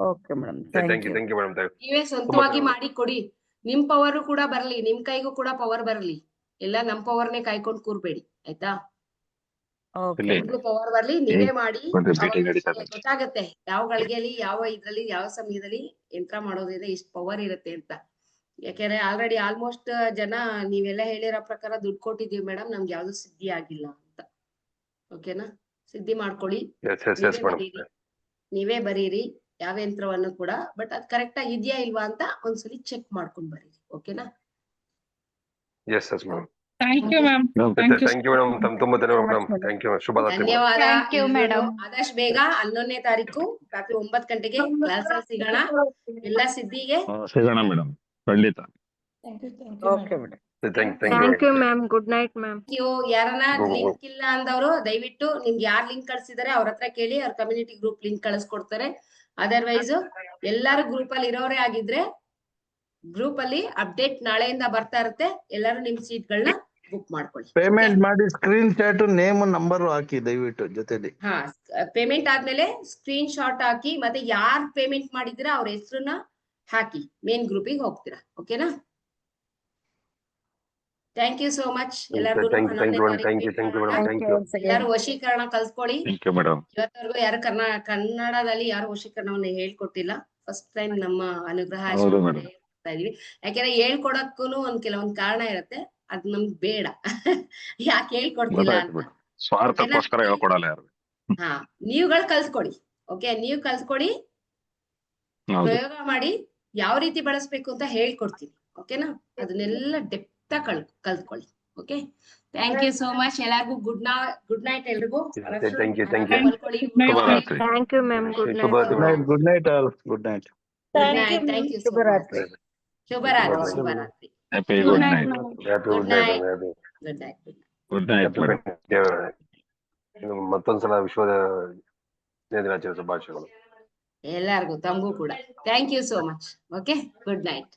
Okay madam. Thank you madam. ನೀವೇ ಸ್ವಂತವಾಗಿ ಮಾಡಿ ಕೊಡಿ. ನಿಮ್ ಪವರ್ ಕೂಡ ಬರ್ಲಿ, ನಿಮ್ ಕೈಗೂ ಕೂಡ ಪವರ್ ಬರ್ಲಿ. ಎಲ್ಲ ನಮ್ ಪವರ್ನೇ ಕಾಯ್ಕೊಂಡ್ ಕೂರ್ಬೇಡಿ, ಆಯ್ತಾ? ಓಕೆ ಇಲ್ಲಿ ನಿಮ್ಗೂ ಪವರ್ ಬರ್ಲಿ, ನೀವೇ ಮಾಡಿ. ಒಂದು ಅವಾಗ meeting ನಡೀತಾ ನಿಮ್ಗೆ ಇದೆ. ಗೊತ್ತಾಗತ್ತೆ ಯಾವ ಗಳಿಗೆಯಲ್ಲಿ, ಯಾವ ಇದ್ರಲ್ಲಿ, ಯಾವ ಸಮಯದಲ್ಲಿ ಯಂತ್ರ ಮಾಡೋದ್ರಿಂದ ಇಷ್ಟ ಪವರ್ ಇರುತ್ತೆ ಅಂತ. ಯಾಕೆಂದ್ರೆ ಆಲ್ರೆಡಿ ಆಲ್ಮೋಸ್ಟ್ ಜನ ನೀವೆಲ್ಲ ಹೇಳಿರೋ ಪ್ರಕಾರ ದುಡ್ಡು ಕೊಟ್ಟಿದೀವಿ ಮೇಡಮ್, ನಮ್ಗೆ ಯಾವ್ದು ಸಿದ್ಧಿ ಆಗಿಲ್ಲ ಅಂತ. ಓಕೆನಾ? ಸಿದ್ಧಿ ಮಾಡ್ಕೊಳ್ಳಿ. ಎಸ್ ಎಸ್ ಎಸ್ ನೀವೇ ಮೇಡಮ್. ಬರೀರಿ, ನೀವೇ ಬರೀರಿ ಯಾವ ಯಂತ್ರವನ್ನು ಕೂಡ. ಬಟ್ ಅದ್ ಕರೆಕ್ಟ್ ಆಗಿ ಇದೆಯಾ ಇಲ್ವಾ ಅಂತ ಒಂದ್ಸಲಿ ಚೆಕ್ ಮಾಡ್ಕೊಂಡ್ ಬರೀರಿ. ಓಕೆನಾ? Yes yes madam. Thank you ma'am. Thank you. Thank you madam. ತುಂಬಾ ಧನ್ಯವಾದ ಮೇಡಮ್. Thank you. ಶುಭರಾತ್ರಿ. ಧನ್ಯವಾದ. Thank you, madam. ಆದಷ್ಟು ಬೇಗ 11ನೇ ತಾರೀಕು ರಾತ್ರಿ 9 ಗಂಟೆಗೆ ಕ್ಲಾಸ್ ಅಲ್ಲಿ ಸಿಗೋಣ. ಎಲ್ಲ ಸಿದ್ಧಿಗೆ ಸಿಗೋಣ ಮೇಡಮ್, ಖಂಡಿತ. Okay madam. Thank you ma'am. Good night ma'am. ಯಾರನ್ನ ಹ್ಮ್. ಲಿಂಕ್ ಇಲ್ಲ ಅಂದವರು ದಯವಿಟ್ಟು ನಿಮ್ಗೆ ಯಾರ್ ಲಿಂಕ್ ಕಳ್ಸಿದಾರೆ ಅವ್ರ ಹತ್ರ ಕೇಳಿ, ಅವ್ರ ಕಮ್ಯುನಿಟಿ ಗ್ರೂಪ್ ಲಿಂಕ್ ಕಳಿಸ್ಕೊಡ್ತಾರೆ. ಅದರ್ವೈಸ್ ಎಲ್ಲಾರು ಗ್ರೂಪ್ ಅಲ್ಲಿ ಇರೋರೇ ಆಗಿದ್ರೆ ಗ್ರೂಪ್ ಅಲ್ಲಿ ಅಪ್ಡೇಟ್ ನಾಳೆಯಿಂದ ಬರ್ತಾ ಇರುತ್ತೆ. ಎಲ್ಲರೂ ನಿಮ್ ಸೀಟ್ ಗಳನ್ನ ಬುಕ್ ಮಾಡ್ಕೊಳ್ಳಿ. ಪೇಮೆಂಟ್ ಮಾಡಿ ಸ್ಕ್ರೀನ್ ಶಾಟ್, ನೇಮ್, ನಂಬರ್ ಹಾಕಿ ದಯವಿಟ್ಟು ಜೊತೆಲಿ. ಹಾ, ಪೇಮೆಂಟ್ ಆದ್ಮೇಲೆ ಸ್ಕ್ರೀನ್ ಶಾಟ್ ಹಾಕಿ, ಮತ್ತೆ ಯಾರ್ ಪೇಮೆಂಟ್ ಮಾಡಿದಿರಾ ಅವ್ರ ಹೆಸರನ್ನ ಹಾಕಿ ಮೇನ್ ಗ್ರೂಪಿಗೆ ಹೋಗ್ತೀರಾ. ಓಕೆನಾ? ಥ್ಯಾಂಕ್ ಯು ಸೋ ಮಚ್ ಎಲ್ಲರಿಗೂ. ಎಲ್ಲರೂ ವಶೀಕರಣ ಕಲ್ತ್ಕೊಳ್ಳಿ. Thank you madam. ಇವತ್ತವರೆಗೂ ಯಾರು ಕನ್ನಡದಲ್ಲಿ ಯಾರು ವಶೀಕರಣವನ್ನ ಹೇಳ್ಕೊಟ್ಟಿಲ್ಲ. ಫಸ್ಟ್ ಟೈಮ್ ನಮ್ಮ ಅನುಗ್ರಹ ಹೌದು ಆಶ್ರಮದಲ್ಲಿ madam. ಹೇಳ್ಕೊಡ್ತಾ ಇದೀವಿ. ಯಾಕೆಂದ್ರೆ ಹೇಳ್ಕೊಡಕ್ಕೂನು ಕೆಲವೊಂದ್ ಕಾರಣ ಇರುತ್ತೆ, ಅದ್ ನಮ್ಗ್ ಬೇಡ. ಯಾಕೆ ಹೇಳ್ಕೊಡ್ತಿಲ್ಲ ಗೊತ್ತಾಯ್ತು ಅಂತ. ಬಿಡಿ. ಸ್ವಾರ್ಥಕ್ಕೋಸ್ಕರ ಹೇಳ್ಕೊಡಲ್ಲ ಯಾರು. ಹಾ, ನೀವುಗಳು ಕಲ್ತ್ಕೊಳ್ಳಿ. ಓಕೆ, ನೀವು ಕಲ್ತ್ಕೊಳ್ಳಿ, ಹೌದು. ಪ್ರಯೋಗ ಮಾಡಿ ಯಾವ ರೀತಿ ಬಳಸ್ಬೇಕು ಅಂತ ಹೇಳ್ಕೊಡ್ತೀನಿ. ಓಕೆನಾ? ಅದನ್ನೆಲ್ಲ ಡೆಪ್ತ್ ಕಲ್ತ್ಕೊಳ್ಳಿ. Okay, thank you so much. ಎಲ್ಲರಿಗೂ ಗುಡ್ ನೈಟ್. ಎಲ್ರಿಗೂ Thank you. ಮಲ್ಕೊಳ್ಳಿ. ಶುಭರಾತ್ರಿ. Thank you ma'am. Good night. Good night all. Good night. Thank you. ಶುಭರಾತ್ರಿ. ಶುಭರಾತ್ರಿ. Happy Good good night, night. madam. Good night. Good night. Good night madam. ಮತ್ತೊಂದ್ಸಲ ವಿಶ್ವದ ದಿನಾಚರಣೆ ಶುಭಾಶಯಗಳು. ಎಲ್ಲರಿಗೂ, ತಮಗೂ ಕೂಡ thank you so much. Okay, good night.